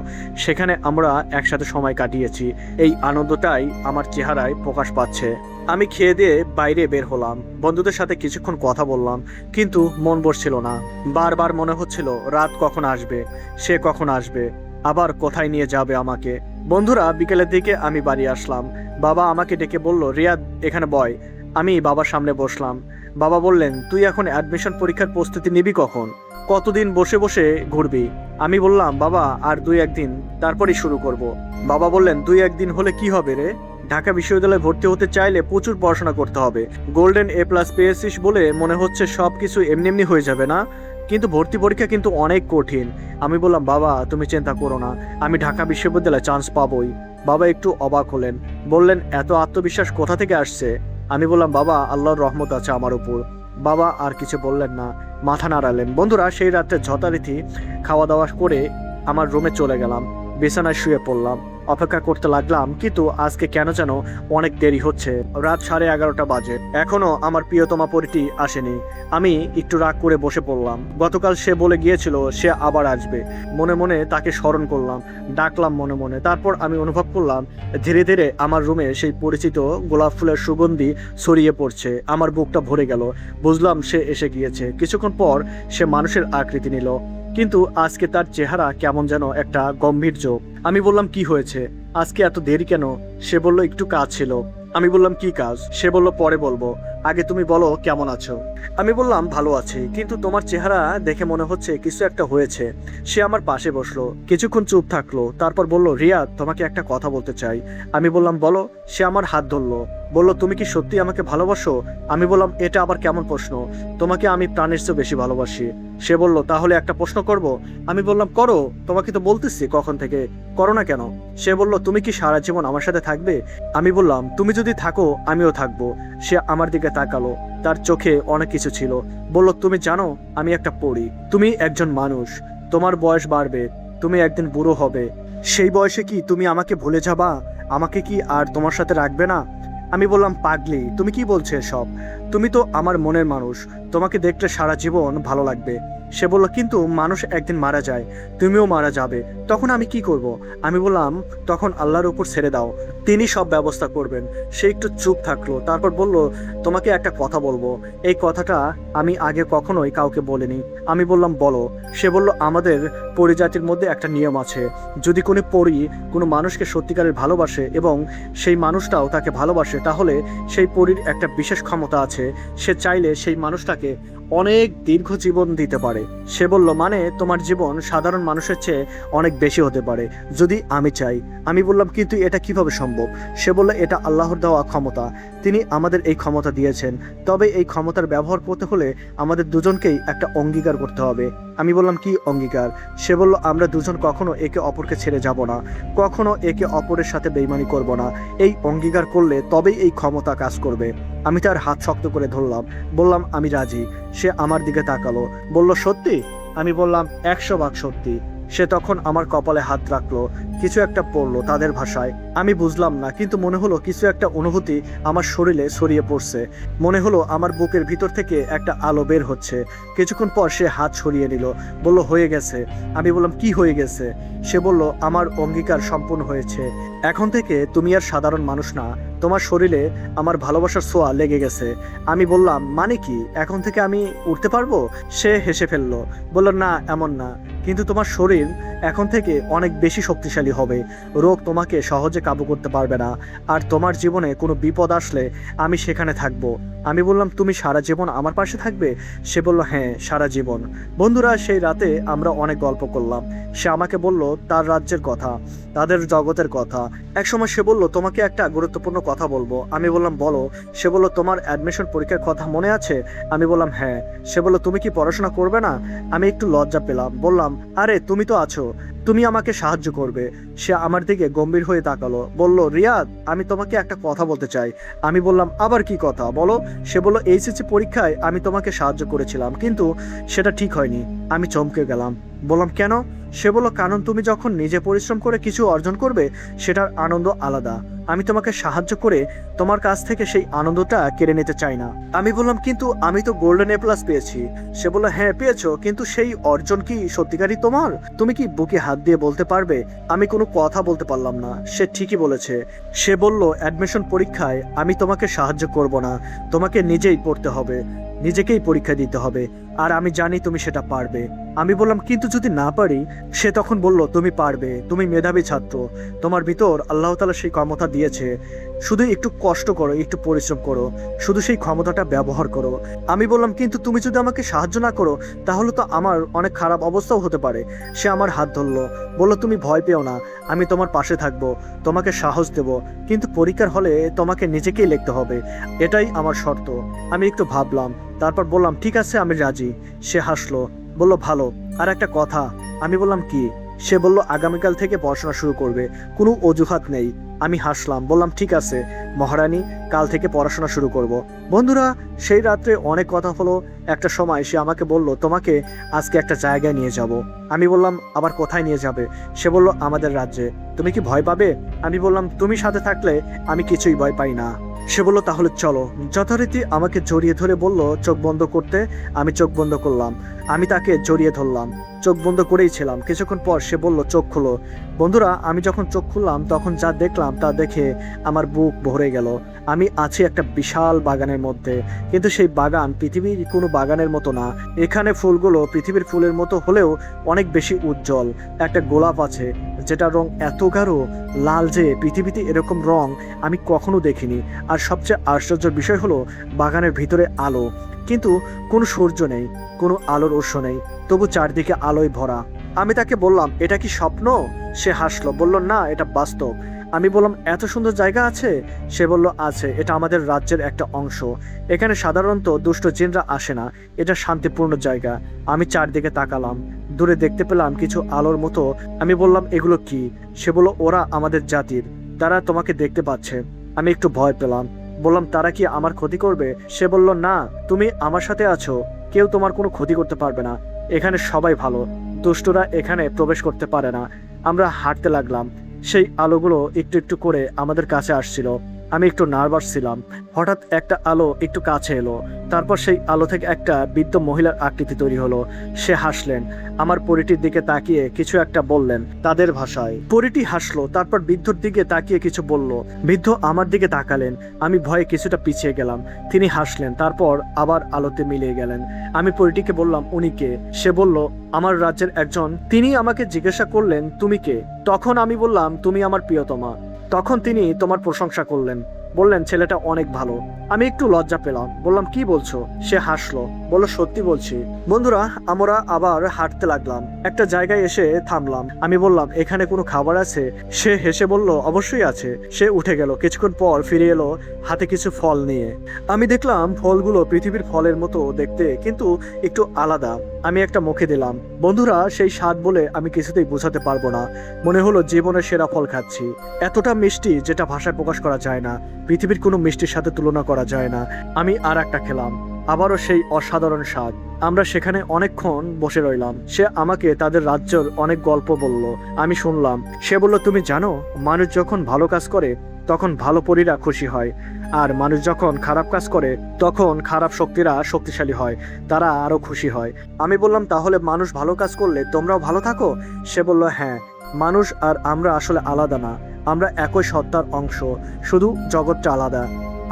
S1: সেখানে আমরা একসাথে সময় কাটিয়েছি। এই আনন্দটাই আমার চেহারায় প্রকাশ পাচ্ছে। আমি খেয়ে দিয়ে বাইরে বের হলাম, বন্ধুদের সাথে কিছুক্ষণ কথা বললাম, কিন্তু মন বসছিল না। বারবার মনে হচ্ছিল রাত কখন আসবে, সে কখন আসবে, আবার কোথায় নিয়ে যাবে আমাকে। বন্ধুরা, বিকেলের দিকে আমি বাড়ি আসলাম। বাবা আমাকে ডেকে বলল, রিয়াদ এখানে বয়। আমি বাবার সামনে বসলাম। বাবা বললেন, তুই এখন অ্যাডমিশন পরীক্ষার প্রস্তুতি নিবি কখন? কতদিন বসে বসে ঘুরবি? আমি বললাম, বাবা আর 2-1 দিন, তারপরই শুরু করব। বাবা বললেন, 2-1 দিন হলে কি হবে রে? ঢাকা বিশ্ববিদ্যালয়ে ভর্তি হতে চাইলে প্রচুর পড়াশোনা করতে হবে। গোল্ডেন A+ পেয়েছিস বলে মনে হচ্ছে সব কিছু এমনি এমনি হয়ে যাবে না, কিন্তু ভর্তি পরীক্ষা কিন্তু অনেক কঠিন। আমি বললাম, বাবা তুমি চিন্তা করো না, আমি ঢাকা বিশ্ববিদ্যালয়ে চান্স পাবোই। বাবা একটু অবাক হলেন, বললেন, এত আত্মবিশ্বাস কোথা থেকে আসছে? আমি বললাম, বাবা আল্লাহর রহমত আছে আমার উপর। বাবা আর কিছু বললেন না, মাথা নাড়ালেন। বন্ধুরা, সেই রাত্রে যথারীতি খাওয়া দাওয়া করে আমার রুমে চলে গেলাম, বিছানায় শুয়ে পড়লাম, অপেক্ষা করতে লাগলাম। কিন্তু আজকে কেন যেন অনেক দেরি হচ্ছে। রাত 11:30 বাজে, এখনো আমার প্রিয়তমা পরিটি আসেনি। আমি একটু রাগ করে বসে পড়লাম। গতকাল সে বলে গিয়েছিল সে আবার আসবে। মনে মনে তাকে স্মরণ করলাম, ডাকলাম মনে মনে। তারপর আমি অনুভব করলাম ধীরে ধীরে আমার রুমে সেই পরিচিত গোলাপ ফুলের সুগন্ধি ছড়িয়ে পড়ছে। আমার বুকটা ভরে গেল, বুঝলাম সে এসে গিয়েছে। কিছুক্ষণ পর সে মানুষের আকৃতি নিল, কিন্তু আজকে তার চেহারা কেমন যেন একটা গম্ভীর্য। আমি বললাম, কি হয়েছে, আজকে এত দেরি কেন? সে বলল, একটু কাজ ছিল। আমি বললাম, কি কাজ? সে বলল, পরে বলবো। আগে তুমি বলো কেমন আছো। আমি বললাম ভালো আছি, কিন্তু তোমার চেহারা দেখে মনে হচ্ছে কিছু একটা হয়েছে। সে আমার পাশে বসলো, কিছুক্ষণ চুপ থাকলো, তারপর বলল, রিয়াদ তোমাকে একটা কথা বলতে চাই। আমি বললাম বলো। সে আমার হাত ধরলো, বলল তুমি কি সত্যি আমাকে ভালোবাসো? আমি বললাম এটা আবার কেমন প্রশ্ন, তোমাকে আমি প্রাণের চেয়ে বেশি ভালোবাসি। সে বলল তাহলে একটা প্রশ্ন করব। আমি বললাম করো, তোমাকে তো বলতেছি কখন থেকে, করো না কেন? সে বলল তুমি কি সারা জীবন আমার সাথে থাকবে? আমি বললাম তুমি যদি থাকো আমিও থাকবো। সে আমার দিকে তাকালো, তার চোখে অনেক কিছু ছিল। বলল তুমি জানো আমি একটা পড়ি, তুমি একজন মানুষ, তোমার বয়স বাড়বে, তুমি একদিন বুড়ো হবে। সেই বয়সে কি তুমি আমাকে ভুলে যাবা? আমাকে কি আর তোমার সাথে রাখবে না? আমি বললাম পাগলি, তুমি কি বলছো এসব? তুমি তো আমার মনের মানুষ, তোমাকে দেখলে সারা জীবন ভালো লাগবে। সে বলল কিন্তু মানুষ একদিন মারা যায়, তুমিও মারা যাবে, তখন আমি কি করব? আমি বললাম তখন আল্লাহর উপর ছেড়ে দাও, তিনি সব ব্যবস্থা করবেন। সে একটু চুপ থাকলো, তারপর বলল তোমাকে একটা কথা বলবো, এই কথাটা আমি আগে কখনোই কাউকে বলিনি। আমি বললাম বলো। সে বলল আমাদের পরিজাতির মধ্যে একটা নিয়ম আছে, যদি কোনো পরী কোনো মানুষকে সত্যিকারের ভালোবাসে এবং সেই মানুষটাও তাকে ভালোবাসে, তাহলে সেই পরীর একটা বিশেষ ক্ষমতা আছে, সে চাইলে সেই মানুষটাকে অনেক দীর্ঘ জীবন দিতে পারে। সে বলল মানে তোমার জীবন সাধারণ মানুষের চেয়ে অনেক বেশি হতে পারে যদি আমি চাই। আমি বললাম কিন্তু এটা কিভাবে সম্ভব? সে বলল এটা আল্লাহর দেওয়া ক্ষমতা, তিনি আমাদের এই ক্ষমতা দিয়েছেন, তবে এই ক্ষমতার ব্যবহার করতে হলে আমাদের দুজনকেই একটা অঙ্গীকার করতে হবে। আমি বললাম কি অঙ্গীকার? সে বলল আমরা দুজন কখনো একে অপরকে ছেড়ে যাব না, কখনো একে অপরের সাথে বেইমানি করব না, এই অঙ্গীকার করলে তবেই এই ক্ষমতা কাজ করবে। আমি তার হাত শক্ত করে ধরলাম, বললাম আমি রাজি। সে আমার দিকে তাকালো, বলল সত্যি? আমি বললাম 100 ভাগ সত্যি। সে তখন আমার কপালে হাত রাখলো, কিছু একটা পড়লো তাদের ভাষায়, আমি বুঝলাম না, কিন্তু মনে হলো কিছু একটা অনুভূতি আমার শরীরে ছড়িয়ে পড়ছে। মনে হলো আমার বুকের ভিতর থেকে একটা আলো বের হচ্ছে। কিছুক্ষণ পর সে হাত সরিয়ে নিল, বলল হয়ে গেছে। আমি বললাম কি হয়ে গেছে? সে বলল আমার অঙ্গীকার সম্পূর্ণ হয়েছে, এখন থেকে তুমি আর সাধারণ মানুষ না, তোমার শরীরে আমার ভালোবাসার ছোঁয়া লেগে গেছে। আমি বললাম মানে কি, এখন থেকে আমি উঠতে পারবো? সে হেসে ফেললো, বলল না এমন না, কিন্তু তোমার শরীর এখন থেকে অনেক বেশি শক্তিশালী হবে, রোগ তোমাকে সহজে কাবু করতে পারবে না, আর তোমার জীবনে কোনো বিপদ আসলে আমি সেখানে থাকবো। আমি বললাম তুমি সারা জীবন আমার পাশে থাকবে? সে বলল হ্যাঁ সারা জীবন। বন্ধুরা সেই রাতে আমরা অনেক গল্প করলাম। সে আমাকে বলল তার রাজ্যের কথা, তাদের জগতের কথা। একসময় সে বলল তোমাকে একটা গুরুত্বপূর্ণ কথা বলবো। আমি বললাম বলো। সে বলল তোমার অ্যাডমিশন পরীক্ষার কথা মনে আছে? আমি বললাম হ্যাঁ। সে বলল তুমি কি পড়াশোনা করবে না? আমি একটু লজ্জা পেলাম, বললাম আরে তুমি তো আছো, তুমি আমাকে সাহায্য করবে। সে আমার দিকে গম্ভীর হয়ে তাকালো, বলল রিয়াদ আমি তোমাকে একটা কথা বলতে চাই। আমি বললাম আবার কি কথা বলো? সে বলল এইচএসসি পরীক্ষায় আমি তোমাকে সাহায্য করেছিলাম, কিন্তু সেটা ঠিক হয়নি। আমি চমকে গেলাম, বললাম কেন? সে বলল কারণ তুমি যখন নিজে পরিশ্রম করে কিছু অর্জন করবে সেটার আনন্দ আলাদা, আমি তোমাকে সাহায্য করে তোমার কাছ থেকে সেই আনন্দটা কেড়ে নিতে চাই না। আমি বললাম কিন্তু আমি তো গোল্ডেন এ প্লাস পেয়েছি। সে বলল হ্যাঁ পেয়েছো, কিন্তু সেই অর্জন কি সত্যিকারই তোমার? তুমি কি বুকে হাত দিয়ে বলতে পারবে? আমি কোনো কথা বলতে পারলাম না। সে ঠিকই বলেছে। সে বলল অ্যাডমিশন পরীক্ষায় আমি তোমাকে সাহায্য করব না, তোমাকে নিজেই পড়তে হবে, নিজেকেই পরীক্ষা দিতে হবে, আর আমি জানি তুমি সেটা পারবে। আমি বললাম কিন্তু যদি না পারি? সে তখন বলল তুমি পারবে, তুমি মেধাবী ছাত্র, তোমার ভিতর আল্লাহ তাআলা সেই ক্ষমতা দিয়েছে, শুধু একটু কষ্ট করো, একটু পরিশ্রম করো, শুধু সেই ক্ষমতাটা ব্যবহার করো। আমি বললাম কিন্তু তুমি যদি আমাকে সাহায্য না করো তাহলে তো আমার অনেক খারাপ অবস্থাও হতে পারে। সে আমার হাত ধরলো, বলল তুমি ভয় পেও না, আমি তোমার পাশে থাকবো, তোমাকে সাহস দেব, কিন্তু পরীক্ষার হলে তোমাকে নিজেকেই লিখতে হবে, এটাই আমার শর্ত। আমি একটু ভাবলাম, তারপর বললাম ঠিক আছে আমি রাজি। সে হাসলো, বলল ভালো, আর একটা কথা। আমি বললাম কি? সে বলল আগামীকাল থেকে পড়াশোনা শুরু করবে, কোনো অজুহাত নেই। আমি হাসলাম, বললাম ঠিক আছে মহারানী, কাল থেকে পড়াশোনা শুরু করব। বন্ধুরা সেই রাত্রে অনেক কথা হলো। একটা সময় সে আমাকে বলল তোমাকে আজকে একটা জায়গায় নিয়ে যাব। আমি বললাম আবার কোথায় নিয়ে যাবে? সে বলল আমাদের রাজ্যে, তুমি কি ভয় পাবে? আমি বললাম তুমি সাথে থাকলে আমি কিছুই ভয় পাই না। সে বলল তাহলে চলো। যথারীতি আমাকে জড়িয়ে ধরে বলল চোখ বন্ধ করতে। আমি চোখ বন্ধ করলাম, আমি তাকে জড়িয়ে ধরলাম, চোখ বন্ধ করেই ছিলাম। কিছুক্ষণ পর সে বলল চোখ খুলো। বন্ধুরা আমি যখন চোখ খুললাম তখন যা দেখলাম তা দেখে আমার বুক ভরে গেল। আমি আছি একটা বিশাল বাগানের মধ্যে, কিন্তু সেই বাগান পৃথিবীর কোনো বাগানের মতো না। এখানে ফুলগুলো পৃথিবীর ফুলের মতো হলেও অনেক বেশি উজ্জ্বল। একটা গোলাপ আছে যেটা রং এত গাঢ় লাল যে পৃথিবীতে এরকম রং আমি কখনো দেখিনি। আর সবচেয়ে আশ্চর্যের বিষয় হলো বাগানের ভিতরে আলো, কিন্তু কোনো সূর্য নেই, কোনো আলোর উৎস নেই, তবু চারদিকে আলোয় ভরা। আমি তাকে বললাম, এটা কি স্বপ্ন? সে হাসলো, বলল, না, এটা বাস্তব। আমি বললাম, এত সুন্দর জায়গা আছে? সে বলল, আছে, এটা আমাদের রাজ্যের একটা অংশ। এখানে সাধারণত দুষ্ট জিনরা আসে না, এটা শান্তিপূর্ণ জায়গা। আমি চারদিকে তাকালাম, দূরে দেখতে পেলাম কিছু আলোর মতো। আমি বললাম, এগুলো কি? সে বলল, ওরা আমাদের জাতির, তারা তোমাকে দেখতে পাচ্ছে। আমি একটু ভয় পেলাম, বললাম, তারা কি আমার ক্ষতি করবে? সে বলল, না, তুমি আমার সাথে আছো, কেউ তোমার কোনো ক্ষতি করতে পারবে না। এখানে সবাই ভালো, দুষ্টরা এখানে প্রবেশ করতে পারে না। আমরা হাঁটতে লাগলাম, সেই আলোগুলো একটু একটু করে আমাদের কাছে আসছিল। আমি একটু নার্ভাস ছিলাম। হঠাৎ একটা আলো একটু কাছে এলো, তারপর সেই আলো থেকে একটা বৃদ্ধ মহিলার আকৃতি তৈরি হলো। সে হাসলেন, আমার পরীটির দিকে তাকিয়ে কিছু একটা বললেন তাদের ভাষায়। পরীটি হাসলো, তারপর বৃদ্ধর দিকে তাকিয়ে কিছু বলল। বৃদ্ধ আমার দিকে তাকালেন, আমি ভয়ে কিছুটা পিছিয়ে গেলাম। তিনি হাসলেন, তারপর আবার আলোতে মিলিয়ে গেলেন। আমি পরীটিকে বললাম, উনি কে? সে বলল, আমার রাজ্যের একজন। তিনি আমাকে জিজ্ঞাসা করলেন, তুমি কে? তখন আমি বললাম, তুমি আমার প্রিয়তমা। তখন তিনি তোমার প্রশংসা করলেন, বললেন, ছেলেটা অনেক ভালো। আমি একটু লজ্জা পেলাম, বললাম, কি বলছো? সে হাসলো, বলল, সত্যি বলছি। বন্ধুরা, আমরা আবার হাঁটতে লাগলাম, একটা জায়গায় এসে থামলাম। আমি বললাম, এখানে কোনো খাবার আছে? সে হেসে বলল, অবশ্যই আছে। সে উঠে গেল, কিছুক্ষণ পর ফিরে এলো হাতে কিছু ফল নিয়ে। আমি দেখলাম ফলগুলো পৃথিবীর ফলের মতো দেখতে, কিন্তু একটু আলাদা। আমি একটা মুখে দিলাম। বন্ধুরা, সেই স্বাদ বলে আমি কিছুতেই বোঝাতে পারবো না। মনে হলো জীবনের সেরা ফল খাচ্ছি। এতটা মিষ্টি যেটা ভাষায় প্রকাশ করা যায় না, পৃথিবীর কোনো মিষ্টির সাথে তুলনা করা যায় না। আমি আর একটা খেলাম, আবারও সেই অসাধারণ স্বাদ। আমরা সেখানে অনেকক্ষণ বসে রইলাম। সে আমাকে তাদের রাজ্যের অনেক গল্প বলল, আমি শুনলাম। সে বলল, তুমি জানো, মানুষ যখন ভালো কাজ করে তখন ভালো পরীরা খুশি হয়, আর মানুষ যখন খারাপ কাজ করে তখন খারাপ শক্তিরা শক্তিশালী হয়, তারা আরো খুশি হয়। আমি বললাম, তাহলে মানুষ ভালো কাজ করলে তোমরাও ভালো থাকো? সে বলল, হ্যাঁ, মানুষ আর আমরা আসলে আলাদা না, আমরা একই সত্তার অংশ, শুধু জগৎটা আলাদা।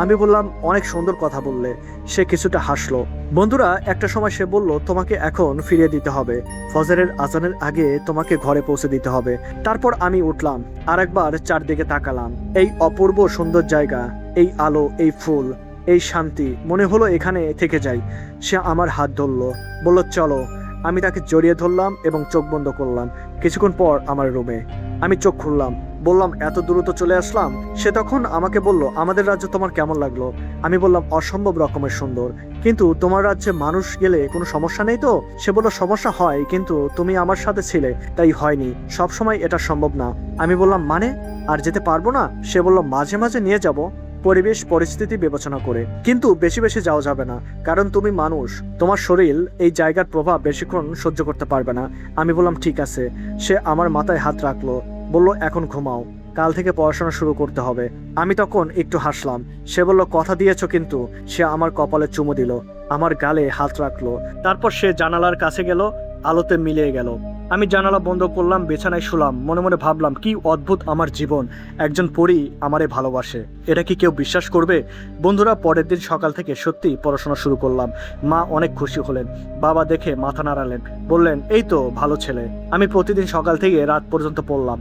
S1: আমি বললাম, অনেক সুন্দর কথা বললে। সে কিছুটা হাসলো। বন্ধুরা, একটা সময় সে বলল, তোমাকে এখন ফিরিয়ে দিতে হবে, ফজরের আজানের আগে তোমাকে ঘরে পৌঁছে দিতে হবে। তারপর আমি উঠলাম, আর একবার চারদিকে তাকালাম। এই অপূর্ব সুন্দর জায়গা, এই আলো, এই ফুল, এই শান্তি, মনে হলো এখানে থেকে যাই। সে আমার হাত ধরলো, বলল, চলো। আমি তাকে জড়িয়ে ধরলাম এবং চোখ বন্ধ করলাম। কিছুক্ষণ পর আমার রুমে। আমি চোখ খুললাম, বললাম, এত দ্রুত চলে আসলাম? সে তখন আমাকে বলল, আমাদের রাজ্য তোমার কেমন লাগলো? আমি বললাম, অসম্ভব রকমের সুন্দর। কিন্তু তোমার রাজ্যে মানুষ গেলে কোনো সমস্যা নেই তো? সে বলল, সমস্যা হয়, কিন্তু তুমি আমার সাথে ছিলে তাই হয়নি, সবসময় এটা সম্ভব না। আমি বললাম, মানে? আর যেতে পারবো না? সে বলল, মাঝে মাঝে নিয়ে যাব, পরিবেশ পরিস্থিতি বিবেচনা করে, কিন্তু বেশি বেশি যাওয়া যাবে না, কারণ তুমি মানুষ, তোমার শরীর এই জায়গার প্রভাব বেশিক্ষণ সহ্য করতে পারবে না। আমি বললাম, ঠিক আছে। সে আমার মাথায় হাত রাখলো, বলল, এখন ঘুমাও, কাল থেকে পড়াশোনা শুরু করতে হবে। আমি তখন একটু হাসলাম। সে বলল, কথা দিয়েছো কিন্তু? সে আমার কপালে চুমু দিল, আমার গালে হাত রাখলো, তারপর সে জানালার কাছে গেল, আলোতে মিলিয়ে গেল। আমি জানালা বন্ধ করলাম, বিছানায় শুলাম। মনে মনে ভাবলাম, কি অদ্ভুত আমার জীবন, একজন পরী আমারে ভালোবাসে। এটা কি কেউ বিশ্বাস করবে? বন্ধুরা, পরের দিন সকাল থেকে সত্যি পড়াশোনা শুরু করলাম। মা অনেক খুশি হলেন, বাবা দেখে মাথা নাড়ালেন, বললেন, এই তো ভালো ছেলে। আমি প্রতিদিন সকাল থেকে রাত পর্যন্ত পড়লাম।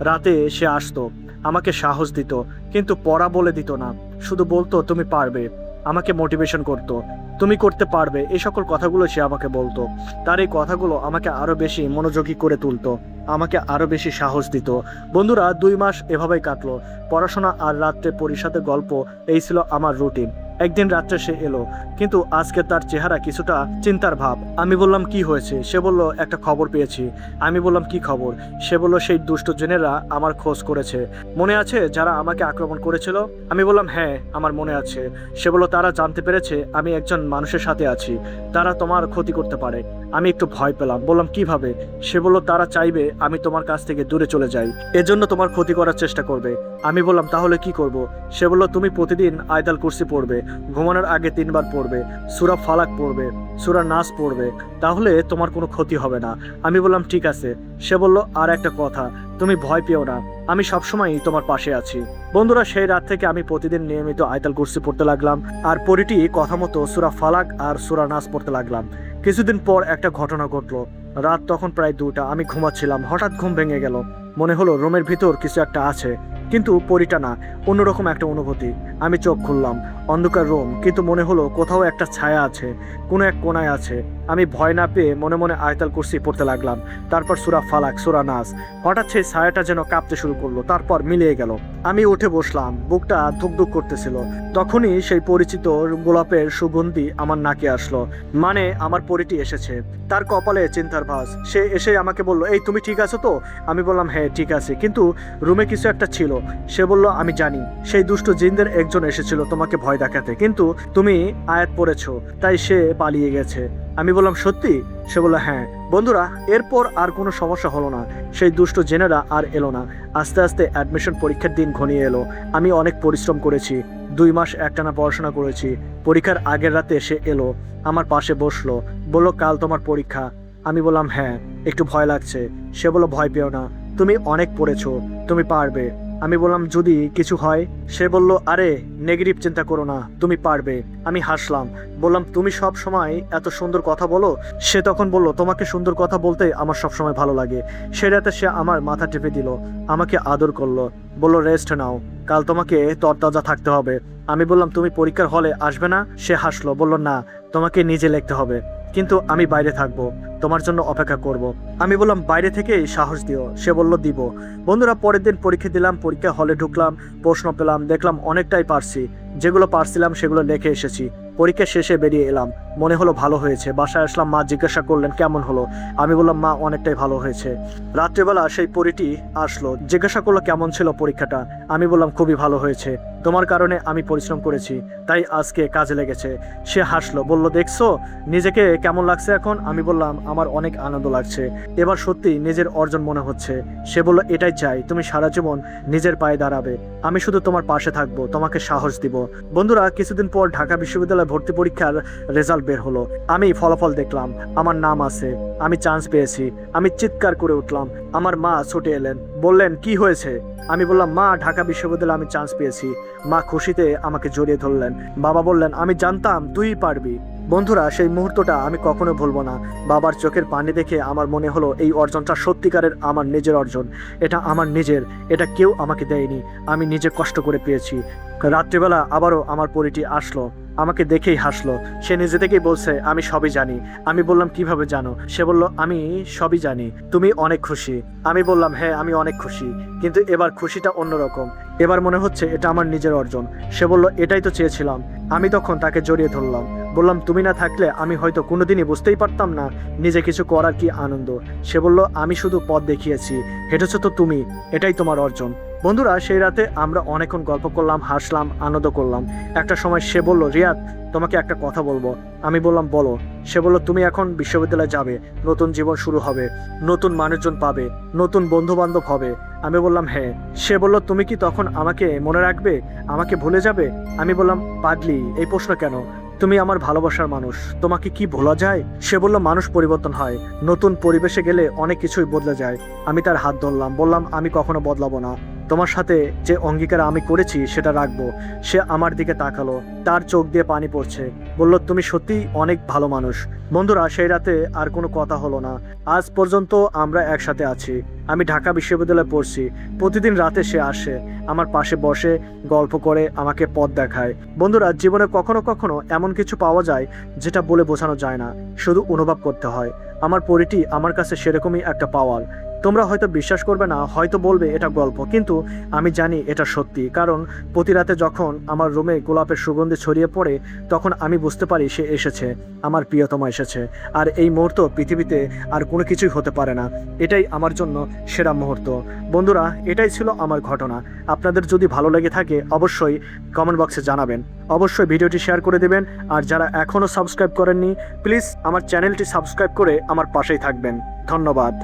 S1: রাতে সে আসতো, আমাকে সাহস দিত, কিন্তু পড়া বলে দিত না, শুধু বলতো, তুমি পারবে। আমাকে মোটিভেশন করতো, তুমি করতে পারবে, এই সকল কথাগুলো সে আমাকে বলতো। তার এই কথাগুলো আমাকে আরো বেশি মনোযোগী করে তুলতো, আমাকে আরো বেশি সাহস দিত। বন্ধুরা, 2 মাস এভাবেই কাটলো, পড়াশোনা আর রাত্রে পরিষদের গল্প, এই ছিল আমার রুটিন। একদিন রাত্রে সে এলো, কিন্তু আজকে তার চেহারা কিছুটা চিন্তার ভাব। আমি বললাম, কি হয়েছে? সে বলল, একটা খবর পেয়েছি। আমি বললাম, কি খবর? সে বলল, সেই দুষ্ট জেনেরা আমার খোঁজ করেছে, মনে আছে যারা আমাকে আক্রমণ করেছিল? আমি বললাম, হ্যাঁ, আমার মনে আছে। সে বলল, তারা জানতে পেরেছে আমি একজন মানুষের সাথে আছি, তারা তোমার ক্ষতি করতে পারে। আমি একটু ভয় পেলাম, বললাম, কিভাবে? সে বলল, তারা চাইবে আমি তোমার কাছ থেকে দূরে চলে যাই, এজন্য তোমার ক্ষতি করার চেষ্টা করবে। আমি বললাম, তাহলে কি করব? সে বলল, তুমি প্রতিদিন আয়াতুল কুরসি পড়বে, ঘুমানোর আগে 3 বার পড়বে, সূরা ফালাক পড়বে, সূরা নাস পড়বে, তাহলে তোমার কোনো ক্ষতি হবে না। আমি বললাম, ঠিক আছে। সে বলল, আর একটা কথা, তুমি ভয় পেও না, আমি সবসময়ই তোমার পাশে আছি। বন্ধুরা, সেই রাত থেকে আমি প্রতিদিন নিয়মিত আয়াতুল কুরসি পড়তে লাগলাম, আর পরিটি কথা মতো সূরা ফালাক আর সূরা নাস পড়তে লাগলাম। কিছুদিন পর একটা ঘটনা ঘটলো। রাত তখন প্রায় 2টা, আমি ঘুমাচ্ছিলাম, হঠাৎ ঘুম ভেঙে গেল। মনে হলো রুমের ভিতর কিছু একটা আছে, কিন্তু পরিটা না, অন্যরকম একটা অনুভূতি। আমি চোখ খুললাম, অন্ধকার রুম, কিন্তু মনে হলো কোথাও একটা ছায়া আছে, কোনো এক কোনায় আছে। আমি ভয় না পেয়ে মনে মনে আয়াতুল কুরসি পড়তে লাগলাম, তারপর সূরা ফালাক, সূরা নাস। হঠাৎ সেই ছায়াটা যেন কাঁপতে শুরু করলো, তারপর মিলিয়ে গেল। আমি উঠে বসলাম, বুকটা ধুকধুক করতেছিল। তখনই সেই পরিচিত গোলাপের সুগন্ধি আমার নাকে আসলো, মানে আমার পরিটি এসেছে। তার কপালে চিন্তার ভাঁজ। সে এসে আমাকে বলল, এই তুমি ঠিক আছো তো? আমি বললাম, হ্যাঁ ঠিক আছে, কিন্তু রুমে কিছু একটা ছিল। সে বলল, আমি জানি, সেই দুষ্ট জিনদের একজন এসেছিল তোমাকে ভয় দেখাতে, কিন্তু তুমি আয়াত পড়েছো তাই সে পালিয়ে গেছে। আমি বললাম, সত্যি? সে বলল, হ্যাঁ। বন্ধুরা, এরপর আর কোনো সমস্যা হলো না। সেই দুষ্ট জেনেরা আর এলো না। আস্তে আস্তে অ্যাডমিশন পরীক্ষার দিন ঘনিয়ে এলো। আমি অনেক পরিশ্রম করেছি, 2 মাস একটানা পড়াশোনা করেছি। পরীক্ষার আগের রাতে সে এলো, আমার পাশে বসলো, বলল, কাল তোমার পরীক্ষা। আমি বললাম, হ্যাঁ, একটু ভয় লাগছে। সে বলল, ভয় পেও না, তুমি অনেক পড়েছো, তুমি পারবে। আমি বললাম, যদি কিছু হয়? সে বলল, আরে নেগেটিভ চিন্তা করো না, তুমি পারবে। আমি হাসলাম, বললাম, তুমি সব সময় এত সুন্দর কথা বলো। সে তখন বলল, তোমাকে সুন্দর কথা বলতে আমার সব সময় ভালো লাগে। সে রাতে সে আমার মাথা টিপে দিল, আমাকে আদর করলো, বলল, রেস্ট নাও, কাল তোমাকে তরতাজা থাকতে হবে। আমি বললাম, তুমি পরীক্ষার হলে আসবে না? সে হাসলো, বলল, না, তোমাকে নিজে লিখতে হবে, কিন্তু আমি বাইরে থাকবো, তোমার জন্য অপেক্ষা করব। আমি বললাম, বাইরে থেকেই সাহস দিও। সে বলল, দিব। বন্ধুরা, পরের দিন পরীক্ষা দিলাম, পরীক্ষা হলে ঢুকলাম, প্রশ্ন পেলাম, দেখলাম অনেকটাই পারছি। যেগুলো পারছিলাম সেগুলো লিখে এসেছি। পরীক্ষা শেষে বেরিয়ে এলাম, মনে হলো ভালো হয়েছে। বাসায় আসলাম, মা জিজ্ঞাসা করলেন কেমন হলো। আমি বললাম, মা অনেকটাই ভালো হয়েছে। রাত্রেবেলা সেই পরীটি আসলো, জিজ্ঞাসা করলো কেমন ছিল পরীক্ষাটা। আমি বললাম, খুবই ভালো হয়েছে, তোমার কারণে আমি পরিশ্রম করেছি, তাই আজকে কাজে লেগেছে। সে হাসলো, বলল, দেখছো নিজেকে কেমন লাগছে এখন? আমি বললাম, আমার অনেক আনন্দ লাগছে, এবার সত্যি নিজের অর্জন মনে হচ্ছে। সে বলল, এটাই চাই, তুমি সারা জীবন নিজের পায়ে দাঁড়াবে, আমি শুধু তোমার পাশে থাকবো, তোমাকে সাহস দিব। বন্ধুরা, কিছুদিন পর ঢাকা বিশ্ববিদ্যালয় ভর্তি পরীক্ষার রেজাল্ট বের হলো। আমি ফলাফল দেখলাম, আমার নাম আছে, আমি চান্স পেয়েছি। আমি চিৎকার করে উঠলাম। আমার মা ছুটে এলেন, বললেন, কি হয়েছে? আমি বললাম, মা, ঢাকা বিশ্ববিদ্যালয়ে আমি চান্স পেয়েছি। মা খুশিতে আমাকে জড়িয়ে ধরলেন। বাবা বললেন, আমি জানতাম তুই পারবি। বন্ধুরা, সেই মুহূর্তটা আমি কখনো ভুলবো না। বাবার চোখের পানি দেখে আমার মনে হলো এই অর্জনটা সত্যিকারের আমার নিজের অর্জন। এটা আমার নিজের, এটা কেউ আমাকে দেয়নি, আমি নিজে কষ্ট করে পেয়েছি। রাত্রিবেলা আবারও আমার পরিটি আসলো, আমাকে দেখেই হাসলো। সে নিজে থেকেই বলছে, আমি সবই জানি। আমি বললাম, কিভাবে জানো? সে বলল, আমি সবই জানি, তুমি অনেক খুশি। আমি বললাম, হ্যাঁ, আমি অনেক খুশি, কিন্তু এবার খুশিটা অন্যরকম। এবার মনে হচ্ছে এটা আমার নিজের অর্জন। সে বলল, এটাই তো চেয়েছিলাম। আমি তখন তাকে জড়িয়ে ধরলাম, বললাম, তুমি না থাকলে আমি হয়তো কোনোদিনই বুঝতেই পারতাম না নিজে কিছু করার কি আনন্দ। সে বলল, আমি শুধু পথ দেখিয়েছি, হেঁটেছো তো তুমি, এটাই তোমার অর্জন। বন্ধুরা, সেই রাতে আমরা অনেকক্ষণ গল্প করলাম, হাসলাম, আনন্দ করলাম। একটা সময় সে বলল, রিয়াদ, তোমাকে একটা কথা বলবো। আমি বললাম, বলো। সে বলল, তুমি এখন বিশ্ববিদ্যালয়ে যাবে, নতুন জীবন শুরু হবে, নতুন মানুষজন পাবে, নতুন বন্ধু বান্ধব হবে। আমি বললাম, হ্যাঁ। সে বলল, তুমি কি তখন আমাকে মনে রাখবে, আমাকে ভুলে যাবে? আমি বললাম, পাগলি, এই প্রশ্ন কেন? তুমি আমার ভালোবাসার মানুষ, তোমাকে কি ভোলা যায়? সে বলল, মানুষ পরিবর্তন হয়, নতুন পরিবেশে গেলে অনেক কিছুই বদলে যায়। আমি তার হাত ধরলাম, বললাম, আমি কখনো বদলাবো না, তোমার সাথে যে অঙ্গীকার আমি করেছি সেটা রাখবো। সে আমার দিকে তাকালো, তার চোখ দিয়ে পানি পড়ছে, বলল, তুমি সত্যিই অনেক ভালো মানুষ। বন্ধুরা, সেই রাতে আর কোনো কথা হলো না। আজ পর্যন্ত আমরা একসাথে আছি। আমি ঢাকা বিশ্ববিদ্যালয়ে পড়ছি। প্রতিদিন রাতে সে আসে, আমার পাশে বসে গল্প করে, আমাকে পথ দেখায়। বন্ধুরা, জীবনে কখনো কখনো এমন কিছু পাওয়া যায় যেটা বলে বোঝানো যায় না, শুধু অনুভব করতে হয়। আমার পরিটি আমার কাছে সেরকমই একটা পাওয়ার। তোমরা হয়তো বিশ্বাস করবে না, হয়তো বলবে এটা গল্প, কিন্তু আমি জানি এটা সত্যি। কারণ প্রতি রাতে যখন আমার রুমে গোলাপের সুগন্ধি ছড়িয়ে পড়ে, তখন আমি বুঝতে পারি সে এসেছে, আমার প্রিয়তমা এসেছে। আর এই মুহূর্ত পৃথিবীতে আর কোনো কিছুই হতে পারে না। এটাই আমার জন্য সেরা মুহূর্ত। বন্ধুরা, এটাই ছিল আমার ঘটনা। আপনাদের যদি ভালো লেগে থাকে অবশ্যই কমেন্ট বক্সে জানাবেন, অবশ্যই ভিডিওটি শেয়ার করে দেবেন। আর যারা এখনও সাবস্ক্রাইব করেননি, প্লিজ আমার চ্যানেলটি সাবস্ক্রাইব করে আমার পাশেই থাকবেন। ধন্যবাদ।